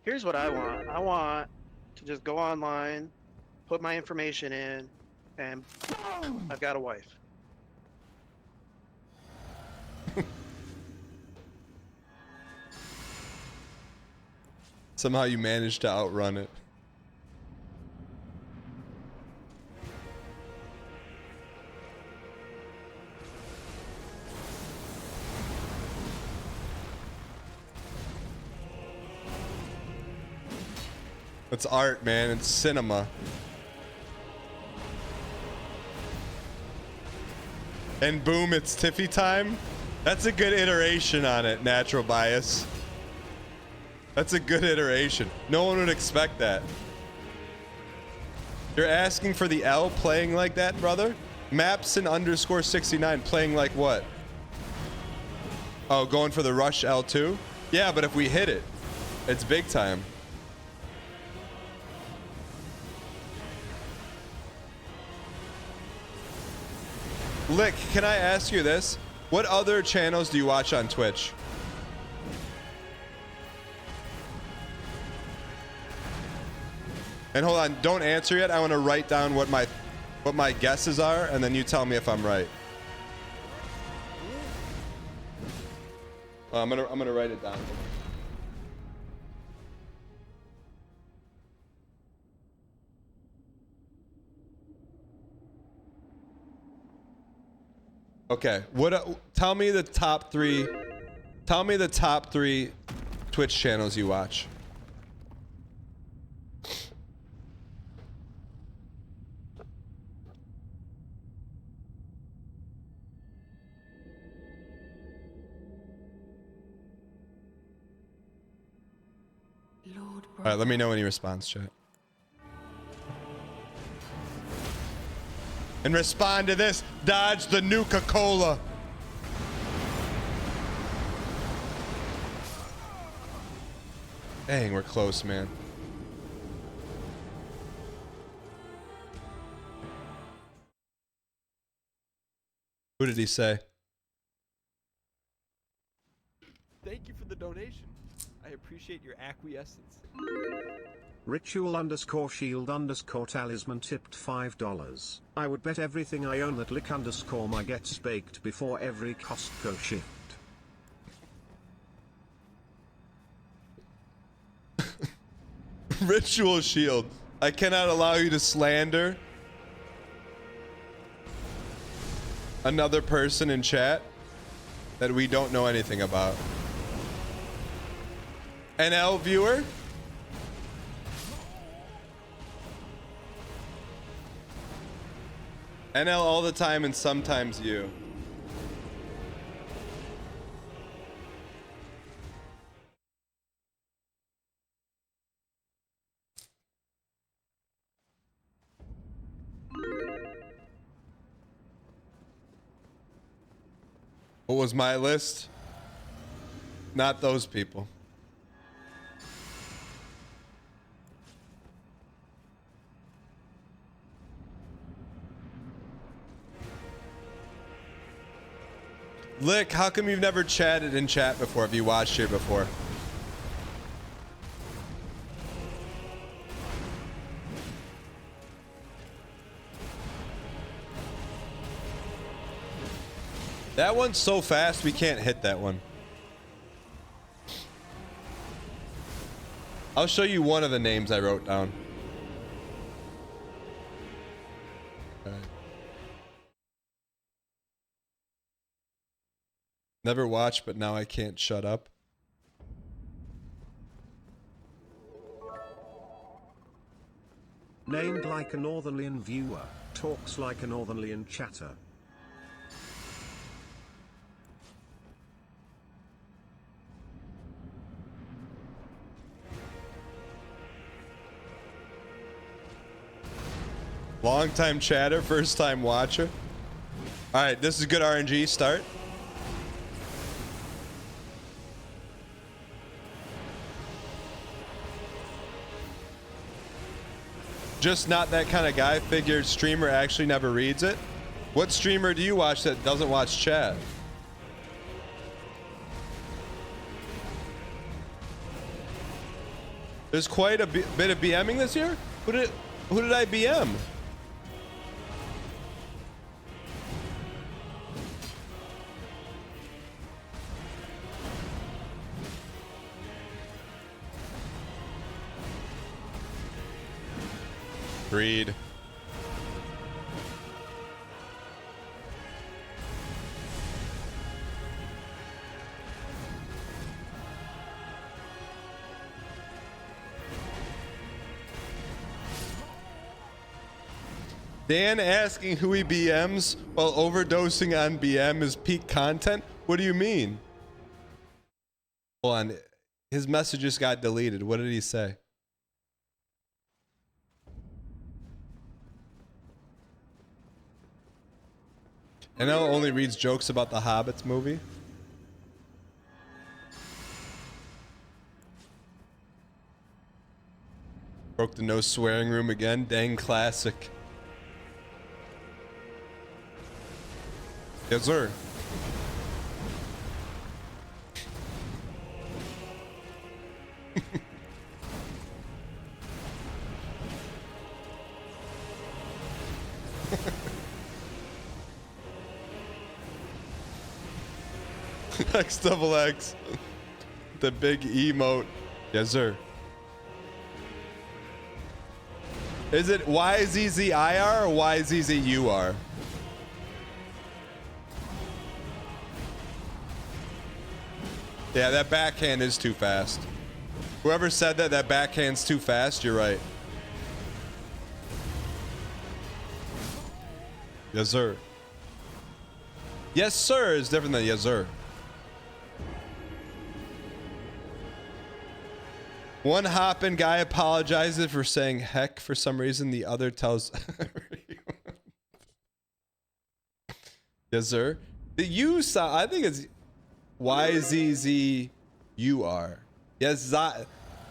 Here's what I want. I want to just go online, put my information in, and I've got a wife. Somehow you managed to outrun it. It's art, man. It's cinema. And boom, it's Tiffy time. That's a good iteration on it, Natural Bias. That's a good iteration. No one would expect that. You're asking for the L playing like that, brother? Mapson _ 69 playing like what? Oh, going for the rush L2? Yeah, but if we hit it, it's big time. Lick, can I ask you this? What other channels do you watch on Twitch? And hold on, don't answer yet. I want to write down what my guesses are, and then you tell me if I'm right. I'm gonna write it down. Okay, tell me the top three. Tell me the top 3 Twitch channels you watch. All right, let me know any response, chat. And respond to this. Dodge the Nuka-Cola. Dang, we're close, man. Who did he say? Thank you for the donation. I appreciate your acquiescence. Ritual _ shield _ talisman tipped $5. I would bet everything I own that lick _ my gets baked before every Costco shift. Ritual shield. I cannot allow you to slander another person in chat that we don't know anything about. NL viewer? NL all the time and sometimes you. What was my list? Not those people. Lick, how come you've never chatted in chat before if you watched here before? That one's so fast we can't hit that one. I'll show you one of the names I wrote down. Never watched, but now I can't shut up. Named like a Northernlian viewer, talks like a Northernlian chatter. Long time chatter, first time watcher. All right, this is good RNG start. Just not that kind of guy. Figured streamer actually never reads it. What streamer do you watch that doesn't watch chat? There's quite a bit of BMing this year. Who did I BM? Agreed. Dan asking who he BMs while overdosing on BM is peak content? What do you mean? Hold on. His message just got deleted. What did he say? I know only reads jokes about the Hobbits movie. Broke the no swearing room again. Dang classic. Yes, sir. XXX. The big emote. Yes, sir. Is it YZZIR or YZZUR? Yeah, that backhand is too fast. Whoever said that backhand's too fast, you're right. Yes, sir. Yes, sir is different than yes, sir. One hoppin' guy apologizes for saying heck for some reason. The other tells yes, sir. The U sound, I think it's YZZUR. Yes,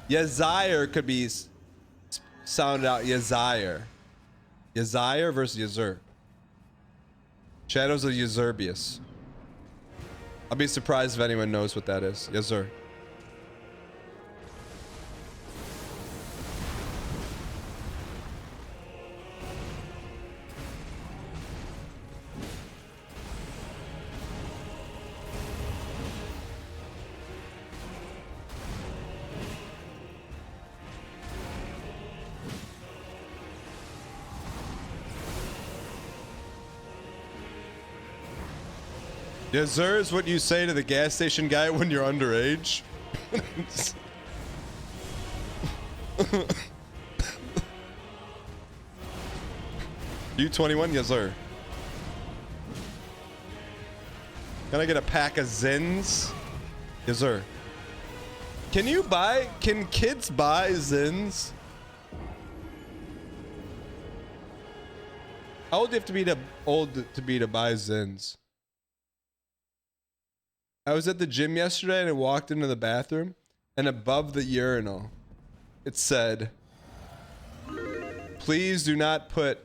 Yazire could be sounded out Yazire. Yazire versus Yazur. Shadows of Yazurbius. I'll be surprised if anyone knows what that is. Yes, sir. Yes, sir, is what you say to the gas station guy when you're underage. You 21? Yes, sir. Can I get a pack of Zins? Yes, sir. Can kids buy Zins? How old do you have to be to buy Zins? I was at the gym yesterday and I walked into the bathroom and above the urinal, it said, please do not put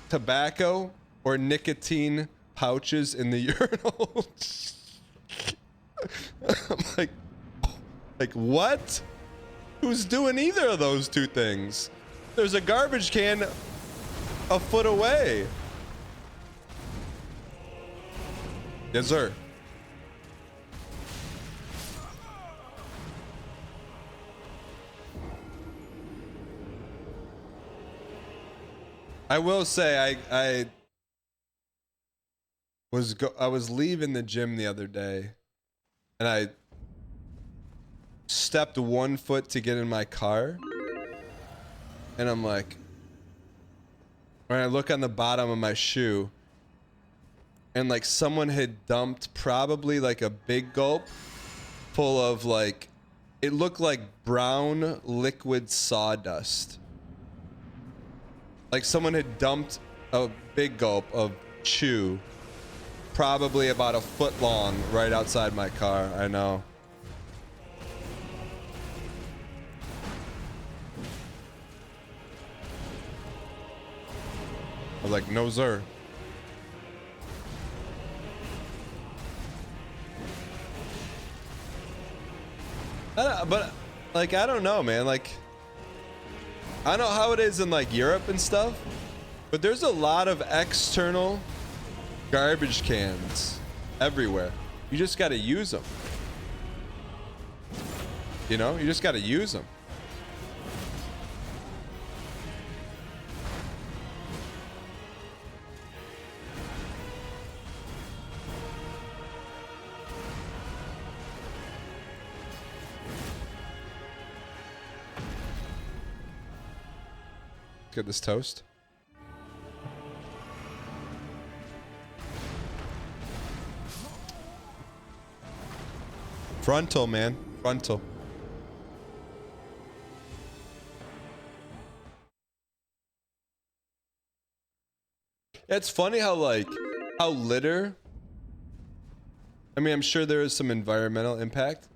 tobacco or nicotine pouches in the urinal. I'm like what? Who's doing either of those two things? There's a garbage can a foot away. Yes, sir. I will say, I was leaving the gym the other day, and I stepped 1 foot to get in my car, and I'm like, when I look on the bottom of my shoe, and like someone had dumped probably like a big gulp full of like, it looked like brown liquid sawdust. Like someone had dumped a big gulp of chew, probably about a foot long, right outside my car. I know. I was like, no, sir. But like, I don't know, man. Like, I don't know how it is in like Europe and stuff, but there's a lot of external garbage cans everywhere. You just got to use them. You know, you just got to use them. Get this toast. Frontal, man. Frontal. It's funny how like how litter, I mean, I'm sure there is some environmental impact,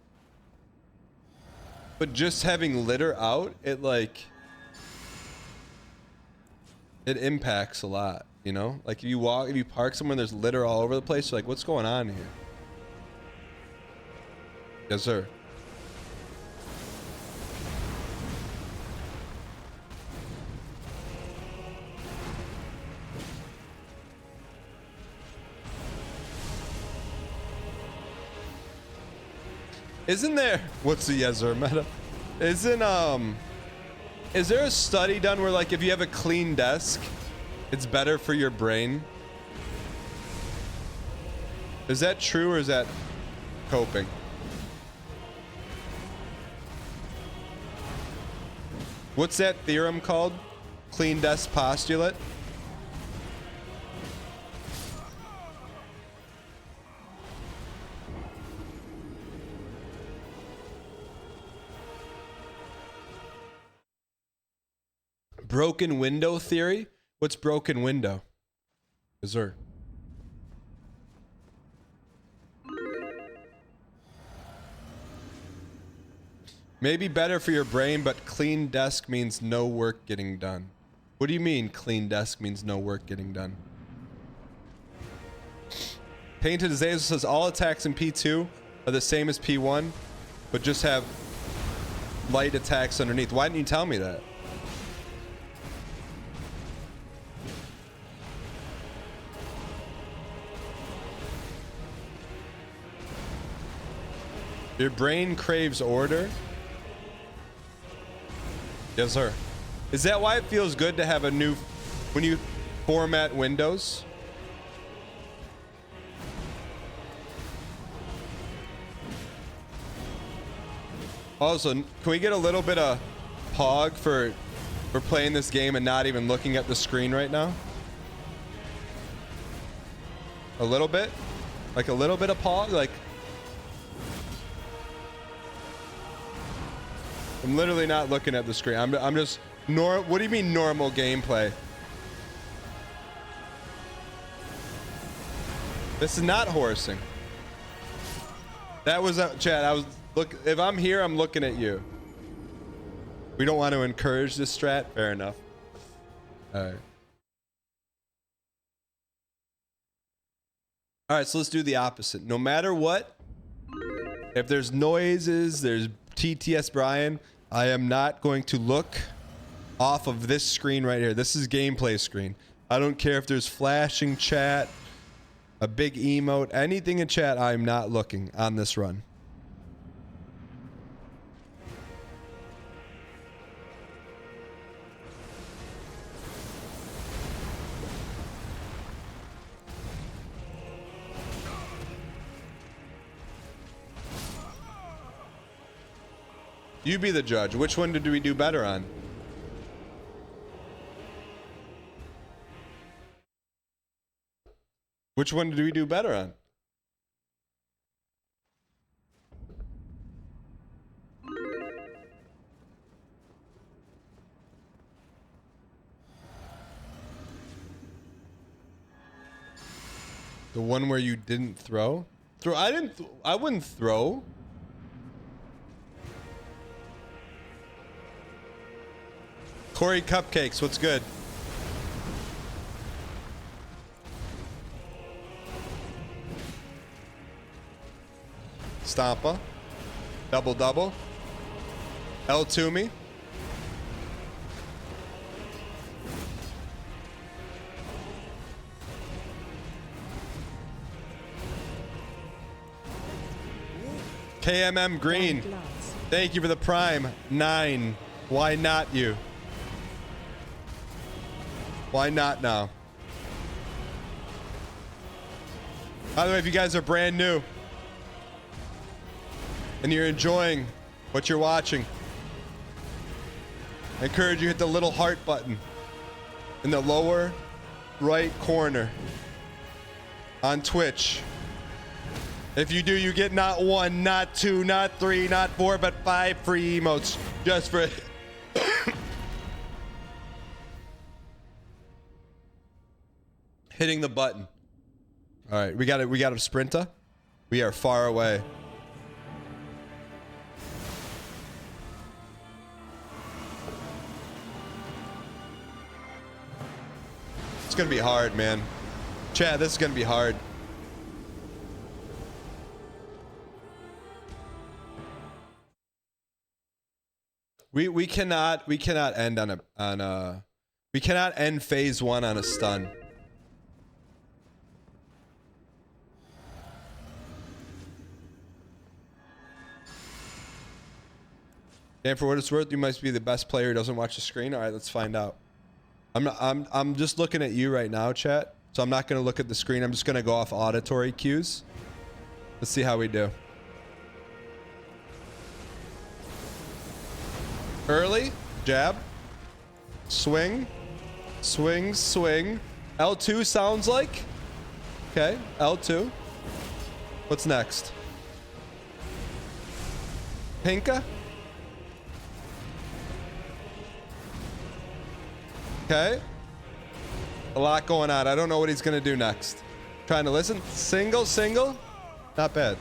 but just having litter out, it like it impacts a lot, you know? Like if you park somewhere and there's litter all over the place, you're like, what's going on here? Yes, sir. Isn't there, what's the yes sir meta? Is there a study done where like if you have a clean desk, it's better for your brain? Is that true or is that coping? What's that theorem called? Clean desk postulate? Broken window theory? What's broken window? Is there? Maybe better for your brain, but clean desk means no work getting done. What do you mean clean desk means no work getting done? Painted Azazel says all attacks in P2 are the same as P1, but just have light attacks underneath. Why didn't you tell me that? Your brain craves order? Yes, sir. Is that why it feels good to have a new, when you format Windows? Also, can we get a little bit of pog for playing this game and not even looking at the screen right now? A little bit? Like a little bit of pog? Like, I'm literally not looking at the screen. I'm just what do you mean normal gameplay? This is not horsing. That was Chad. I was if I'm here, I'm looking at you. We don't want to encourage this strat. Fair enough. All right. All right, so let's do the opposite. No matter what, if there's noises, there's TTS Brian, I am not going to look off of this screen right here. This is gameplay screen. I don't care if there's flashing chat, a big emote, anything in chat, I'm not looking on this run. You be the judge. Which one did we do better on? Which one did we do better on? The one where you didn't throw? I wouldn't throw. Corey Cupcakes, what's good? Stompa. Double double. El Toomey. KMM Green. Thank you for the prime. 9. Why not you? Why not now? By the way, if you guys are brand new and you're enjoying what you're watching, I encourage you to hit the little heart button in the lower right corner on Twitch. If you do, you get not 1, not 2, not 3, not 4, but 5 free emotes just for hitting the button. All right, we got a sprinter. We are far away. It's gonna be hard, man. Chat, this is gonna be hard. We cannot end we cannot end phase 1 on a stun. Dan, for what it's worth, you must be the best player who doesn't watch the screen. All right, let's find out. I'm just looking at you right now, chat. So I'm not going to look at the screen. I'm just going to go off auditory cues. Let's see how we do. Early jab, swing, swing, swing. L2 sounds like. Okay, L2. What's next? Pinka. Okay. A lot going on. I don't know what he's gonna do next. Trying to listen. Single, single. Not bad.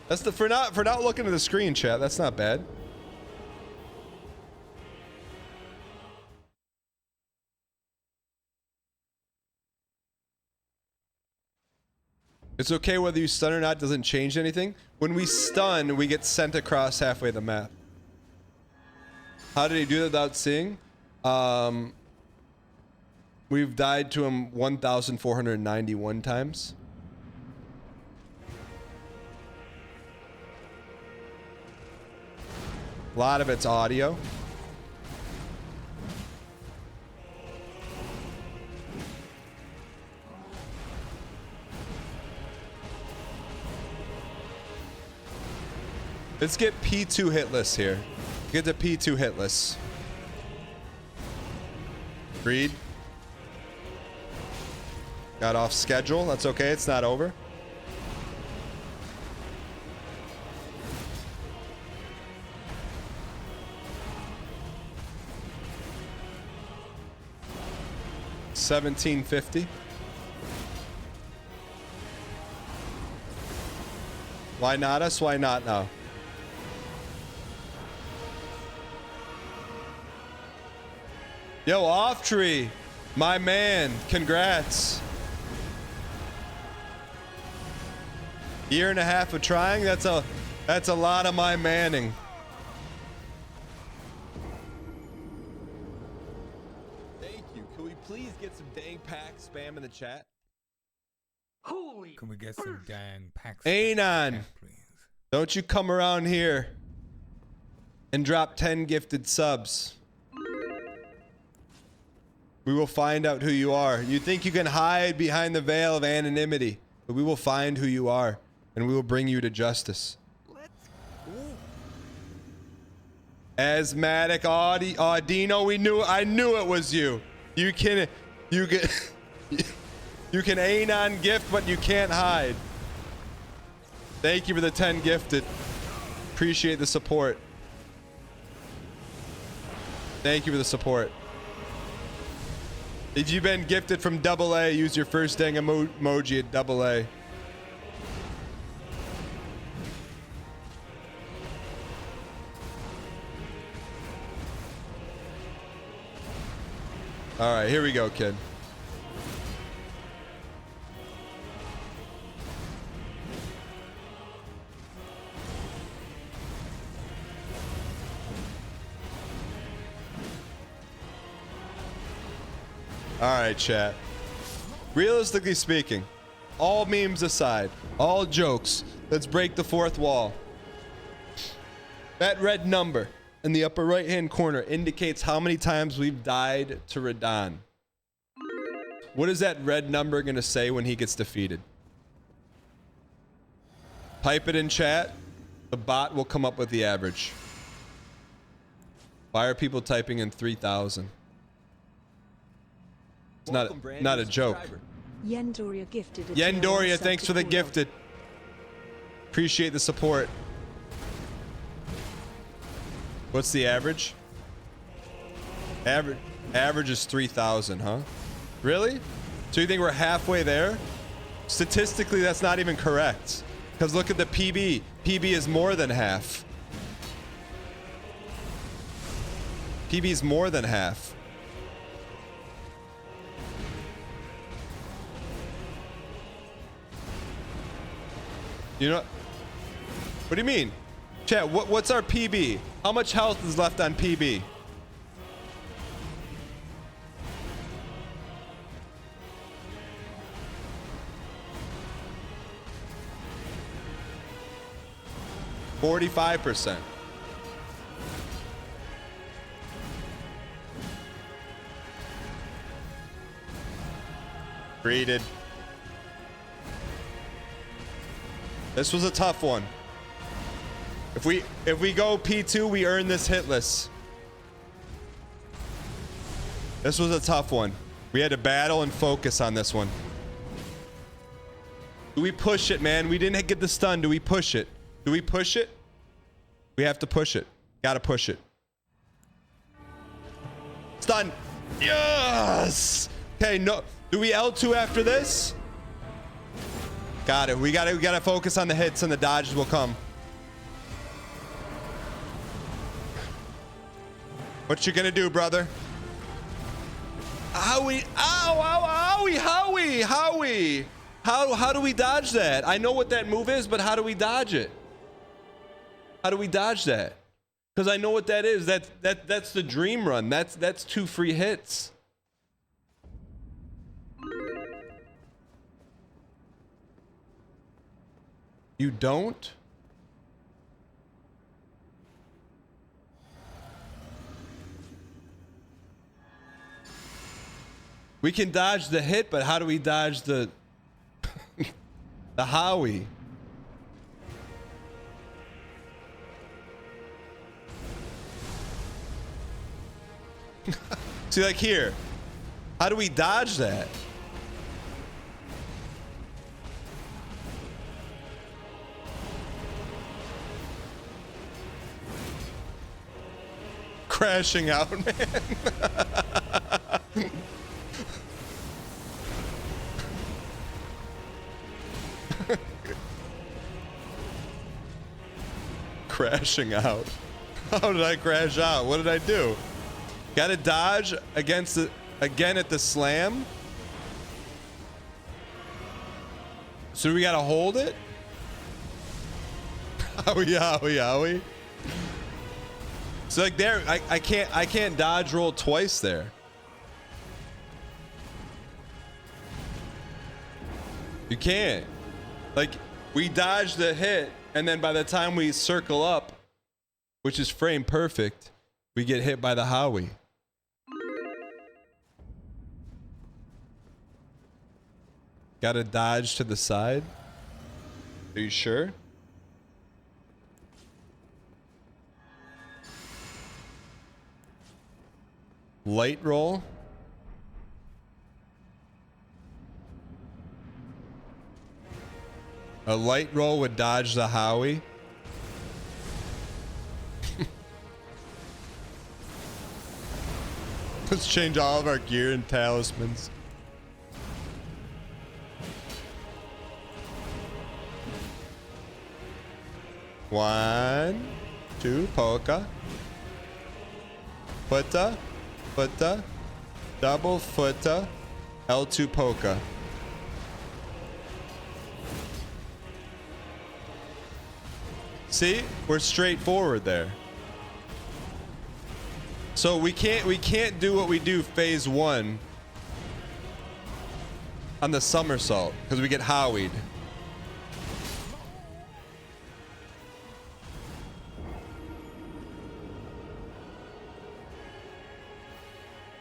That's the for not looking at the screen, chat. That's not bad. It's okay whether you stun or not, doesn't change anything. When we stun, we get sent across halfway the map. How did he do that without seeing? We've died to him 1,491 times. A lot of it's audio. Let's get P2 hitless here. Get the P2 hitless. Agreed. Got off schedule. That's okay. It's not over. $17.50. Why not us? Why not now? Yo, Erdtree, my man, congrats. Year and a half of trying, that's a lot of my manning. Thank you. Can we please get some dang pack spam in the chat? Holy. Can we get some dang pack spam Anon, don't you come around here and drop 10 gifted subs. We will find out who you are. You think you can hide behind the veil of anonymity, but we will find who you are, and we will bring you to justice. Asthmatic Audino, I knew it was you. You can anon gift, but you can't hide. Thank you for the 10 gifted. Appreciate the support. Thank you for the support. If you've been gifted from AA, use your first dang emoji at AA. All right, here we go, kid. All right, chat. Realistically speaking, all memes aside, all jokes, let's break the fourth wall. That red number in the upper right-hand corner indicates how many times we've died to RADAHN. What is that red number going to say when he gets defeated? Type it in chat. The bot will come up with the average. Why are people typing in 3,000? It's not a joke. Yendoria gifted. Yendoria, thanks for the gifted. Appreciate the support. What's the average? Average is 3,000, huh? Really? So you think we're halfway there? Statistically, that's not even correct. Because look at the PB. PB is more than half. PB is more than half. You know, what do you mean? Chat, what's our PB? How much health is left on PB? %45. Greeted. This was a tough one. If we go P2, we earn this hitless. This was a tough one. We had to battle and focus on this one. Do we push it, man? We didn't get the stun. Do we push it? Do we push it? We have to push it. Gotta push it. Stun. Yes. Okay, no. Do we L2 after this? Got it. We gotta focus on the hits and the dodges will come. What you gonna do, brother? Howie. Ow, Howie. How do we dodge that? I know what that move is, but how do we dodge it? How do we dodge that? Because I know what that is. That's the dream run. That's 2 free hits. You don't? We can dodge the hit, but how do we dodge the the Howie? See, like here, how do we dodge that? Crashing out, man. Crashing out. How did I crash out? What did I do? Got to dodge against the again at the slam. So we got to hold it. Howie. So like there, I can't dodge roll twice there. You can't. Like we dodge the hit, and then by the time we circle up, which is frame perfect, we get hit by the Howie. Gotta dodge to the side. Are you sure? Light roll. A light roll would dodge the Howie. Let's change all of our gear and talismans. One, two, polka. Footer, footer, double footer, L2 polka. See, we're straightforward there. So we can't do what we do phase 1 on the somersault because we get howied.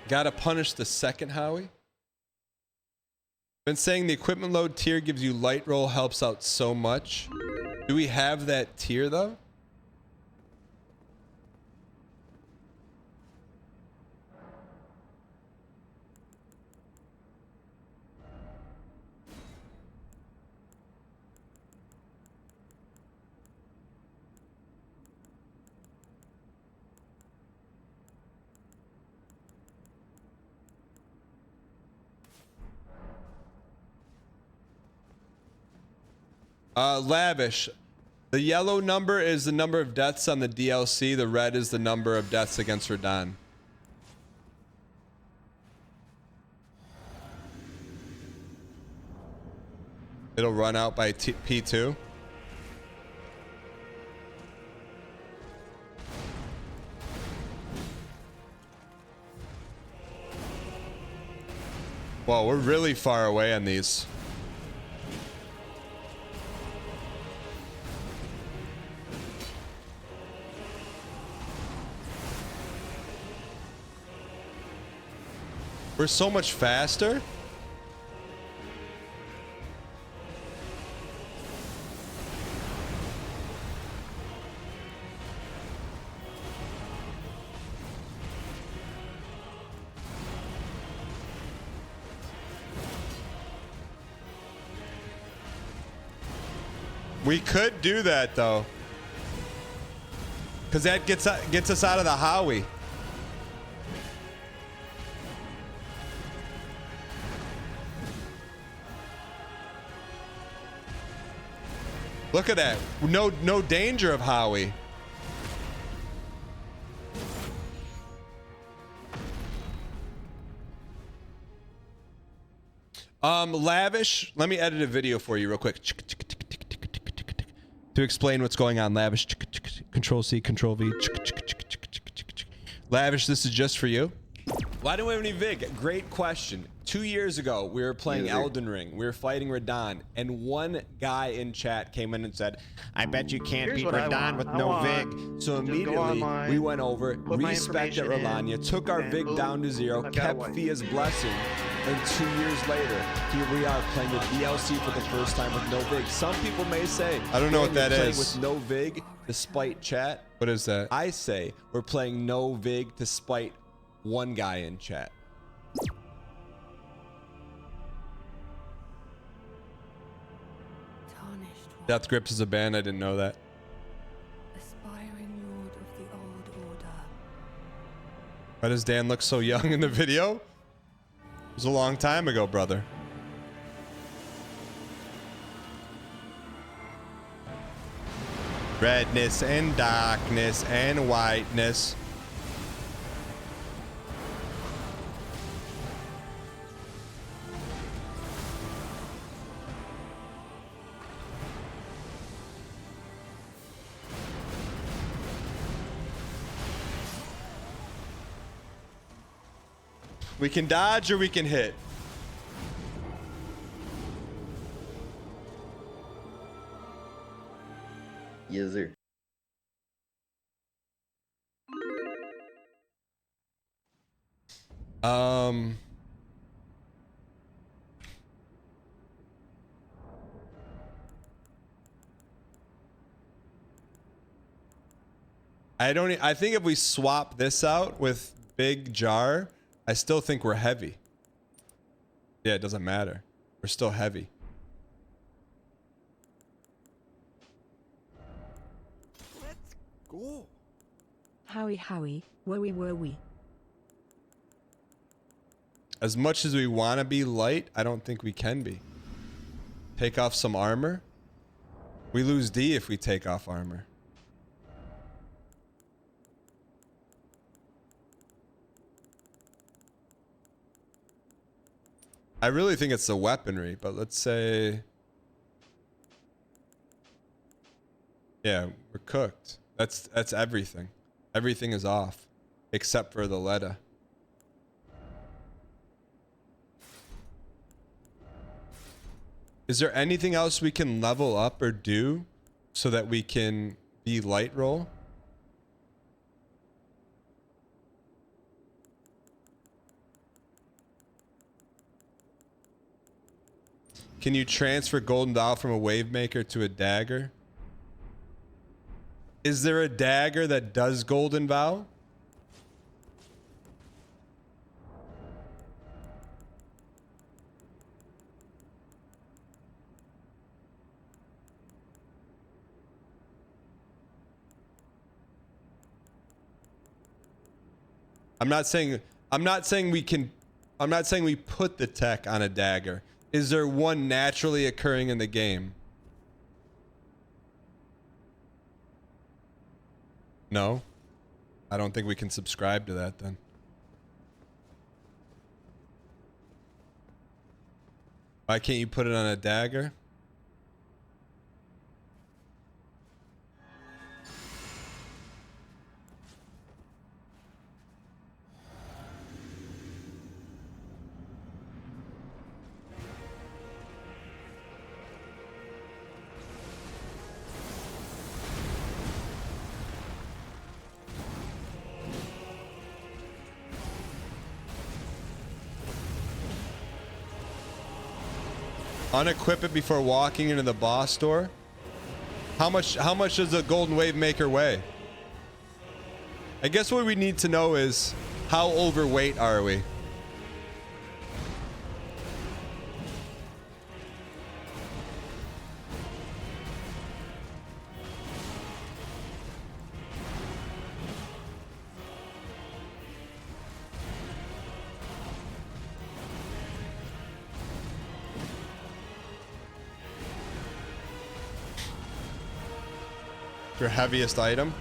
Gotta punish the second Howie. Been saying the equipment load tier gives you light roll, helps out so much. Do we have that tier though? Lavish. The yellow number is the number of deaths on the DLC. The red is the number of deaths against RADAHN. It'll run out by P2. Whoa, we're really far away on these. We're so much faster. We could do that though, because that gets us out of the Howie. Look at that. No danger of Howie. Lavish. Let me edit a video for you real quick to explain what's going on. Lavish. Control C, Control V. Lavish, this is just for you. Why don't we have any VIG? Great question. 2 years ago, we were playing Elden Ring. We were fighting RADAHN, and one guy in chat came in and said, I bet you can't beat RADAHN with no VIG. So immediately, we went over, respected Rolania, took our VIG down to 0, kept Fia's blessing, and 2 years later, here we are playing the DLC for the first time with no VIG. Some people may say, I don't know what that is. With no VIG, despite chat. What is that? I say, we're playing no VIG despite one guy in chat. Death Grips is a band. I didn't know that. Aspiring lord of the old order. Why does Dan look so young in the video? It was a long time ago, brother. Redness and darkness and whiteness. We can dodge or we can hit. Yes, sir. I think if we swap this out with Big Jar, I still think we're heavy. Yeah, it doesn't matter. We're still heavy. Let's go. Howie, wowie. As much as we want to be light, I don't think we can be. Take off some armor. We lose D if we take off armor. I really think it's the weaponry, but let's say... Yeah, we're cooked. That's everything. Everything is off, except for the Leda. Is there anything else we can level up or do so that we can be light roll? Can you transfer Golden Doll from a Wave Maker to a dagger? Is there a dagger that does Golden Vow? I'm not saying we put the tech on a dagger. Is there one naturally occurring in the game? No. I don't think we can subscribe to that then. Why can't you put it on a dagger? Unequip it before walking into the boss store. How much does a Golden Wave Maker weigh? I guess what we need to know is how overweight are we? Your heaviest item?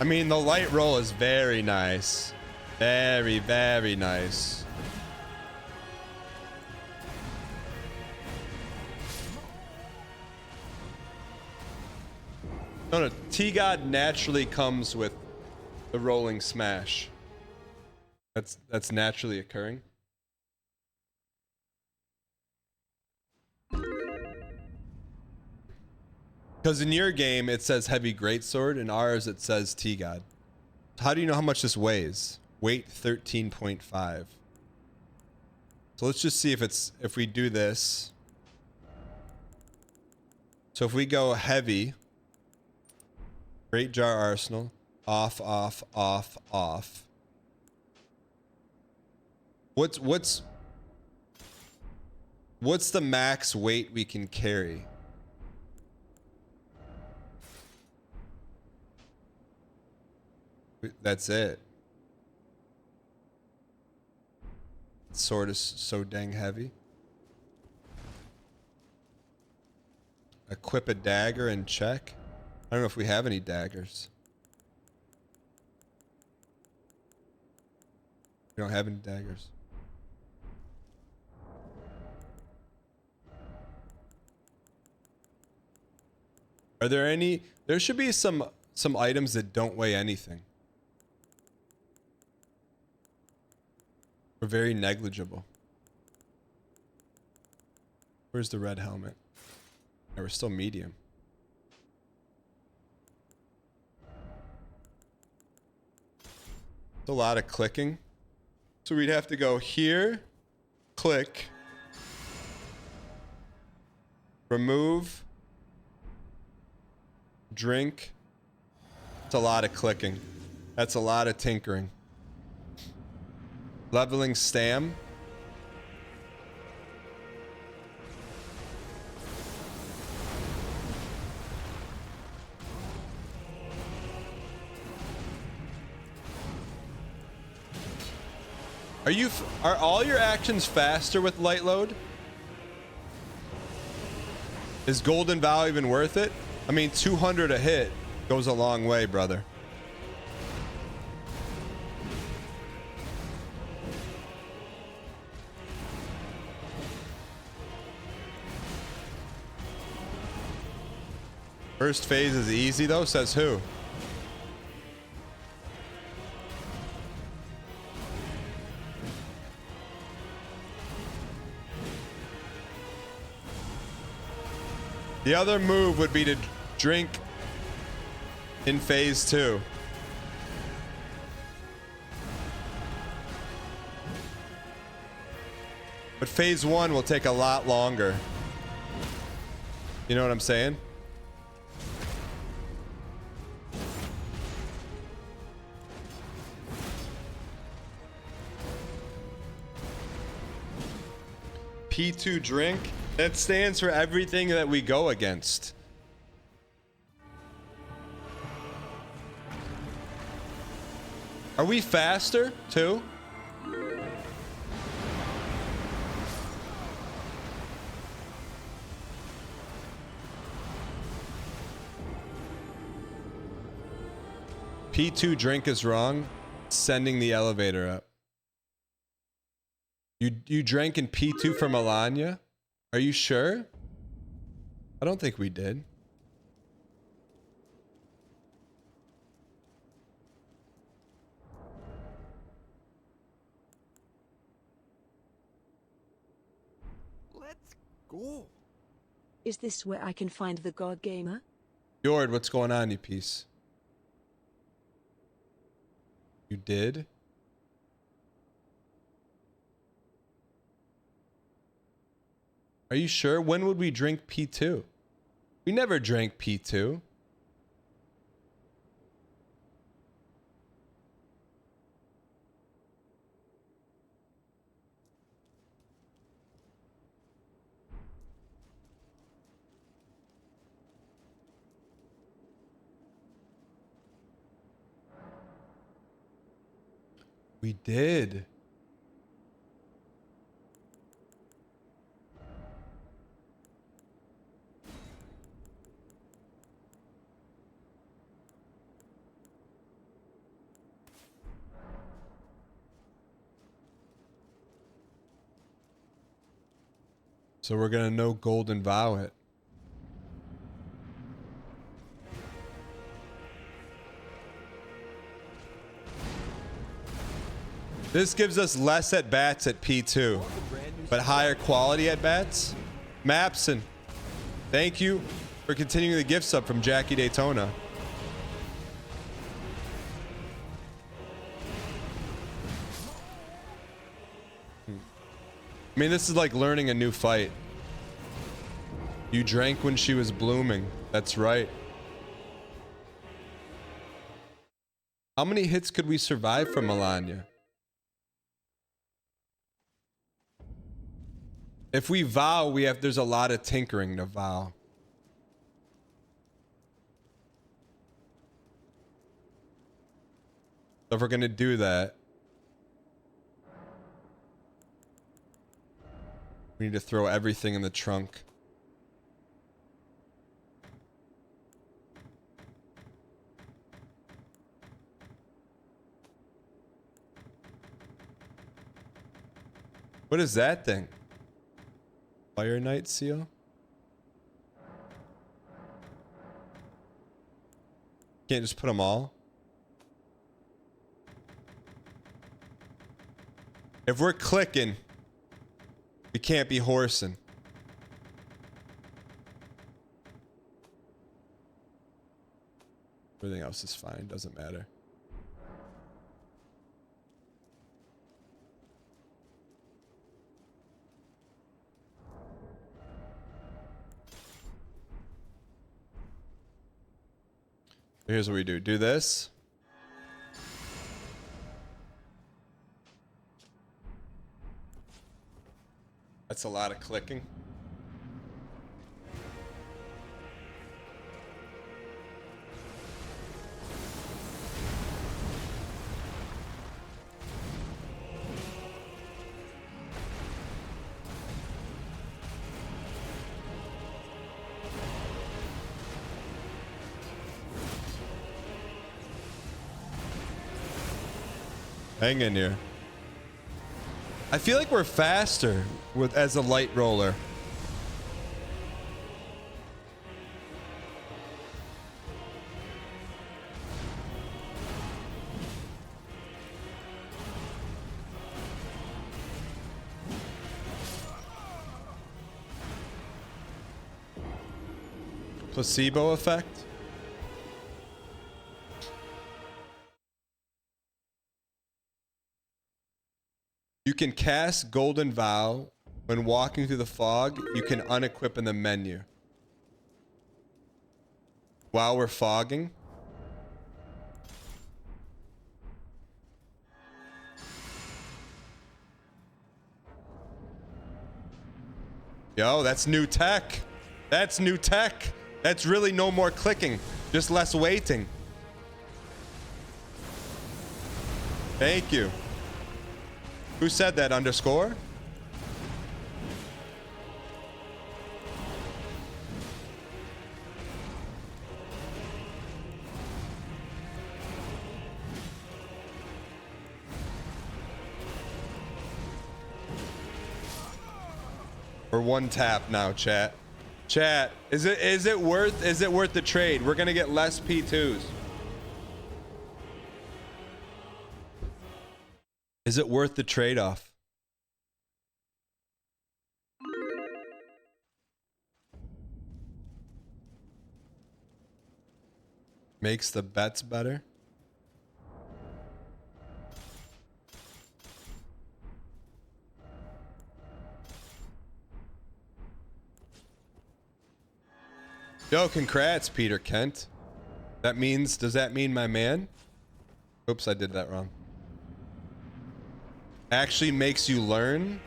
I mean, the light roll is very nice. Very, very nice. No, T-God naturally comes with the rolling smash. That's naturally occurring. Because in your game, it says heavy greatsword. In ours, it says T-God. How do you know how much this weighs? Weight 13.5. So let's just see if we do this. So if we go heavy, Great Jar Arsenal, off. What's the max weight we can carry? That's it. Sword is so dang heavy. Equip a dagger and check. I don't know if we have any daggers. We don't have any daggers. Are there any? There should be some items that don't weigh anything. We're very negligible. Where's the red helmet? Yeah, we're still medium. It's a lot of clicking. So we'd have to go here, click, remove, drink. It's a lot of clicking. That's a lot of tinkering. Leveling Stam. Are all your actions faster with light load? Is Golden Vow even worth it? I mean, 200 a hit goes a long way, brother. First phase is easy though, says who? The other move would be to drink in phase 2. But phase 1 will take a lot longer. You know what I'm saying? P2 drink? That stands for everything that we go against. Are we faster too? P2 drink is wrong. Sending the elevator up. You drank in P2 for Melania? Are you sure? I don't think we did. Let's go. Is this where I can find the God Gamer? Jord, what's going on, you piece? You did? Are you sure? When would we drink P2? We never drank P2. We did. So we're gonna no Golden Vow it. This gives us less at bats at P2, but higher quality at bats. Mapson, thank you for continuing the gift sub from Jackie Daytona. I mean, this is like learning a new fight. You drank when she was blooming. That's right. How many hits could we survive from Melania? If we vow, there's a lot of tinkering to vow. So if we're gonna do that, we need to throw everything in the trunk. What is that thing? Fire Knight seal? Can't just put them all? If we're clicking, we can't be horsing. Everything else is fine, doesn't matter. Here's what we do. Do this. That's a lot of clicking. Hang in here. I feel like we're faster with as a light roller. Placebo effect? You can cast Golden Vow when walking through the fog. You can unequip in the menu. While we're fogging. Yo, that's new tech. That's new tech. That's really no more clicking, just less waiting. Thank you. Who said that, underscore? We're one tap now, chat. Chat, is it worth the trade? We're gonna get less P2s. Is it worth the trade-off? Makes the bets better. Yo, congrats, Peter Kent. Does that mean my man? Oops, I did that wrong. Actually makes you learn.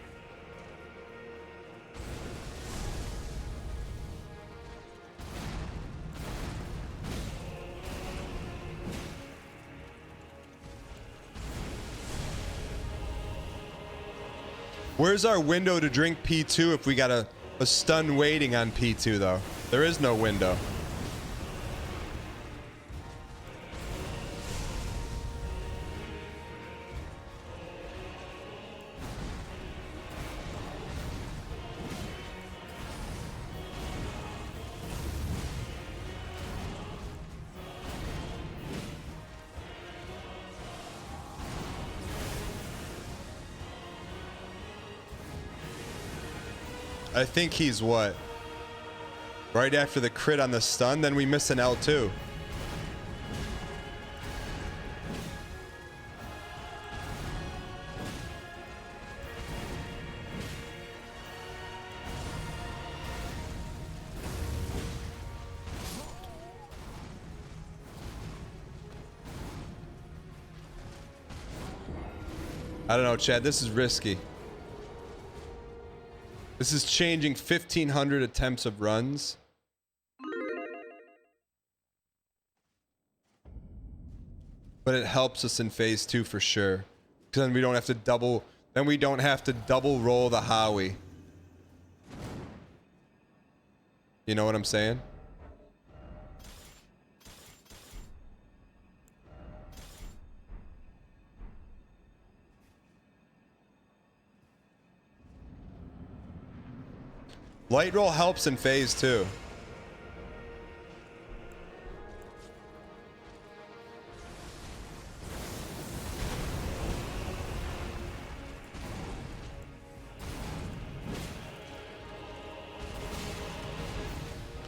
Where's our window to drink P2 if we got a stun waiting on P2 though? There is no window. I think he's what? Right after the crit on the stun, then we miss an L2. I don't know, Chad. This is risky. This is changing 1,500 attempts of runs. But it helps us in phase 2 for sure. Because then we don't have to double roll the Howie. You know what I'm saying? Light roll helps in phase 2.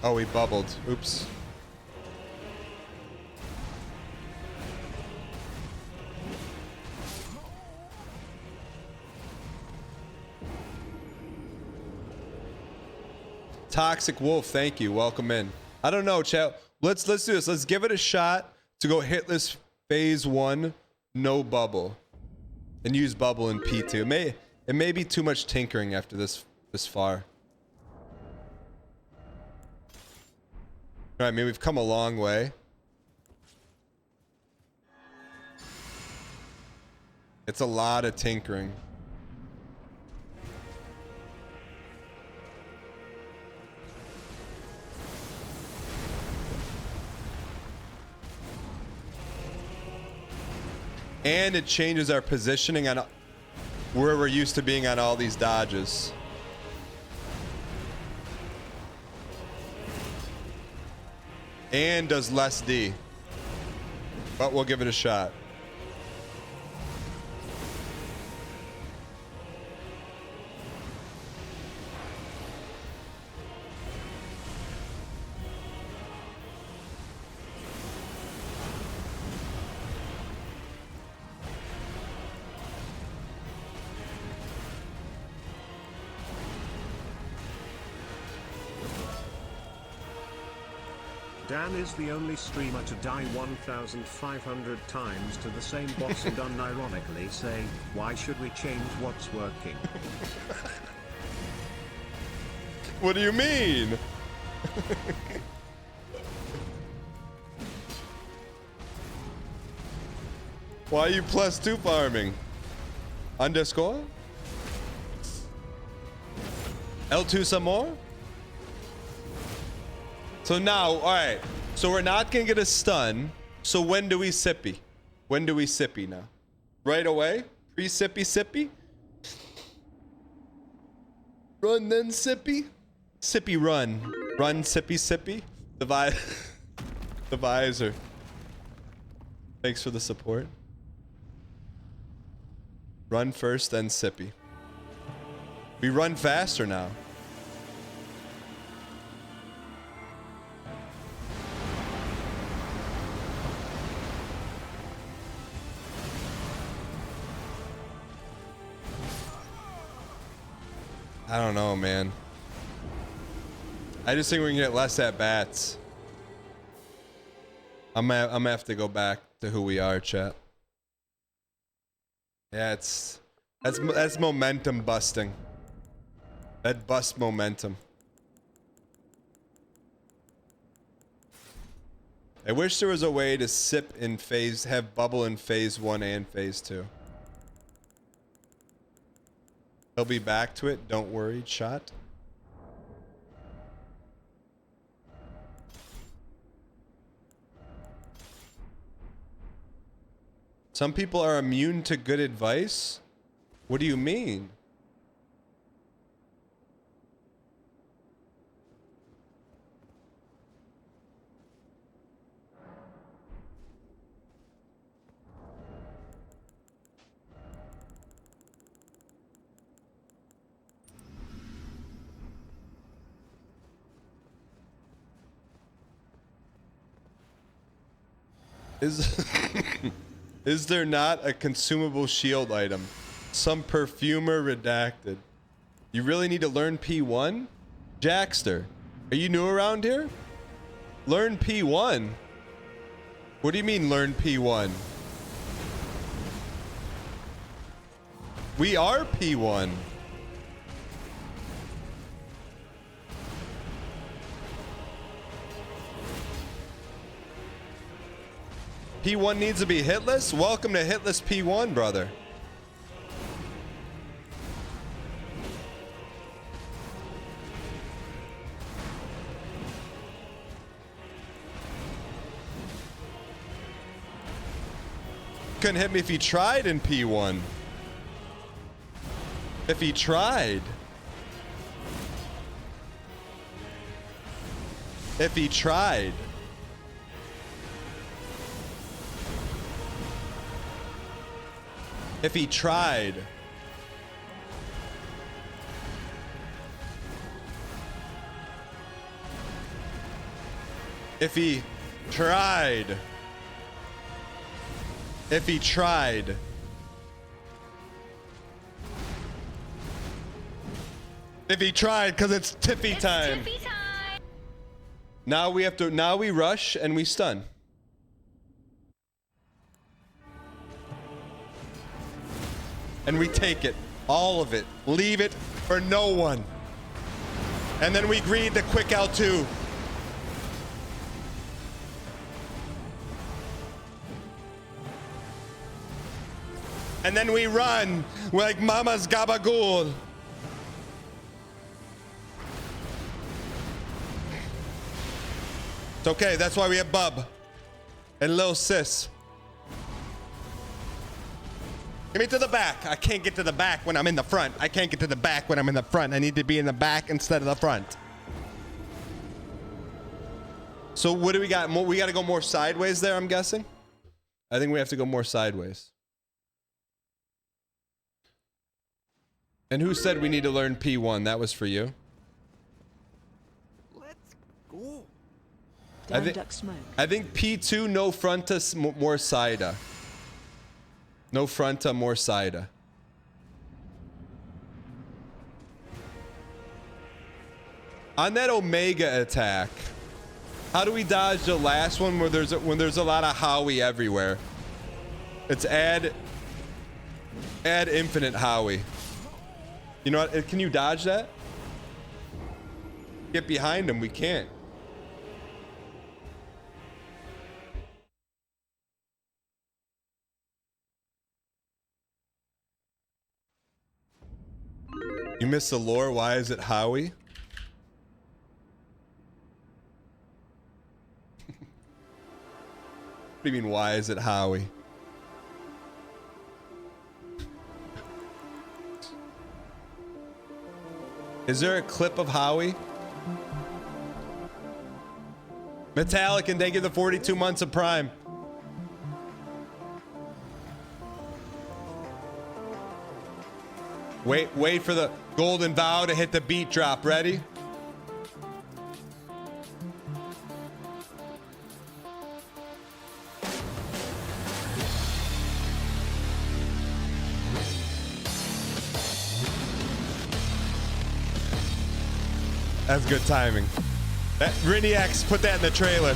Oh, he bubbled. Oops. Toxic Wolf, thank you. Welcome in. I don't know, chat. Let's do this. Let's give it a shot to go hitless phase 1, no bubble, and use bubble in P2. It may be too much tinkering after this this far. I mean, we've come a long way. It's a lot of tinkering. And it changes our positioning on where we're used to being on all these dodges. And does less D. But we'll give it a shot. Dan is the only streamer to die 1,500 times to the same boss and unironically say, why should we change what's working? What do you mean? Why are you +2 farming? Underscore? L2 some more? So now, alright. So we're not gonna get a stun. So when do we sippy? When do we sippy now? Right away? Pre-sippy sippy? Run then sippy? Sippy run. Run sippy sippy? The visor. Thanks for the support. Run first, then sippy. We run faster now. I don't know, man. I just think we can get less at bats. I'm gonna have to go back to who we are, chat. Yeah, that's momentum busting. That bust momentum. I wish there was a way to sip in phase, have bubble in phase 1 and phase 2. He'll be back to it. Don't worry, shot. Some people are immune to good advice? What do you mean? Is there not a consumable shield item? Some perfumer redacted. You really need to learn P1? Jackster, are you new around here? Learn P1? What do you mean learn P1? We are P1. P1 needs to be hitless? Welcome to hitless P1, brother. Couldn't hit me if he tried in P1. If he tried. If he tried. If he tried. If he tried. If he tried. If he tried, because it's Tiffy time. Tiffy time. Now we have to, now we rush and we stun. And we take it. All of it. Leave it for no one. And then we greed the quick L2. And then we run like Mama's Gabagool. It's okay, that's why we have Bub and Lil Sis. Get me to the back. I can't get to the back when I'm in the front. I can't get to the back when I'm in the front. I need to be in the back instead of the front. So what do we got? We got to go more sideways there, I'm guessing? I think we have to go more sideways. And who said we need to learn P1? That was for you. Let's go. I think P2, no fronta, more sida. No fronta, more sida. On that Omega attack, how do we dodge the last one where when there's a lot of Howie everywhere? It's add infinite Howie. You know what? Can you dodge that? Get behind him. We can't. You missed the lore. Why is it Howie? What do you mean, why is it Howie? Is there a clip of Howie? Metallic, and thank you for the 42 months of Prime. Wait for the golden vow to hit the beat drop. Ready? That's good timing. Riniax, put that in the trailer.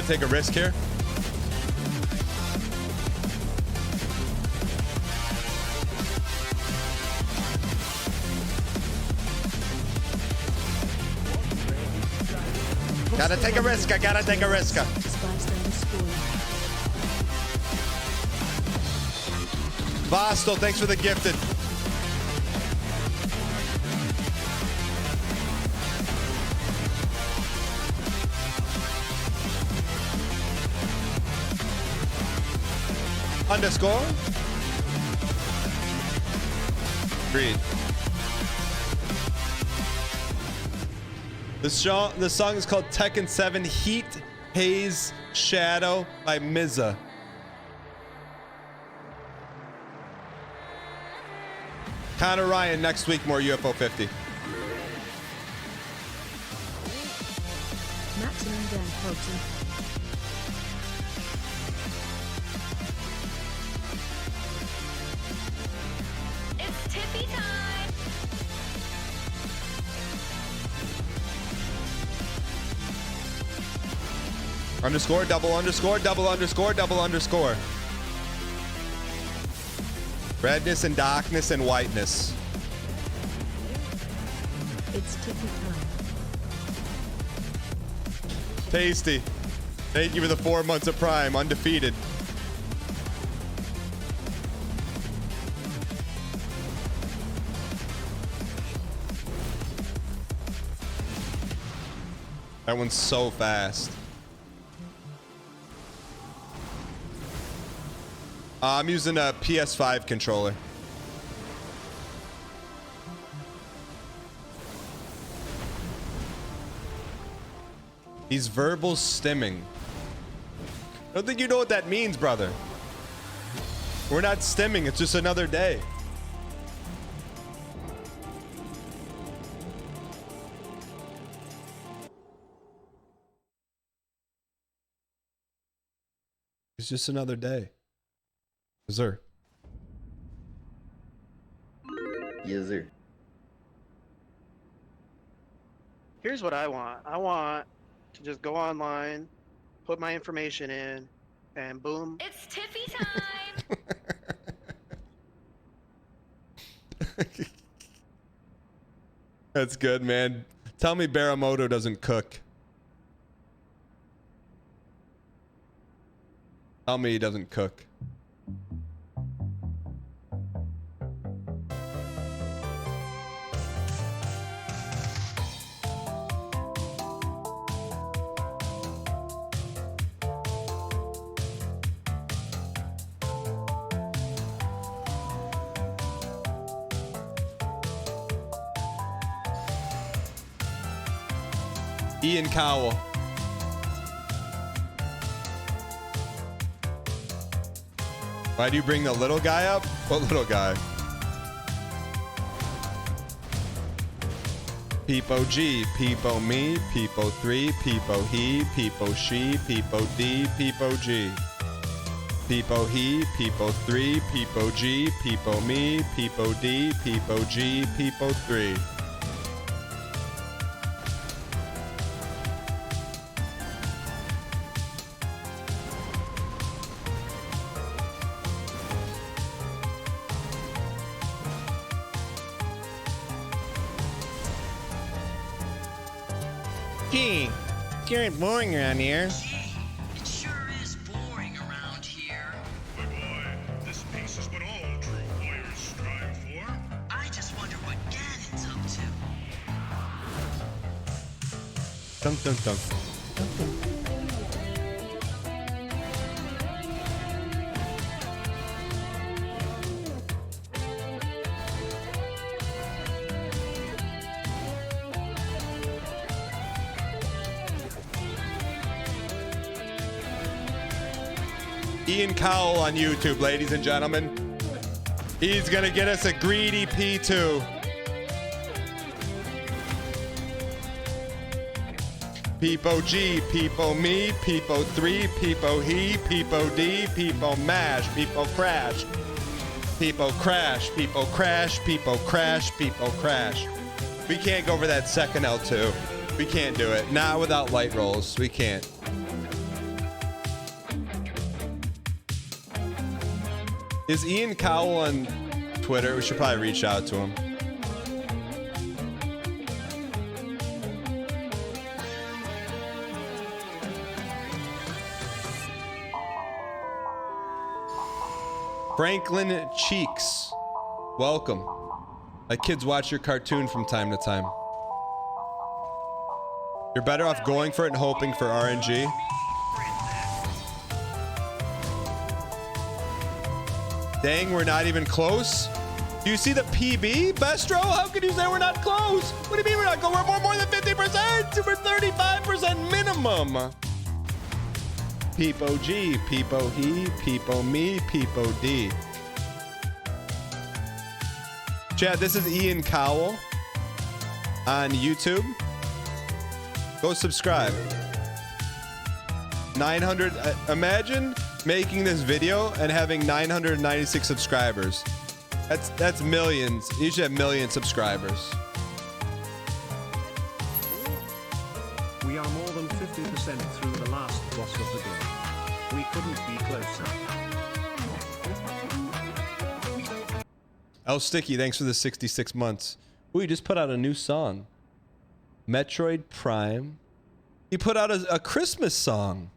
Take a risk here. Gotta take a risk. I gotta take a risk. Vostel, thanks for the gifted. Underscore. Agreed. The song is called Tekken 7 Heat, Haze, Shadow by Mizza. Connor Ryan next week, more UFO 50. Maximum Dan Houghton. It's tippy time. Underscore, double underscore, double underscore, double underscore. Redness and darkness and whiteness. It's tippy time. Tasty. Thank you for the 4 months of Prime. Undefeated. That one's so fast. I'm using a PS5 controller. He's verbal stimming. I don't think you know what that means, brother. We're not stimming, it's just another day. It's just another day. Yes, sir. Yes, sir. Here's what I want. I want to just go online, put my information in, and boom. It's Tiffy time. That's good, man. Tell me Baramoto doesn't cook. Tell me he doesn't cook. Ian Cowell. Why do you bring the little guy up? What little guy? Peepo G, Peepo me, Peepo 3, Peepo he, Peepo she, Peepo D, Peepo G. Peepo he, Peepo 3, Peepo G, Peepo me, Peepo D, Peepo G, Peepo 3. Gee, it's getting boring around here. It sure is boring around here. My boy, this peace is what all true warriors strive for. I just wonder what Ganon's up to. Dun dun dun. Ian Cowell on YouTube, ladies and gentlemen. He's gonna get us a greedy P2. Peepo G, Peepo me, Peepo 3, Peepo he, Peepo D, Peepo mash, Peepo crash. Peepo crash, Peepo crash, Peepo crash, Peepo crash. We can't go over that second L2. We can't do it. Not without light rolls. We can't. Is Ian Cowell on Twitter? We should probably reach out to him. Franklin Cheeks, welcome. My kids watch your cartoon from time to time. You're better off going for it and hoping for RNG. Dang, we're not even close. Do you see the PB, Bestro? How can you say we're not close? What do you mean we're not close? We're more than 50%. We're 35% minimum. Peepo G, Peepo he, Peepo me, Peepo D. Chad, this is Ian Cowell on YouTube. Go subscribe. 900, imagine making this video and having 996 subscribers. That's millions. You should have million subscribers. We are more than 50% through the last boss of the game. We couldn't be closer. El Sticky, thanks for the 66 months. Ooh, he just put out a new song. Metroid Prime. He put out a Christmas song.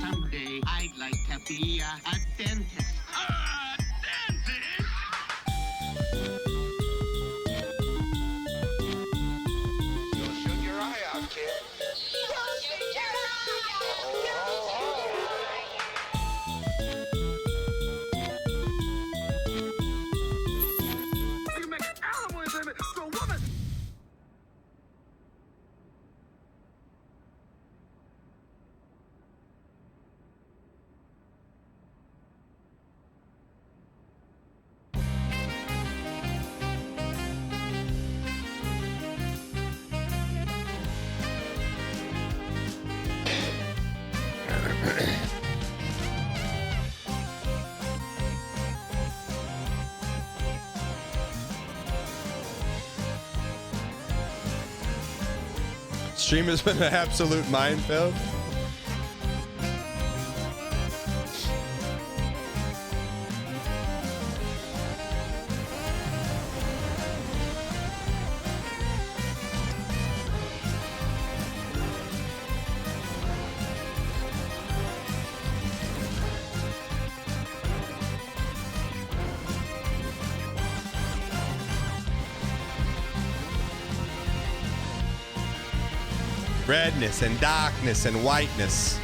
Someday I'd like to be a dentist. You'll shoot your eye out, kid. You make alloys in it for a woman. stream has been an absolute minefield. Redness and darkness and whiteness.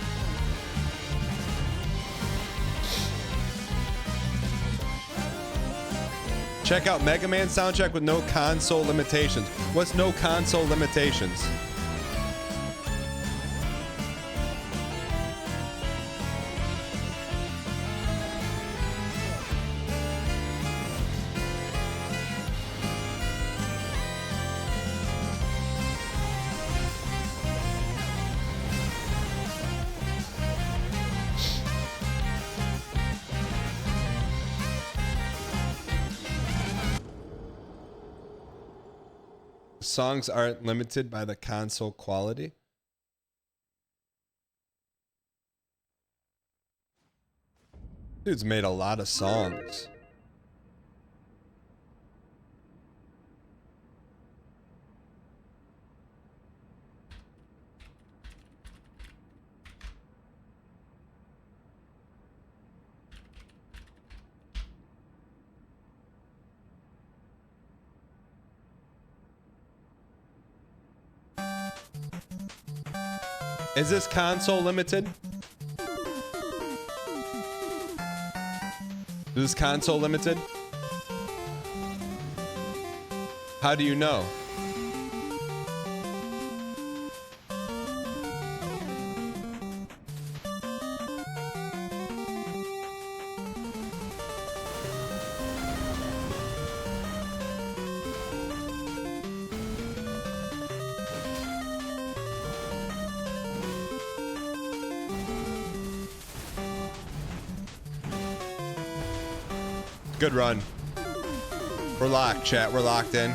Check out Mega Man soundtrack with no console limitations. What's no console limitations? Songs aren't limited by the console quality. Dude's made a lot of songs. Is this console limited? Is this console limited? How do you know? Good run. We're locked, chat. We're locked in.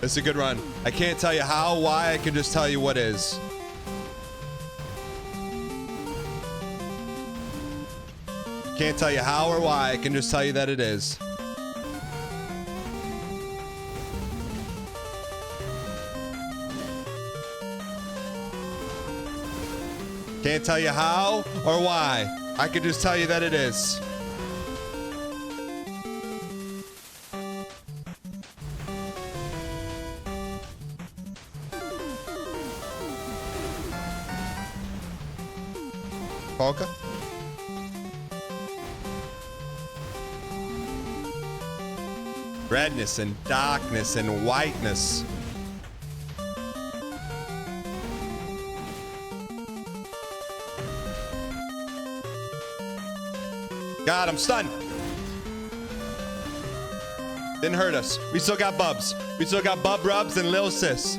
It's a good run. I can't tell you how, why. I can just tell you what is. Can't tell you how or why. I can just tell you that it is. Can't tell you how or why. I can just tell you that it is. Polka? Redness and darkness and whiteness. God, I'm stunned. Didn't hurt us. We still got bubs. We still got bub rubs and lil sis.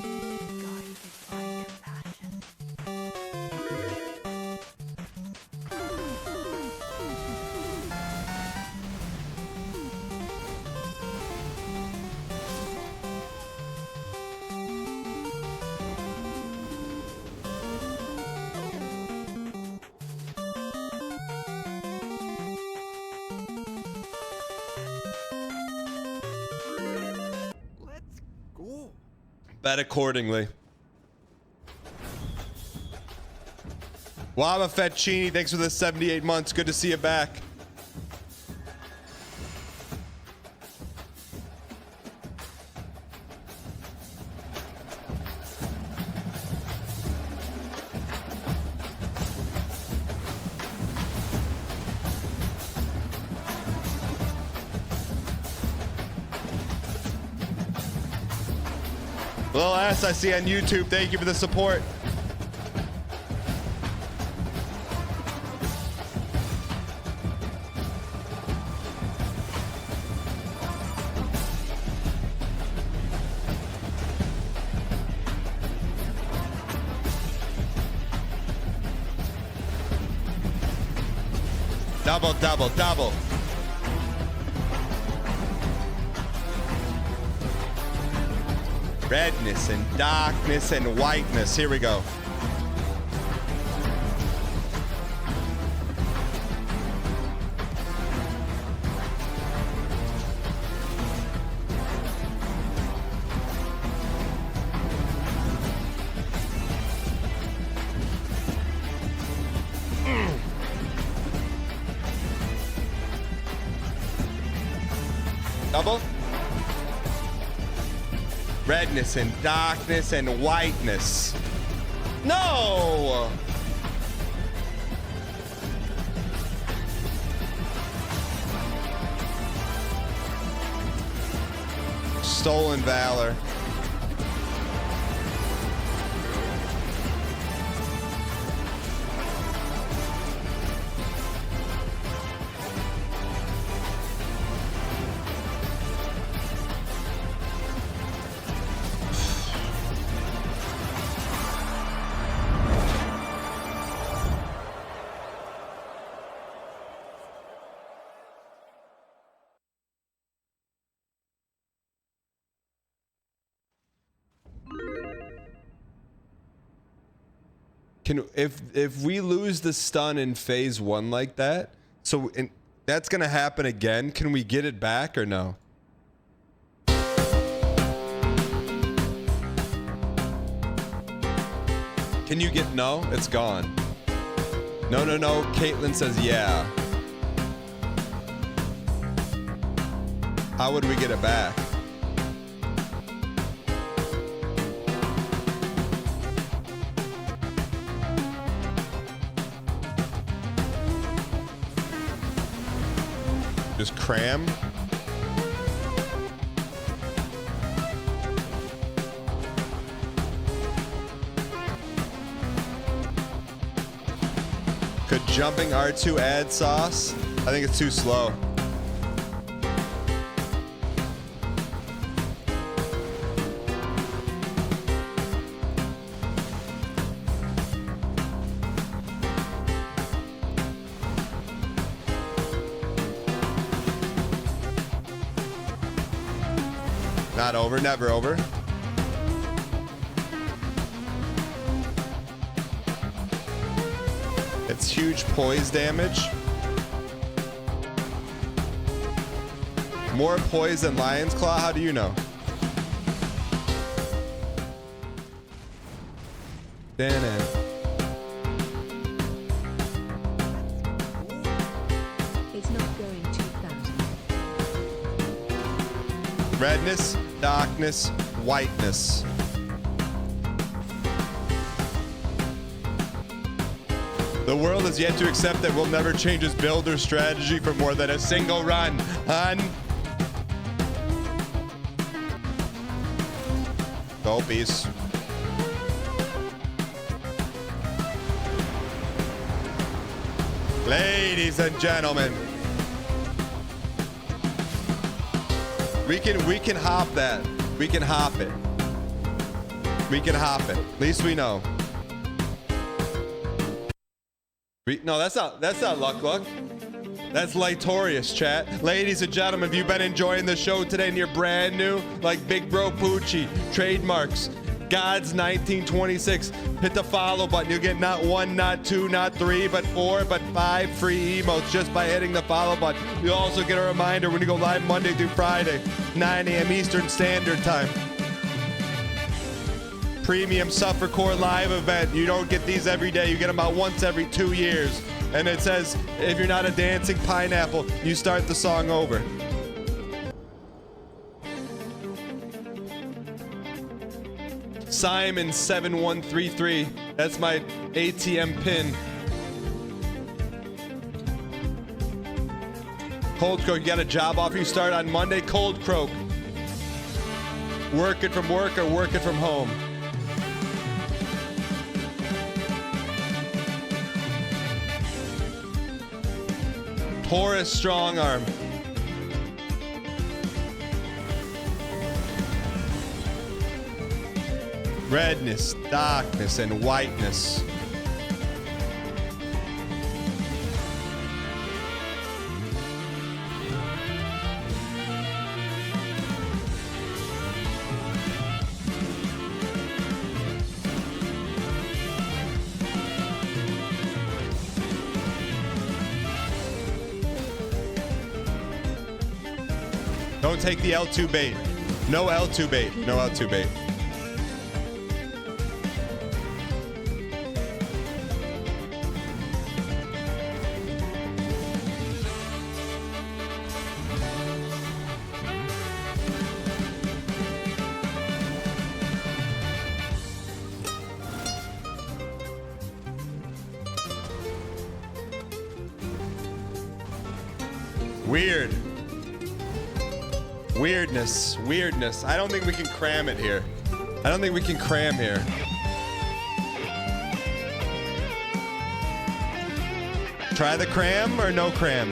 Bet accordingly. Waba Fetchini, thanks for the 78 months. Good to see you back. Little ass I see on YouTube. Thank you for the support. Double, double, double. Redness and darkness and whiteness. Here we go. Double. Redness and darkness and whiteness. No! Stolen valor. If we lose the stun in phase 1 like that, that's gonna happen again. Can we get it back or no? Can you get no? It's gone. No. Caitlin says yeah. How would we get it back? Just cram. Could jumping R2 add sauce? I think it's too slow. Not over, never over. It's huge poise damage. More poise than Lion's Claw? How do you know? Dan. It's not going too fast. Redness, darkness, whiteness. The world has yet to accept that we'll never change its build or strategy for more than a single run. Go, peace. Ladies and gentlemen, we can hop that. We can hop it. We can hop it. At least we know. No, that's not luck. That's Lightorious, chat. Ladies and gentlemen, if you've been enjoying the show today and you're brand new, like Big Bro Poochie, Trademarks, Gods 1926, hit the follow button. You'll get not 1, not 2, not 3, but 4, but 5 free emotes just by hitting the follow button. You'll also get a reminder when you go live Monday through Friday, 9 a.m. Eastern Standard Time. Premium Suffer Core live event. You don't get these every day. You get them about once every 2 years. And it says, if you're not a dancing pineapple, you start the song over. Simon7133. That's my ATM pin. Cold Croak, you got a job offer you start on Monday? Cold Croak. Work it from work or work it from home? Taurus Strong Arm. Redness, darkness, and whiteness. Don't take the L2 bait. No L2 bait. No L2 bait. Weird. Weirdness. I don't think we can cram it here. I don't think we can cram here. Try the cram or no cram?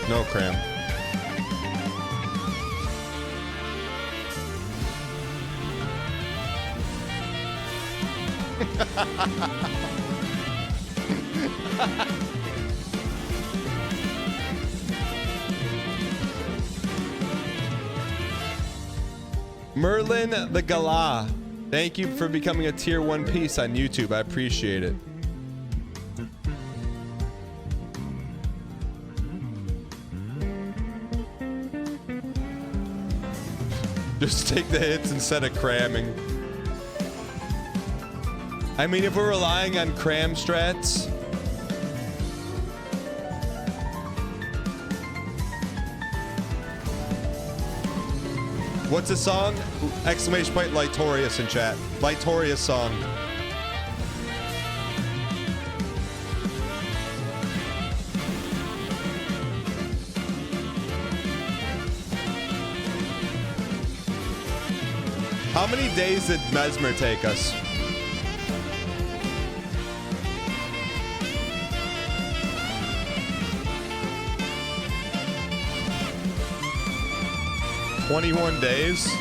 No cram. Merlin the Gala, thank you for becoming a tier 1 piece on YouTube. I appreciate it. Just take the hits instead of cramming. I mean, if we're relying on cram strats, what's the song? Exclamation point Lightorious in chat. Lightorious song. How many days did Mesmer take us? "21 days?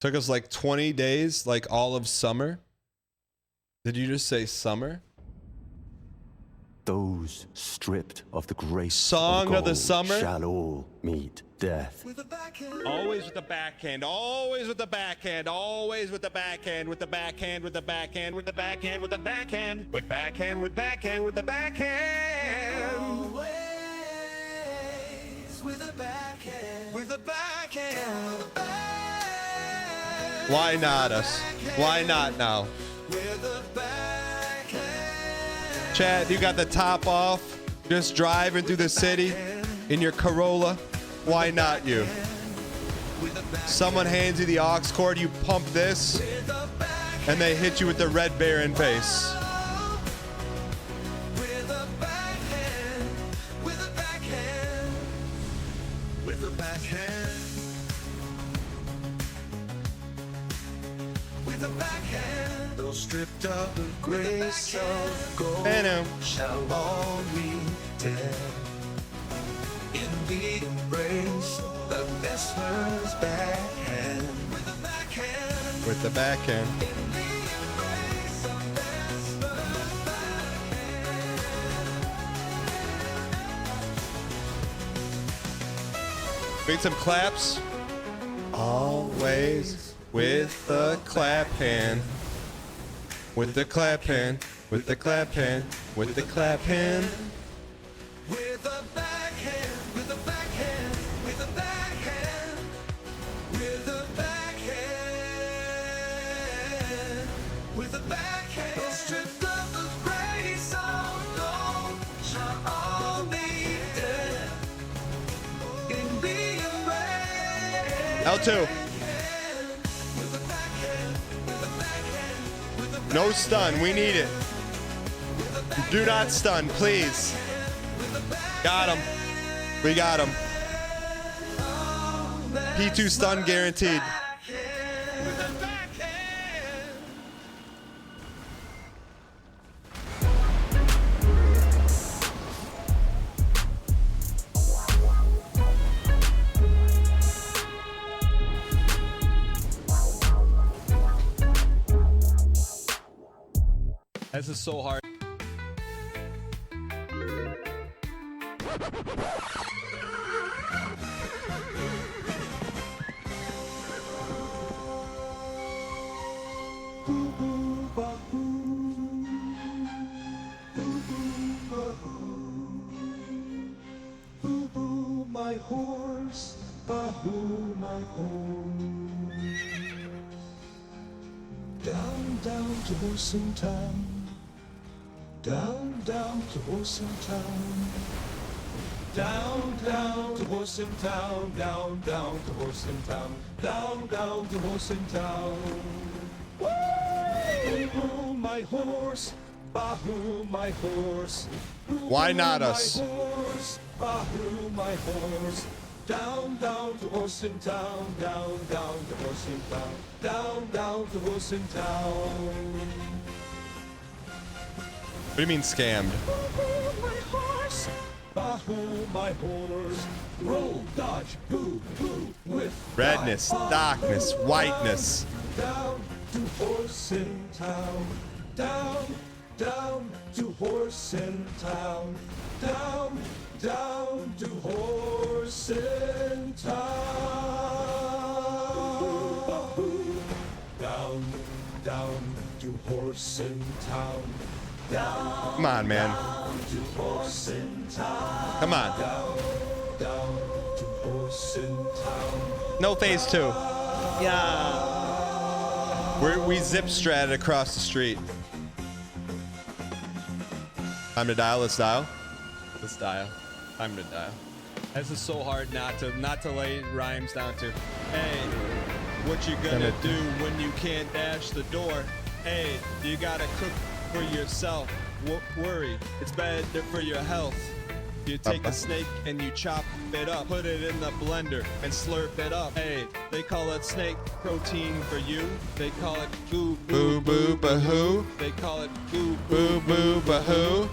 Took us like 20 days, like all of summer. Did you just say summer? Those stripped of the grace Song of the summer shall all meet death. Always with the backhand, always with the backhand, always with the backhand, with the backhand, with the backhand, with the backhand, with the backhand, with backhand, with backhand, with the backhand. Always with a backhand, with a backhand, with a backhand. Why not us? Why not now? Chad, you got the top off, just driving through the city in your Corolla. Why not you? Someone hands you the aux cord, you pump this, and they hit you with the Red Baron face. Stripped of the grace of gold shall all be dead. In the embrace of Mesmer's backhand. With the backhand. With the backhand. Make some claps. Always with the clap hand. With the clap hand, with the clap hand, with the clap hand. With the backhand, with the backhand, with the backhand, with the backhand, with the backhand. Those stripped of the grace of gold shall all be dead. In the embrace. L2. No stun, we need it. Do not stun, please. Got him. We got him. P2 stun guaranteed. This is so hard. My horse, Bahoo, my horse. Down, down to horse in town. Down, down to horse in town. Down, down to horse in town. Down, down to horse in town. Down, down to horse in town. Woo! My horse, Bahoo, my horse. Why not us? My horse, Bahoo, my horse. Down, down to horse in town. Down, down to horse in town. Down, down to horse in town. What do you mean scammed? My horse, Bahoo, my horse. Roll, dodge, boo, boo, with Redness, darkness, whiteness. down to horse in town. Down, down to horse in town. Down, down to horse in town. Down, down to horse in town. Down, Come on, man. down to horse in town. Come on. Down, down to horse in town. No phase 2. Yeah. We zip stratted across the street. Time to dial. Let's dial. Let's dial. Time to dial. This is so hard not to lay rhymes down to. Hey, what you gonna do when you can't dash the door? Hey, you gotta cook for yourself. Worry, it's bad for your health. You take a snake and you chop it up, put it in the blender and slurp it up. Hey, they call it snake protein for you. They call it boo boo boo bahoo. They call it boo boo boo bahoo.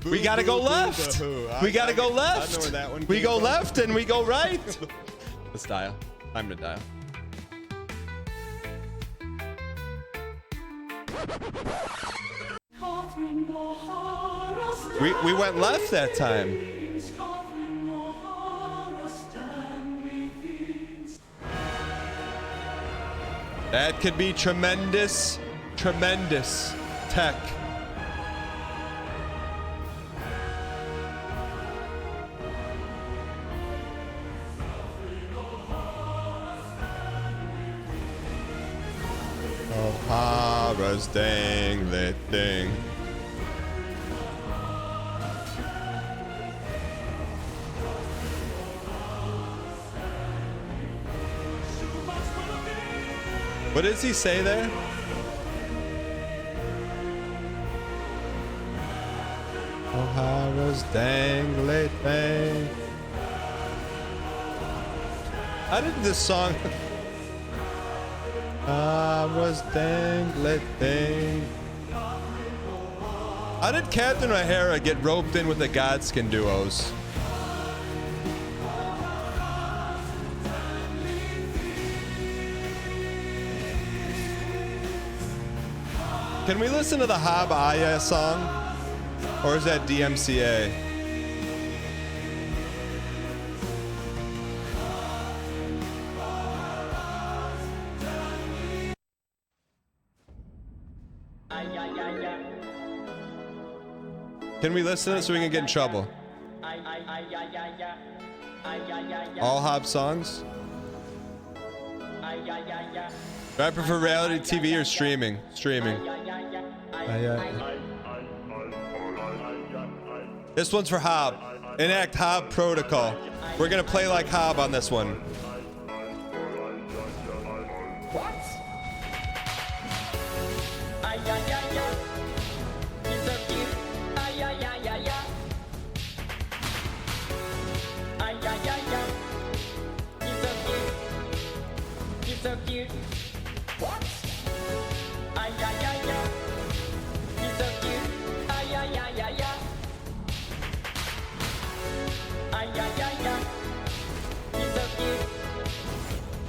We gotta go left. We gotta go left. I know where that one we go left and we go right. Let's dial. Time to dial. We went left that time. That could be tremendous, tremendous tech. O'Hara's dangly thing. What does he say there? O'Hara's dangly thing. How did this song? O'Hara's dangly thing. How did Captain O'Hara get roped in with the Godskin duos? Can we listen to the Hab Aya song? Or is that DMCA? Can we listen to it so we can get in trouble? All Hob songs? Do I prefer reality TV or streaming? Streaming. This one's for Hob. Enact Hob protocol. We're gonna play like Hob on this one. What? He's so cute. He's so cute. He's so cute. What? He's so cute. He's so cute.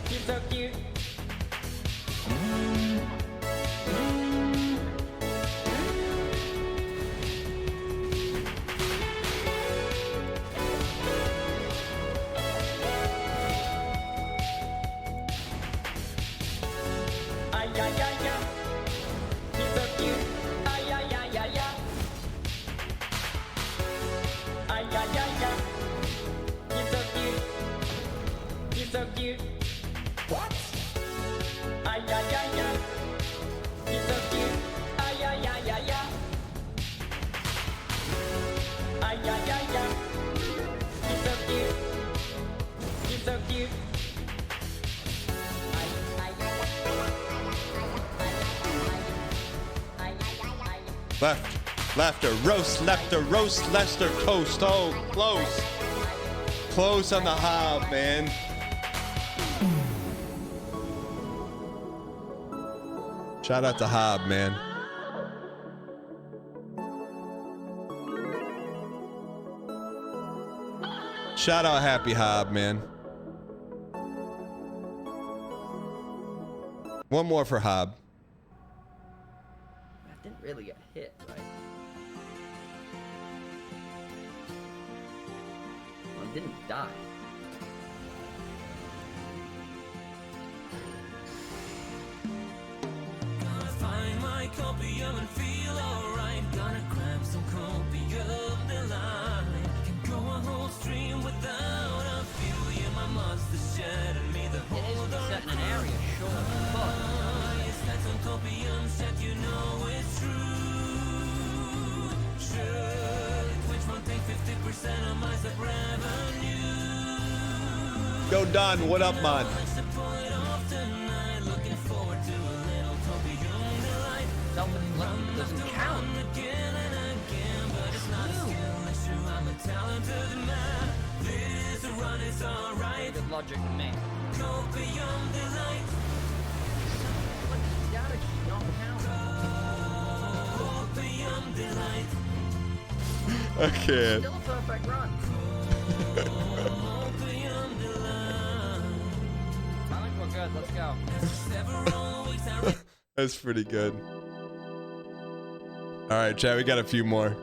He's so cute. ay, ay, ay. He's so cute. Ay, ay, ay, ay, ay. Ay, ay, ay, ay. He's so cute. He's so cute. What? Ay, ay, ay, ay. He's so cute. Ay, ay, ay, ay, ay. Ay, ay, ay, ay. He's so cute. He's so cute. Left, roast, Lester, toast. Oh, close. Close on the hob, man. Shout out to Hob, man. Shout out Happy Hob, man. One more for Hob. That didn't really get hit, right? Well, it didn't die. Find my copium and feel alright. Gonna grab some copium delight. Can go a whole stream without a few. You my monster shattered me the whole Set in an area, sure, but you stack some copium set, you know it's true. Sure, which one take 50% of my sub revenue? Yo, Don, what up, man? Doesn't count. Good logic to me. I can't. Still a perfect run. I think we're good. Let's go. That's pretty good. All right, chat, we got a few more.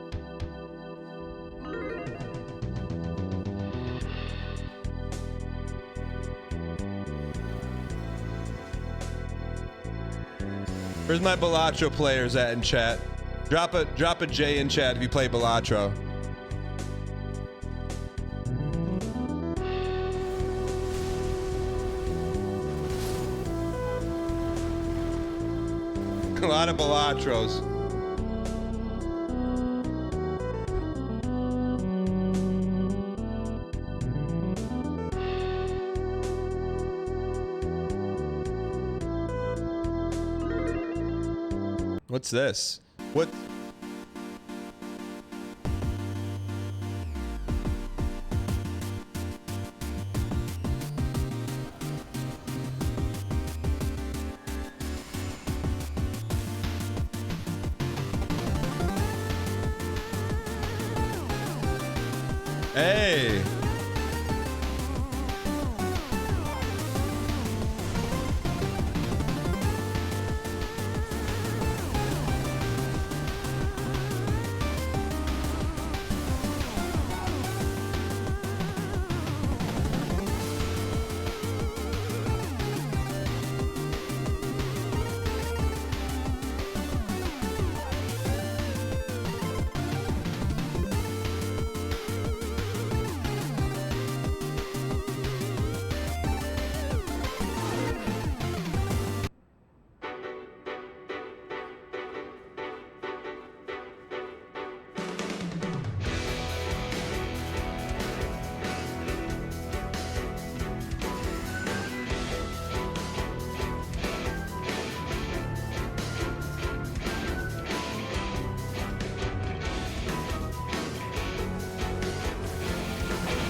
Where's my Balatro players at in chat? Drop a J in chat if you play Balatro. A lot of Balatros. What's this? What? Hey.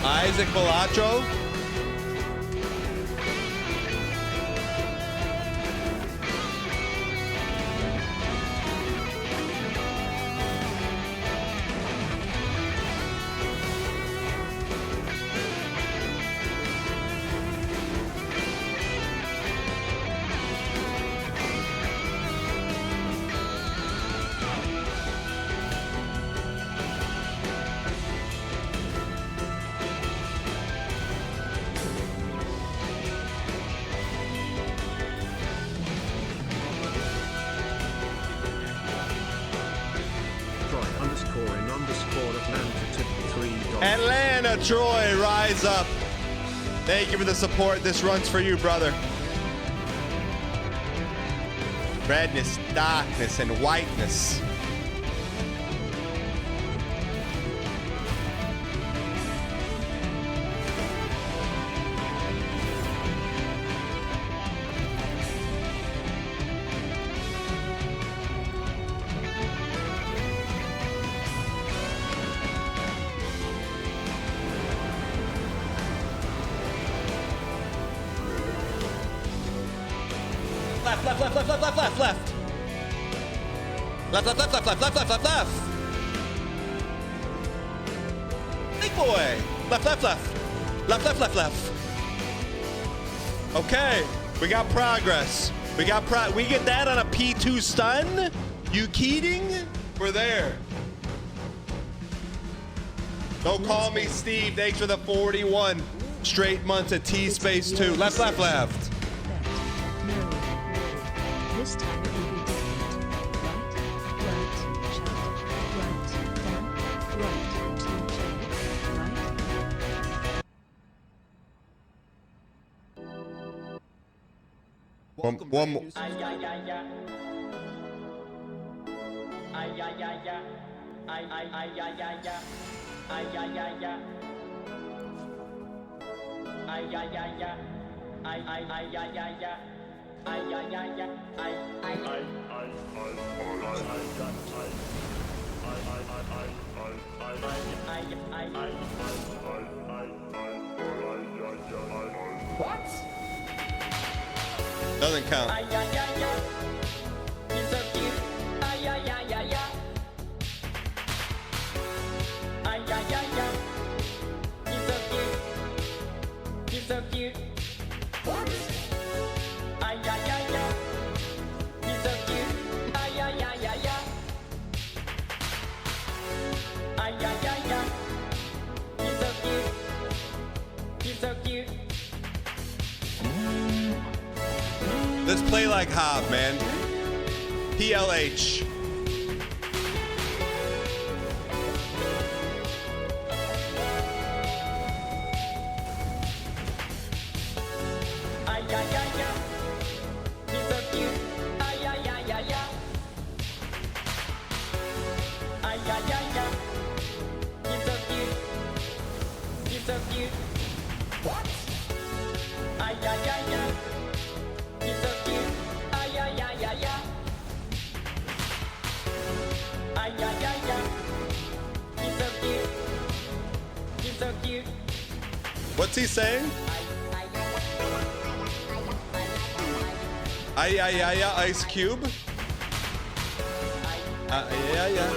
Isaac Balatro. Atlanta, Troy, rise up. Thank you for the support. This runs for you, brother. Redness, darkness, and whiteness. Left. Big boy. Left. Okay, we got progress. We get that on a P2 stun. You kidding? We're there. Don't call me Steve. Thanks for the 41 straight months at T Space 2. Left. No. This time it will be different. Right, chat. Right, down. Right, team chat. Right. One more. What? Doesn't count. He's so cute. He's so cute. What? He's so cute. He's so cute. Let's play like Hob, man. PLH. He's so cute. He's so cute. What? He's so cute. He's so cute. He's so cute. What's he saying? Ice Cube. Yeah.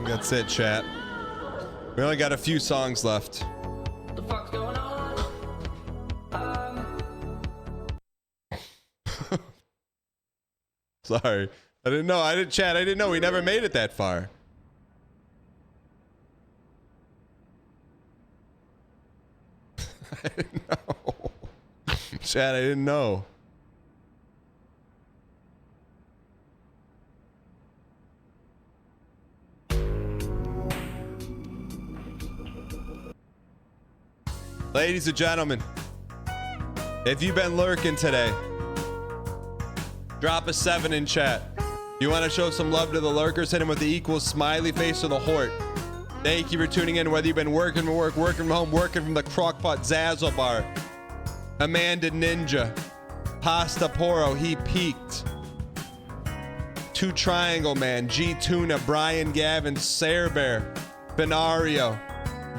That's it, chat. We only got a few songs left. What the fuck's going on? Sorry. I didn't know. I didn't know. We never made it that far. I didn't know. Chat, I didn't know. Ladies and gentlemen, if you've been lurking today, drop a 7 in chat. You want to show some love to the lurkers, hit them with the equal smiley face or the hort. Thank you for tuning in, whether you've been working from work, working from home, working from the Crockpot Zazzle Bar. Amanda Ninja, Pasta Poro, he peaked. Two Triangle Man, G Tuna, Brian Gavin, Sair Bear, Benario,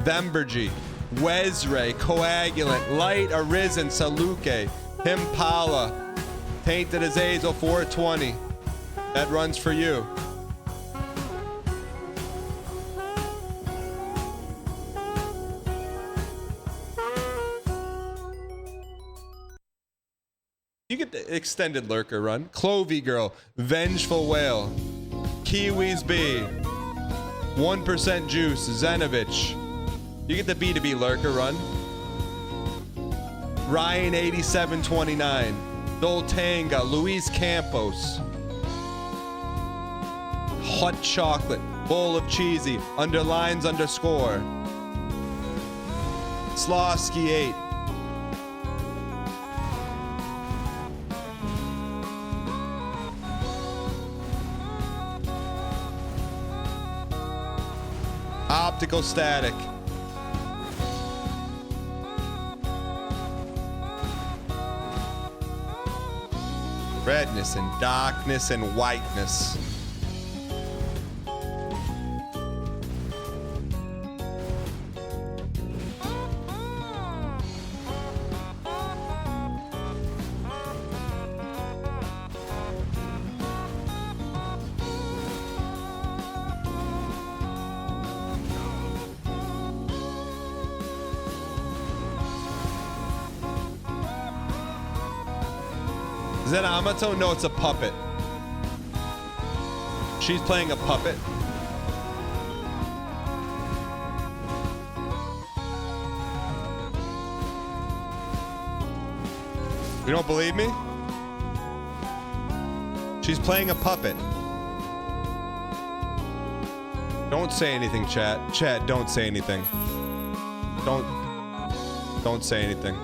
Vembergy, Wesray, Coagulant, Light Arisen, Saluke, Himpala, Tainted Azazel 420. That runs for you. You get the extended lurker run. Clovey Girl, Vengeful Whale, Kiwis B, 1% Juice, Zenovich. You get the B2B lurker run. Ryan 8729, Doltanga, Luis Campos, Hot Chocolate, Bowl of Cheesy, underlines underscore, Slosky 8. Optical Static. Redness and darkness and whiteness. Is that Amato? No, it's a puppet. She's playing a puppet. You don't believe me? She's playing a puppet. Don't say anything, chat. Chat, don't say anything. Don't say anything.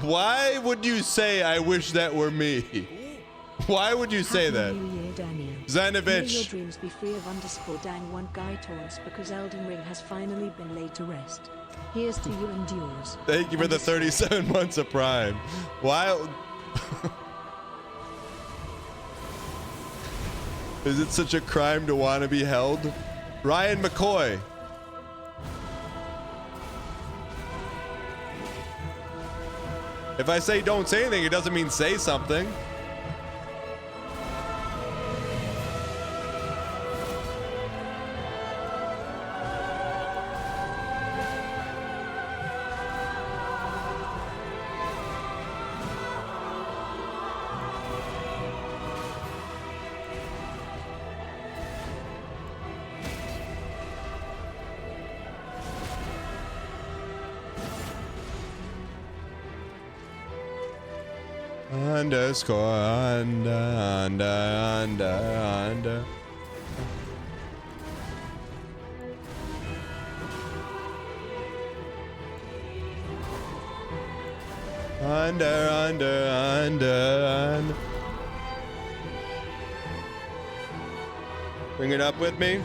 Why would you say I wish that were me? Why would you say that? New Year, Daniel. Zanovich. May your dreams be free of _dang one guy taunts because Elden Ring has finally been laid to rest. Here's to you and yours. Thank you for the 37 months of Prime. Why? Is it such a crime to want to be held? Ryan McCoy. If I say don't say anything, it doesn't mean say something. Underscore under. Under. Bring it up with me.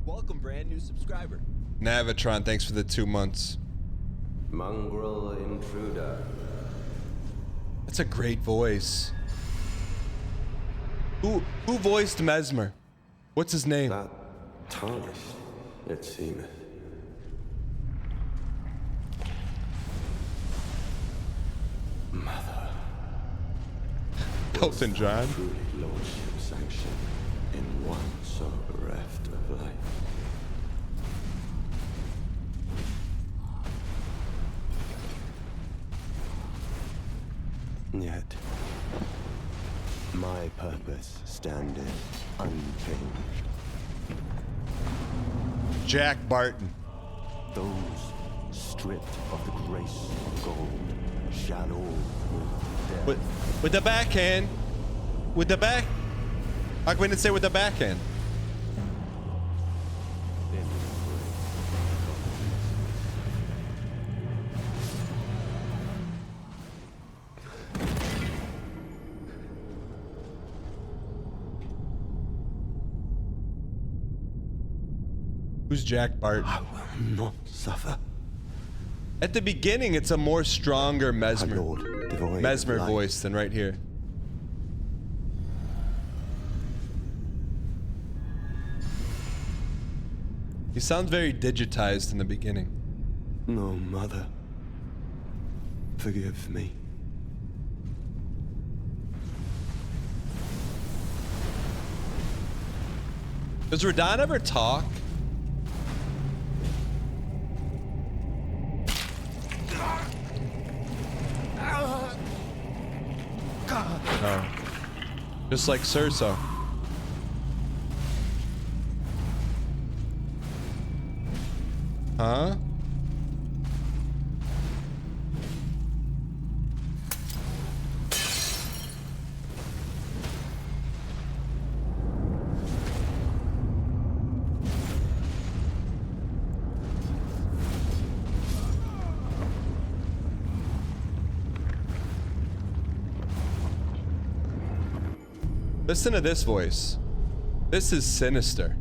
Welcome, brand new subscriber. Navitron, thanks for the 2 months. Mongrel intruder. That's a great voice. Who voiced Mesmer? What's his name? That tarnished, it seemeth. Mother. Elton John. Truly lordship sanction in one so bereft of life. Yet, my purpose standeth unchanged. Jack Barton. Those stripped of the grace of gold shall all death. With the backhand. With the back. How come we didn't say with the backhand? Who's Jack Barton? I will not suffer. At the beginning, it's a more stronger Mesmer devoid Mesmer of life. voice than right here. He sounds very digitized in the beginning. No, mother. Forgive me. Does RADAHN ever talk? No. Just like Cerso. Huh? Listen to this voice. This is sinister.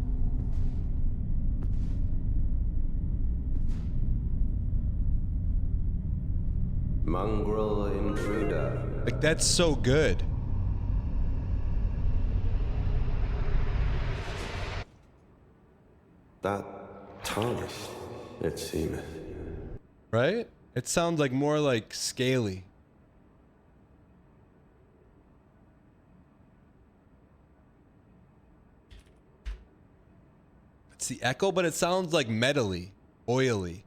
Mongrel intruder. Like, that's so good. That tarnished, it seemeth. Right? It sounds like more like scaly. It's the echo, but it sounds like metally, oily.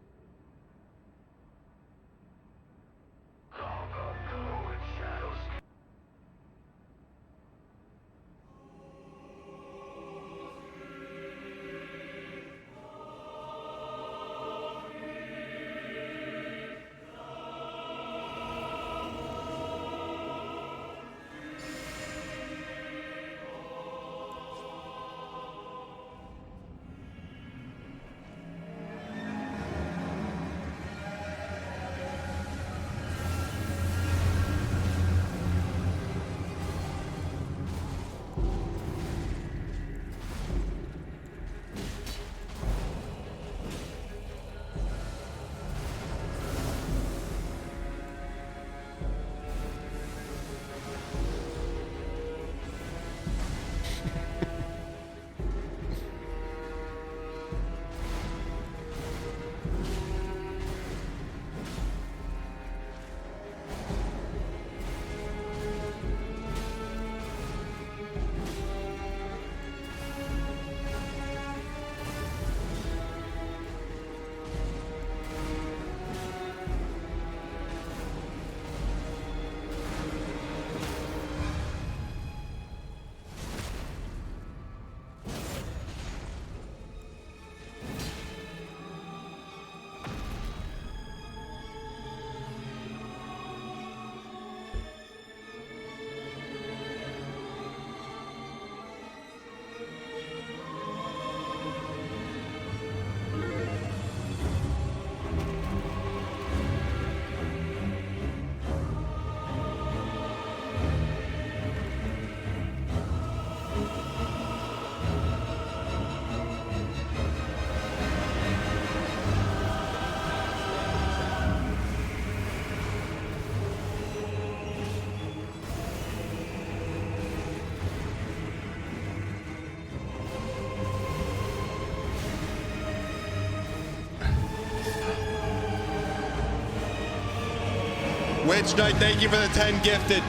Witch Knight, thank you for the 10 gifted.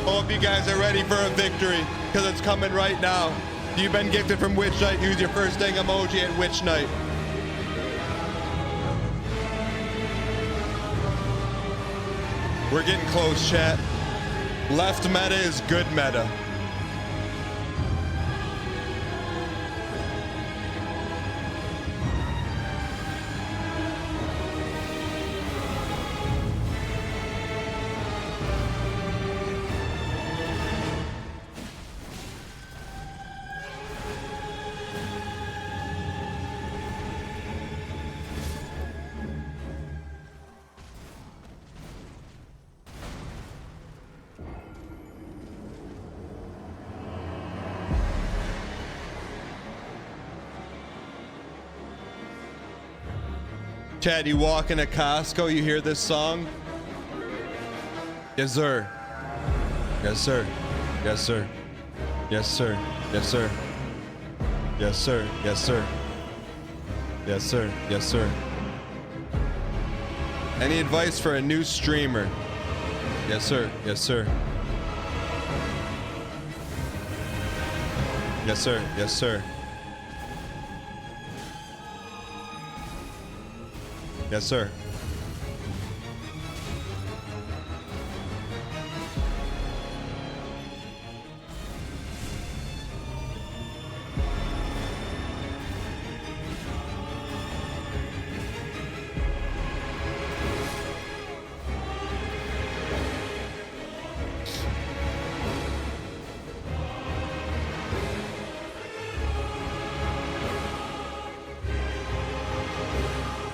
Hope you guys are ready for a victory, because it's coming right now. If you've been gifted from Witch Knight, use your first dang emoji at Witch Knight. We're getting close, chat. Left meta is good meta. Chad, you walk into Costco, you hear this song? Yes, sir. Yes, sir. Yes, sir. Yes, sir. Yes, sir. Yes, sir. Yes, sir. Yes, sir. Yes, sir. Any advice for a new streamer? Yes, sir. Yes, sir. Yes, sir. Yes, sir. Yes, sir.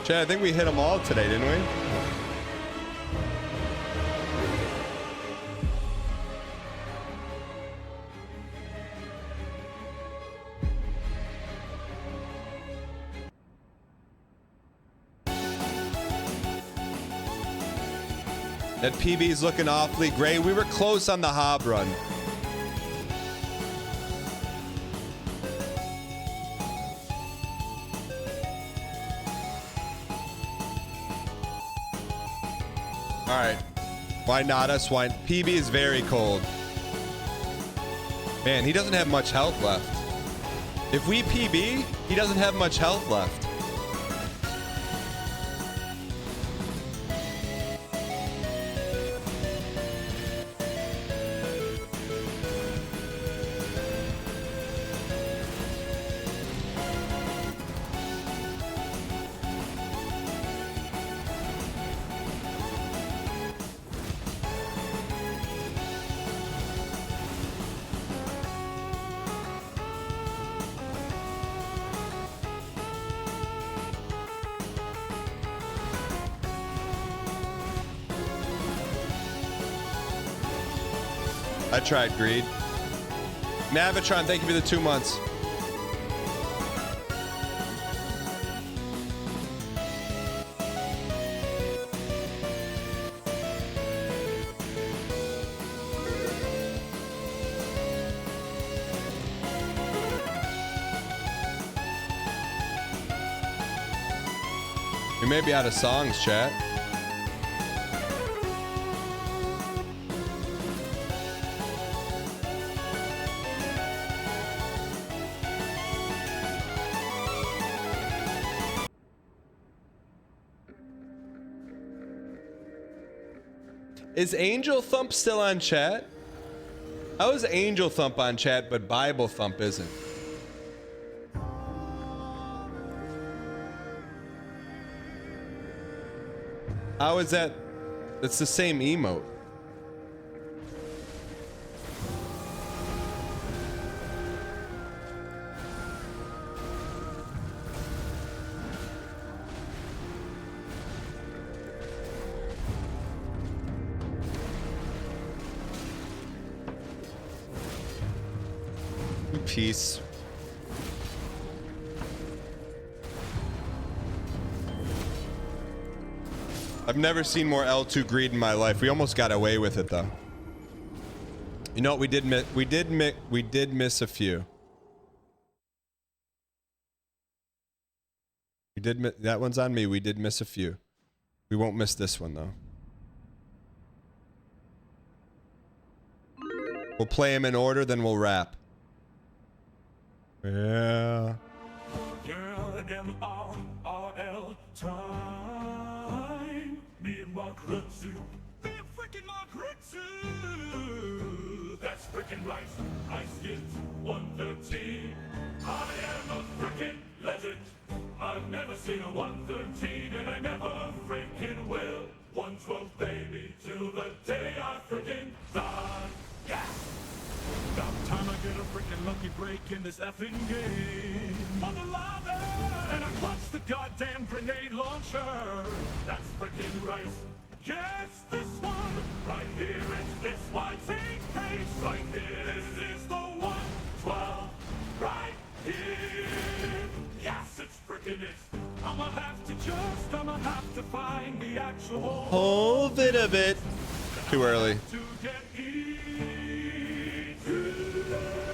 Chad, I think we hit them all today, didn't we? That PB's looking awfully gray. We were close on the Hob run. All right. Why not us? Why? PB is very cold. Man, he doesn't have much health left. If we PB, he doesn't have much health left. I tried greed. Navitron, thank you for the 2 months. We may be out of songs, chat. Is Angel Thump still on chat? How is Angel Thump on chat, but Bible Thump isn't? How is that? It's the same emote. Peace. I've never seen more L2 greed in my life. We almost got away with it though. You know what we did miss? We did miss a few. We did that one's on me. We did miss a few. We won't miss this one though. We'll play them in order, then we'll wrap. Yeah. MRRL time. Me and Mark Rutsu. They're freaking Mark Rutsu. That's freaking right. I skipped 113. I am a freaking legend. I've never seen a 113 and I never freaking will. 112 baby till the day I freaking die. Yeah. About time I get a freaking lucky break in this effing game. On the lava, and I clutch the goddamn grenade launcher. That's freaking right. Yes, this one right here is this white pace right here. This is the 112 right here. Yes, it's freaking it. I'ma have of it. Too early.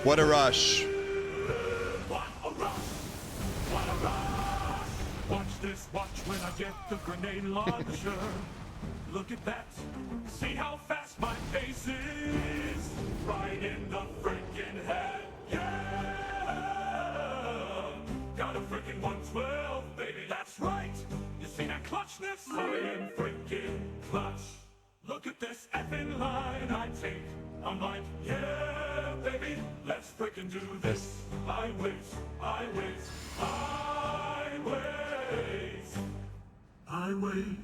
What a rush. Watch this, watch when I get the grenade launcher. Look at that, see how fast my pace is. Right in the freaking head, yeah. Got a freaking 112, baby, that's right. You see that clutchness? I am freaking clutch. Look at this effing line I take. I'm like, yeah, baby, let's freaking do this. I wait, I wait, I wait. I wait.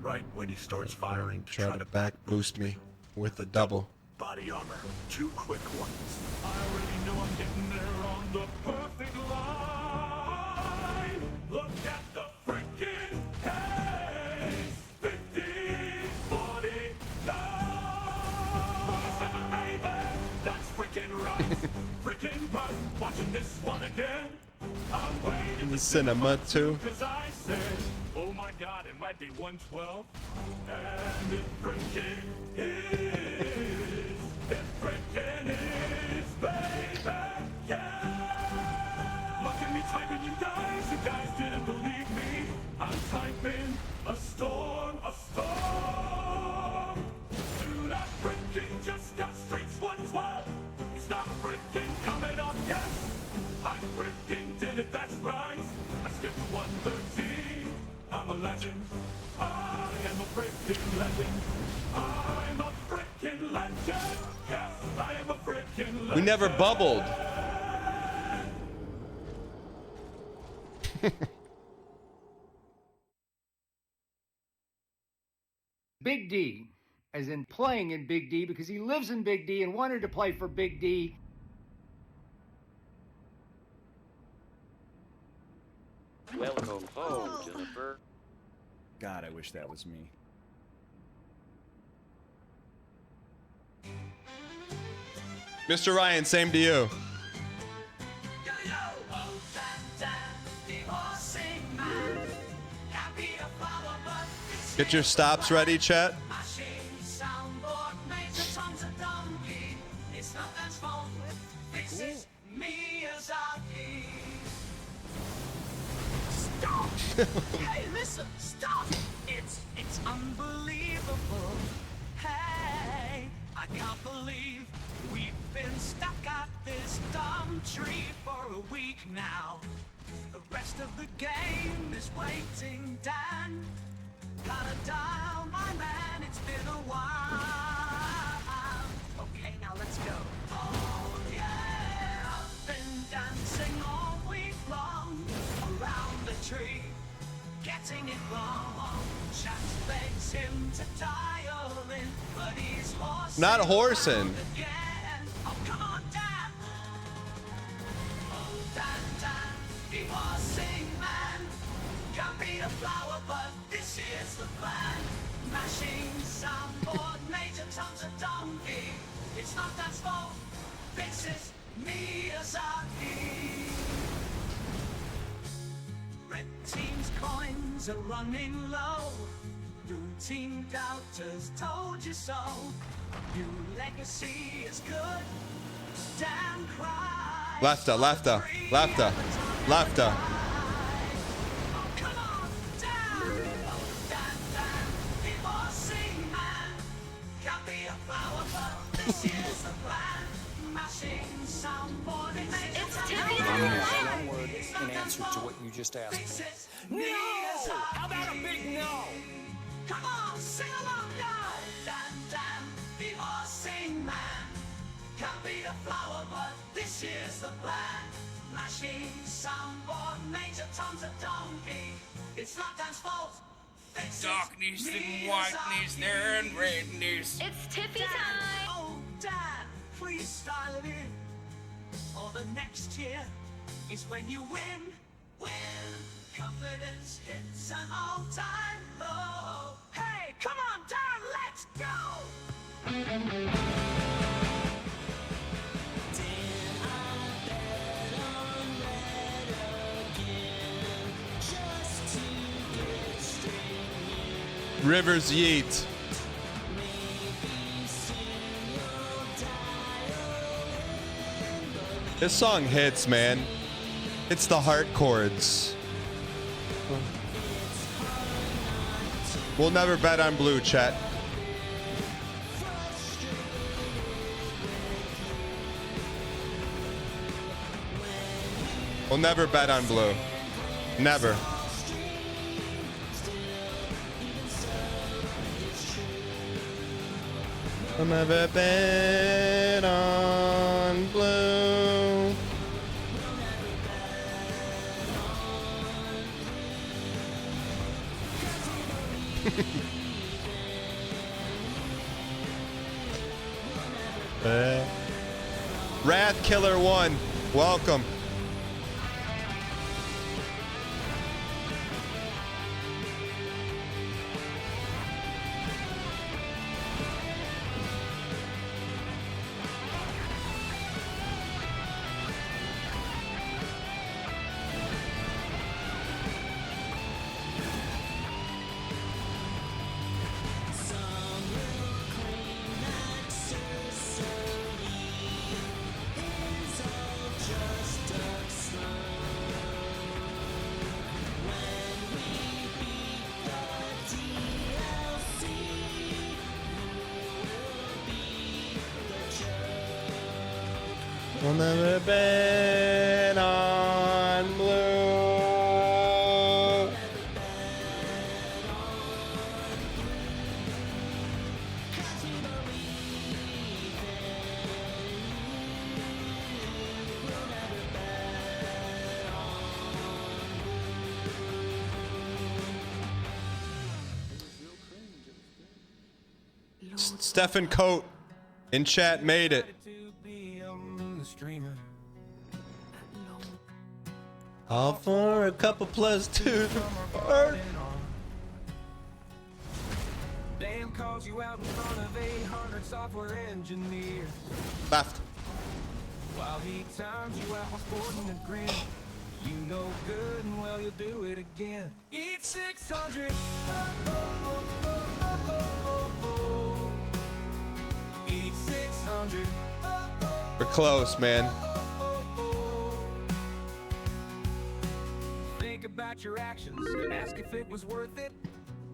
Right when he starts firing to Try to back boost me with a double. body armor. 2 quick ones. I already know I'm getting there on the perfect line. Look at the freaking pace. 50, 40, baby. That's freaking right. Freaking right. Watching this one again. I'm waiting In the cinema too. because I said, oh my god, it might be 112. And it freaking is. It freaking is, baby. Yeah. Look at me typing, you guys. You guys didn't believe me. I'm typing a storm, a storm. Dude, I freaking just got streets 112. It's not freaking coming up yet. I freaking did it, that's right. I skipped 113. I'm a legend. I am a freaking legend. I'm a freaking legend. Yes, I am a freaking legend. We never bubbled. Big D, as in playing in Big D because he lives in Big D and wanted to play for Big D. Welcome home, Jennifer. God, I wish that was me. Mr. Ryan, same to you. Get your stops ready, chat. Hey, listen, stop! It's unbelievable. Hey, I can't believe we've been stuck at this dumb tree for a week now. The rest of the game is waiting, Dan. Gotta dial my man, it's been a while. Okay, now let's go. Oh yeah, I've been dancing all week long around the tree. Getting it wrong. Chat begs him to dial in, but he's horsing. Not horsing. Again. Oh, come on, Dan. Oh, Dan, Dan, the horsing man. Can't be a flower, but this is the plan. Mashing soundboard, Major Tom's a donkey. It's not Dan's fault. This is Miyazaki. Red team's coins are running low. Blue team doubters told you so. New legacy is good. Dan cries. Laughter, laughter, laughter, laughter. Oh, come on, Dan. Oh, Dan, Dan, the bossing man. Can't be a flower, but this is the plan. Mashing soundboard, it's Timmy. One word in answer to what you just asked me. No! How about a big no? Come on, sing along, guys! Dan, Dan, the horsing man. Can't be a flower, but this is the plan. Mashing soundboard, Major Tom's a donkey. It's not Dan's fault. Darkness and whiteness, there and redness. It's Tiffy time! Oh, Dan, please style it in. Or the next year is when you win. Win. Confidence hits an all-time low. Hey, come on, Dan, let's go! Rivers Yeet. This song hits, man. It's the heart chords. We'll never bet on blue, chat. We'll never bet on blue. Never. We'll never bet on blue. Wrath Killer 1, welcome. We'll never bet on blue. Stephen Coate in chat made it. All for a couple plus two. Dan calls you out in front of 800 software engineers. Left. While he times you out sporting a grin. You know good and well you'll do it again. Eat 600. Eat 600. We're close, man. Think about your actions and ask if it was worth it.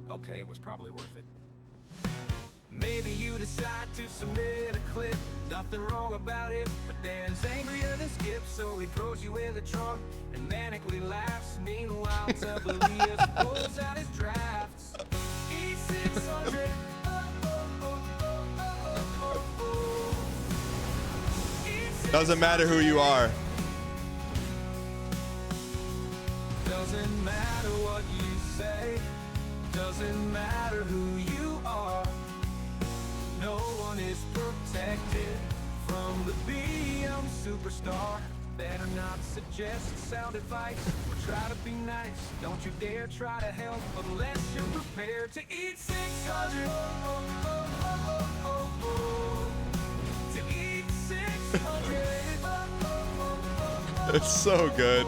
Okay, it was probably worth it. Maybe you decide to submit a clip. Nothing wrong about it, but Dan's angrier than Skip, so he throws you in the trunk and manically laughs. Meanwhile, Tebelius pulls out his drafts. E600. Doesn't matter who you are. Doesn't matter what you say. Doesn't matter who you are. No one is protected from the BM superstar. Better not suggest sound advice or try to be nice. Don't you dare try to help unless you're prepared to eat 600. To eat 600. It's so good.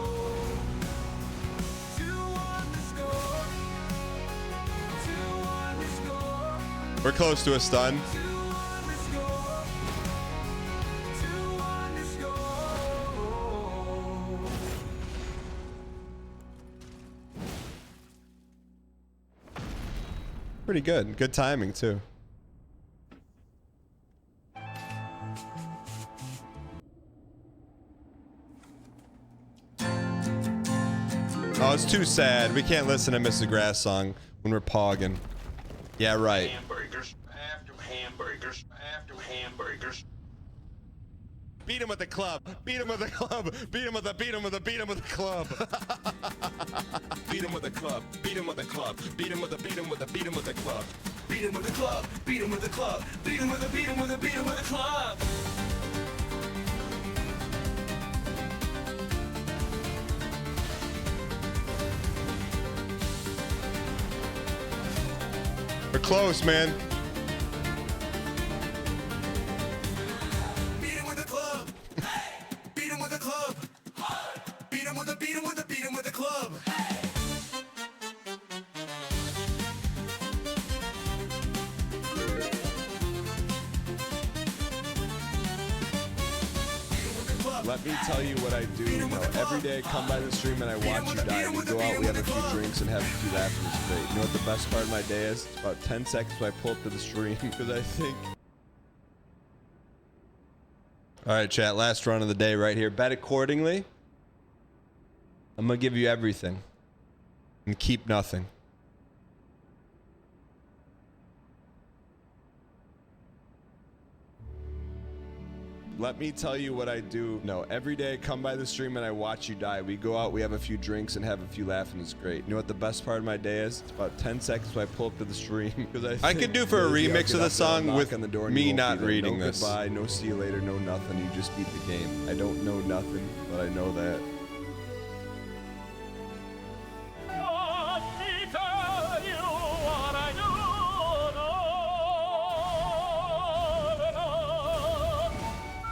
We're close to a stun. Pretty good. Good timing, too. Oh, it's too sad. We can't listen to Mr. Grass song when we're pogging. Yeah, right. Hamburgers after hamburgers after hamburgers. Beat him with the club. Beat him with the club. Beat him with the beat him with the beat him with the club. Beat him with a club. Beat him with a club. Beat him with a beat him with a beat him with a club. Beat him with a club. Beat him with a club. Beat him with a beat him with a beat him with a club. We're close, man. Beat him with a club. Beat him with a club. Beat him with a beat him with a beat him with a club. Let me tell you what I do. You know, every day I come by the stream and I watch you die. We go out, we have a few drinks, and have a few laughs, and it's great. You know what the best part of my day is? It's about 10 seconds when I pull up to the stream because I think. All right, chat. Last run of the day right here. Bet accordingly. I'm gonna give you everything and keep nothing. Let me tell you what I do. No, every day I come by the stream and I watch you die. We go out, we have a few drinks, and have a few laughs, and it's great. You know what the best part of my day is? It's about 10 seconds when I pull up to the stream because I could do for a remix of the song with me not reading this. No goodbye, no see you later, no nothing. You just beat the game. I don't know nothing, but I know that.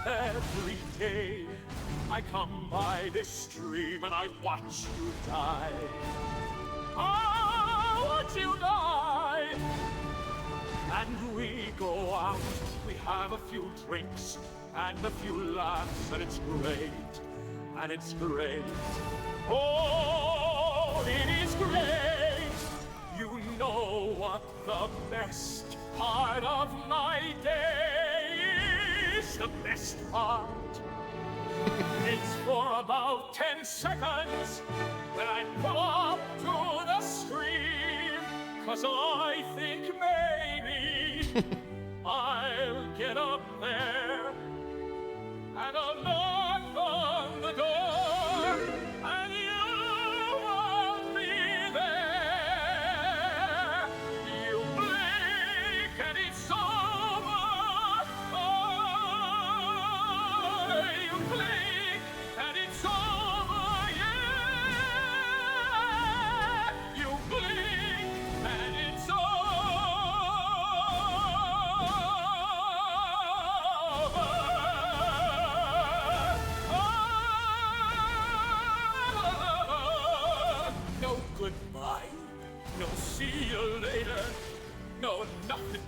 Every day I come by this stream and I watch you die. I watch you die. And we go out, we have a few drinks and a few laughs, and it's great. And it's great. Oh, it is great. You know what the best part of my day is? The best part. It's for about 10 seconds when I pull up to the stream, 'cause I think maybe I'll get up there and I'll knock on the door and you won't be there. You blink and it's over. Oh, you blink and it's over, yeah. You blink and it's over. No goodbye, no see you later, no nothing.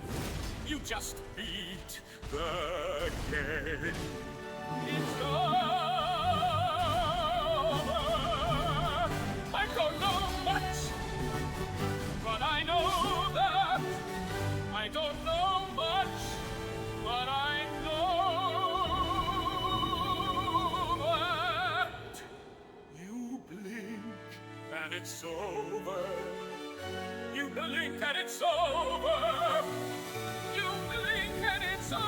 You just beat the game. It's over. I don't know much, but I know that. I don't know much, but I know that. You blink and it's over. You blink and it's over. You blink and it's over.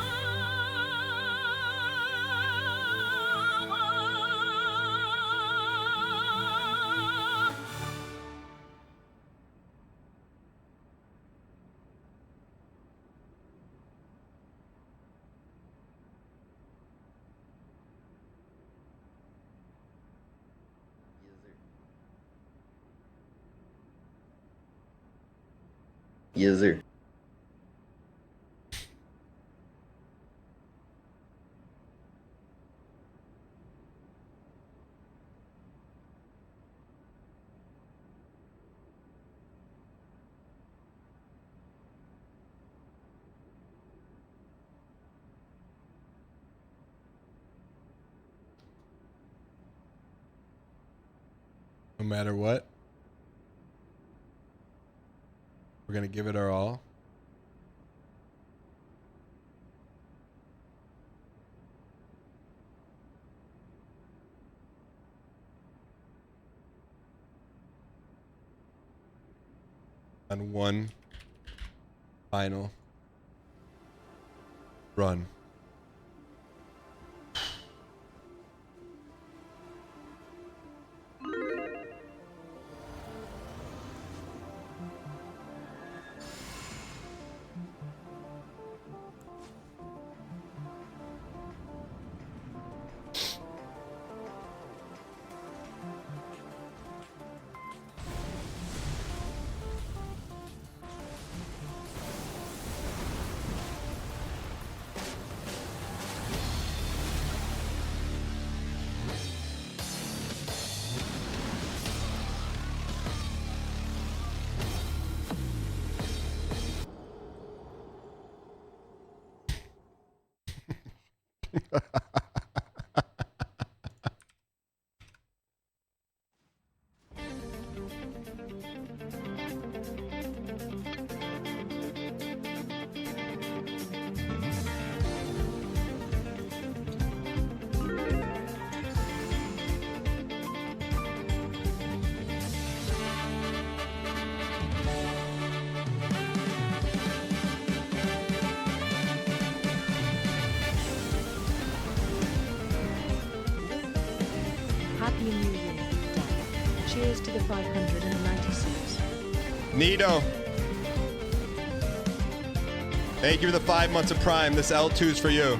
Yes, sir. No matter what, we're gonna give it our all. On one final run. Happy New Year, Dan. Cheers to the 596. Nito. Thank you for the 5 months of Prime. This L2's for you.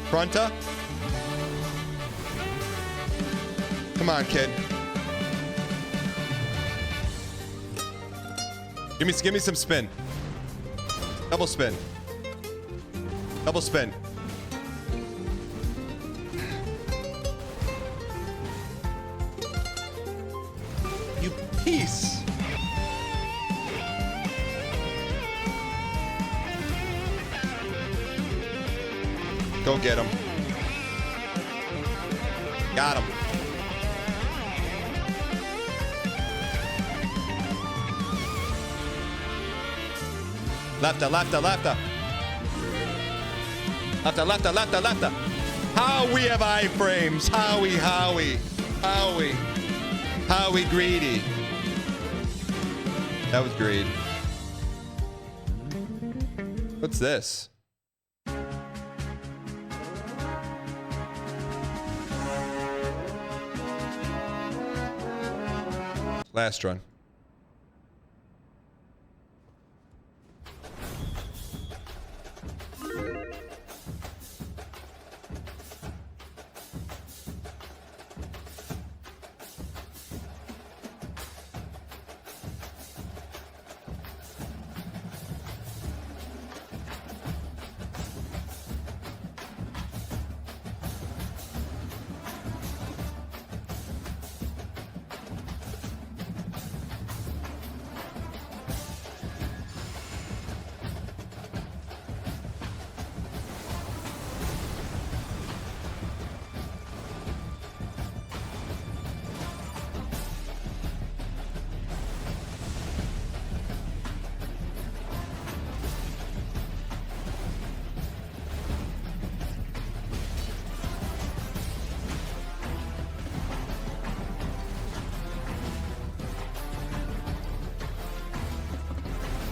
Fronta? Come on, kid. Give me some spin. Double spin. Double spin. You piece. Go get him. Got him. Lefta, lefta, lefta. Lefta, lefta, lefta, lefta. How we have iframes. Howie greedy. That was greed. What's this? Last run.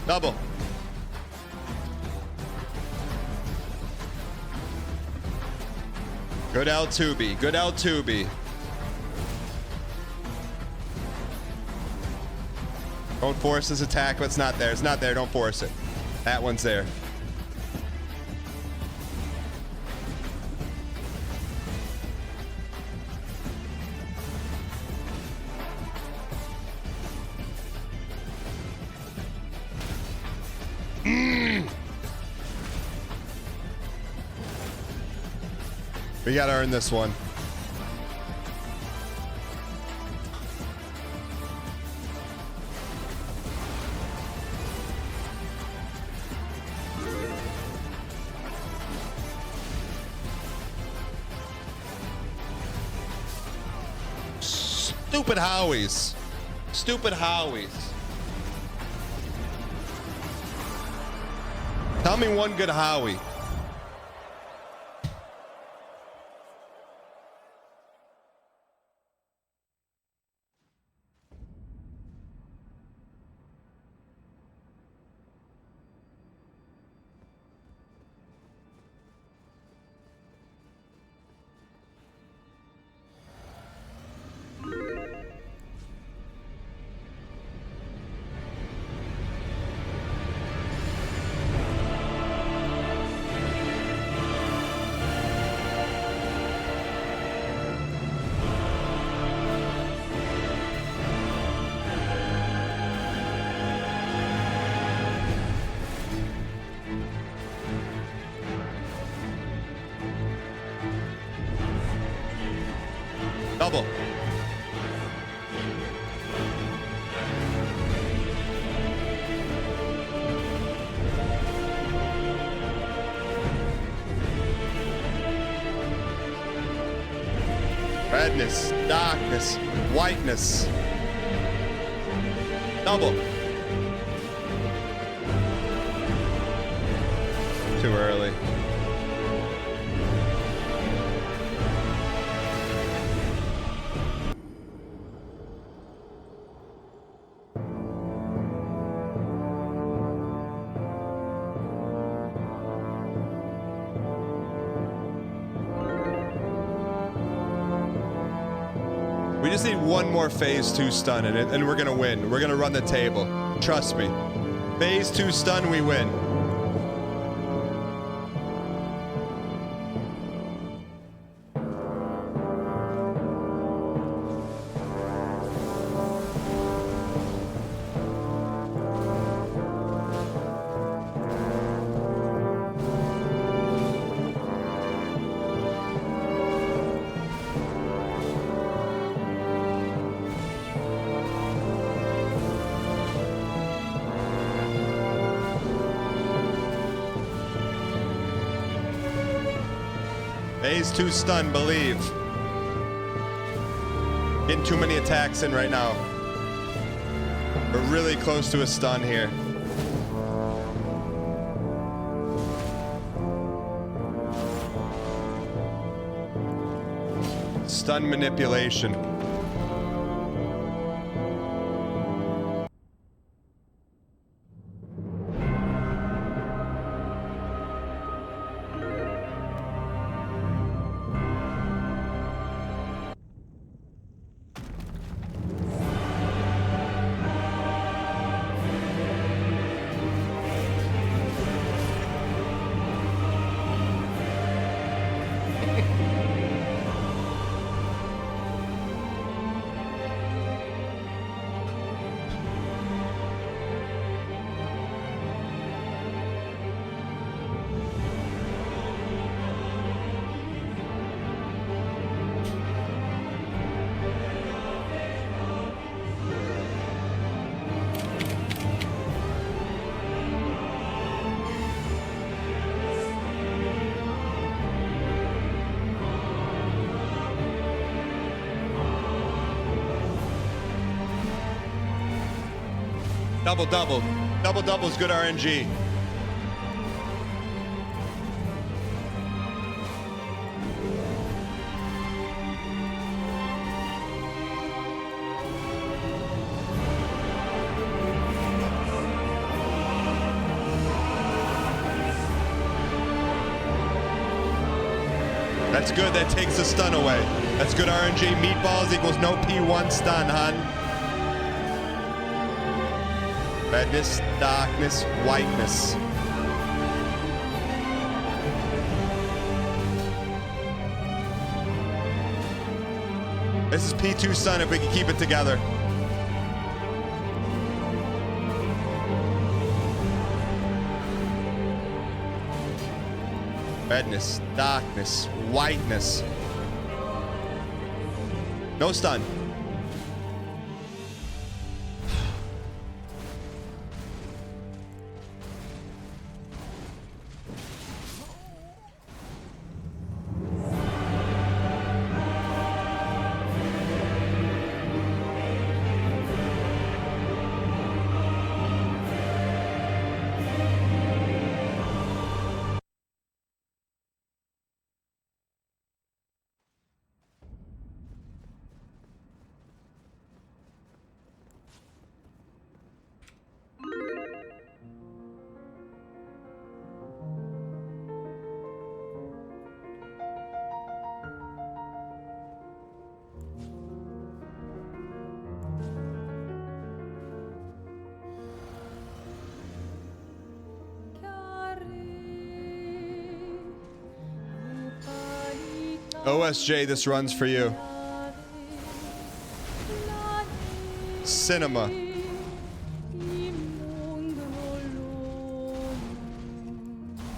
Double. Good L2B. Good L2B. Don't force this attack. It's not there. It's not there. Don't force it. That one's there. We gotta earn this one. Stupid Howies. Stupid Howies. Tell me one good Howie. Double. Redness, darkness, whiteness. Double. Too early. We just need one more phase 2 stun in it, and we're gonna win. We're gonna run the table. Trust me. Phase 2 stun, we win. Phase 2 stun, believe. Getting too many attacks in right now. We're really close to a stun here. Stun manipulation. Double, double. Double, double is good RNG. That's good. That takes the stun away. That's good RNG. Meatballs equals no P1 stun, hun. Redness, darkness, whiteness. This is P2 stun if we can keep it together. Redness, darkness, whiteness. No stun. OSJ, this runs for you. Cinema.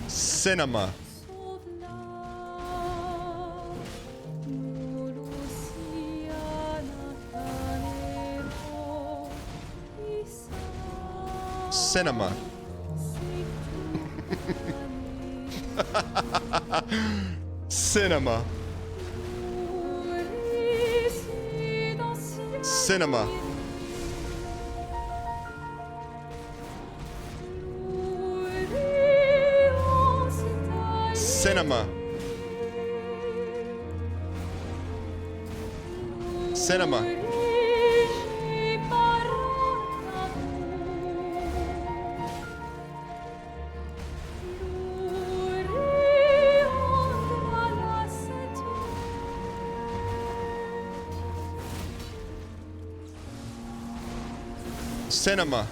Cinema. Cinema. Cinema. Cinema. Cinema. Cinema. Cinema.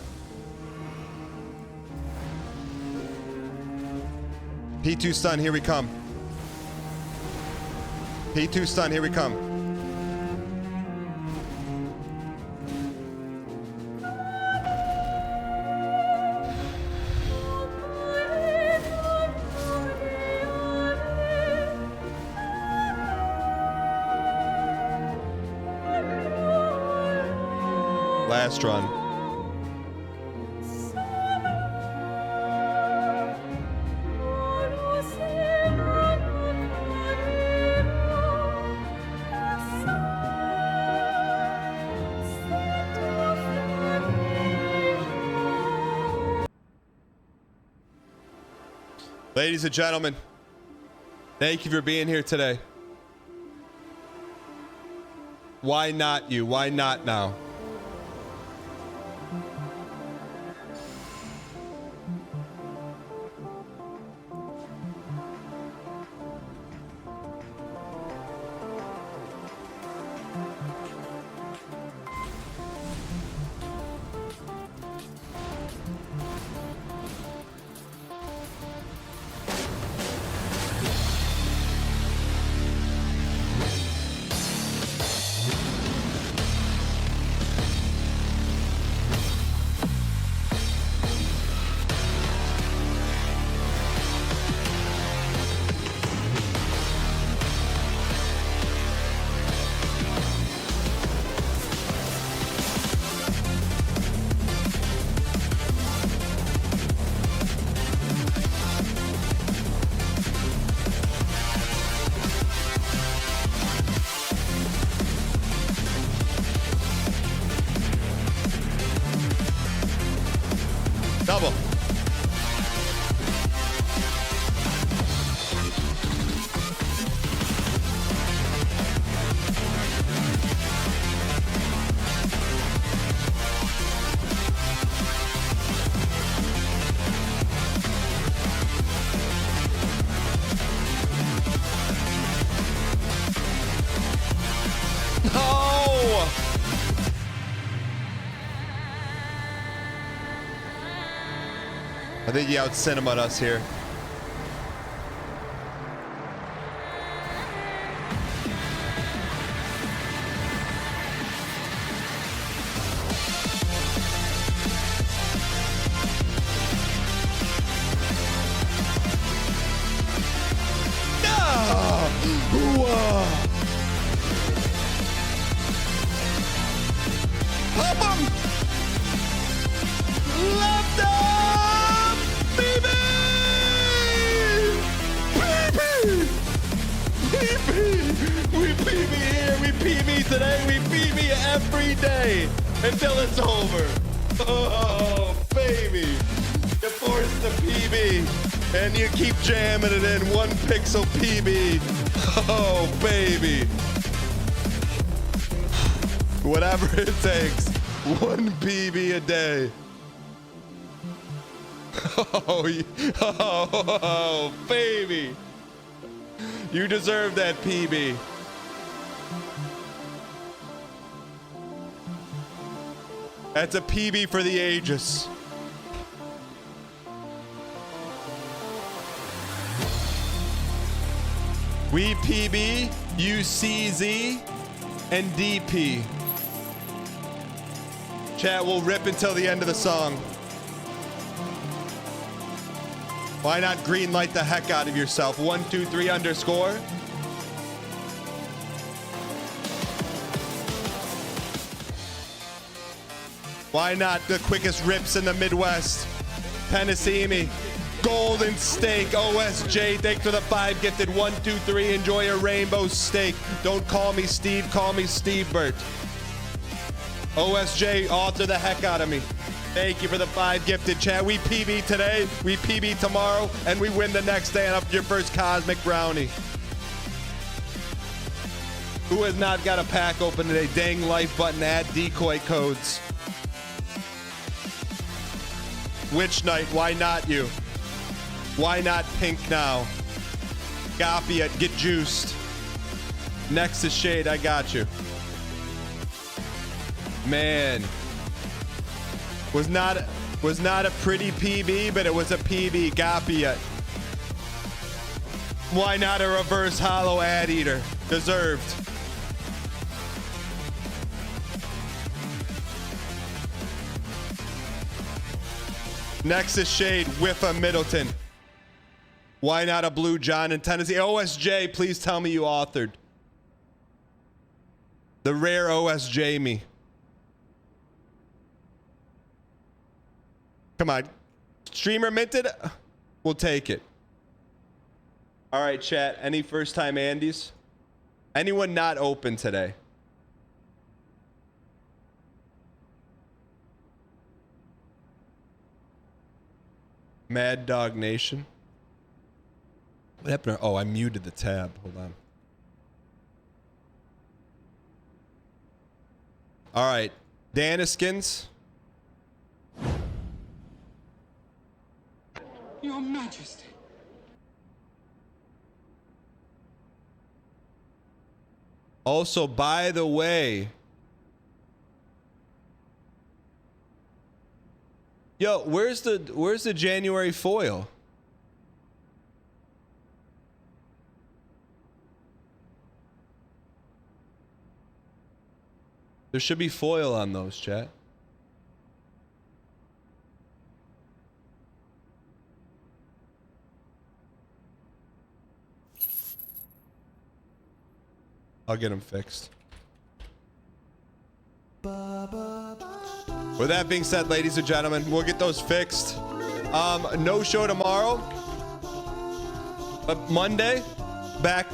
P2 stun, here we come. P2 stun, here we come. Last run. Ladies and gentlemen, thank you for being here today. Why not you? Why not now? Double. No! I think he out-cinemaed us here. Pop him! Left arm! BB! BB! BB! We PB here, we PB today, we PB every day until it's over. Oh, baby. You forced the PB and you keep jamming it in. 1 pixel PB. Oh, baby. Whatever it takes. 1 PB a day. Oh, baby. You deserve that PB. That's a PB for the ages. We PB, you CZ, and DP. Chat will rip until the end of the song. Why not green light the heck out of yourself? 123 underscore. Why not the quickest rips in the Midwest? Penasimi, Golden Steak, OSJ, thanks for the 5 gifted. 123, enjoy a rainbow steak. Don't call me Steve, call me Steve Burt. OSJ, author the heck out of me. Thank you for the 5 gifted, chat. We PB today, we PB tomorrow, and we win the next day and up your first Cosmic Brownie. Who has not got a pack open today? Dang life button, add decoy codes. Witch Knight, why not you? Why not Pink now? Gaffiat, get juiced. Next is Shade, I got you. Man. Was not a pretty PB, but it was a PB. Gaffiat. Why not a reverse hollow ad eater? Deserved. Next is Shade, Whiffa Middleton. Why not a Blue John in Tennessee? OSJ, please tell me you authored. The rare OSJ me. Come on. Streamer minted? We'll take it. All right, chat. Any first time Andes? Anyone not open today? Mad Dog Nation. What happened? Oh, I muted the tab. Hold on. All right. Daniskins. Your Majesty. Also, by the way, yo, where's the January foil? There should be foil on those, chat. I'll get them fixed. With that being said, ladies and gentlemen, we'll get those fixed. No show tomorrow, but Monday, back to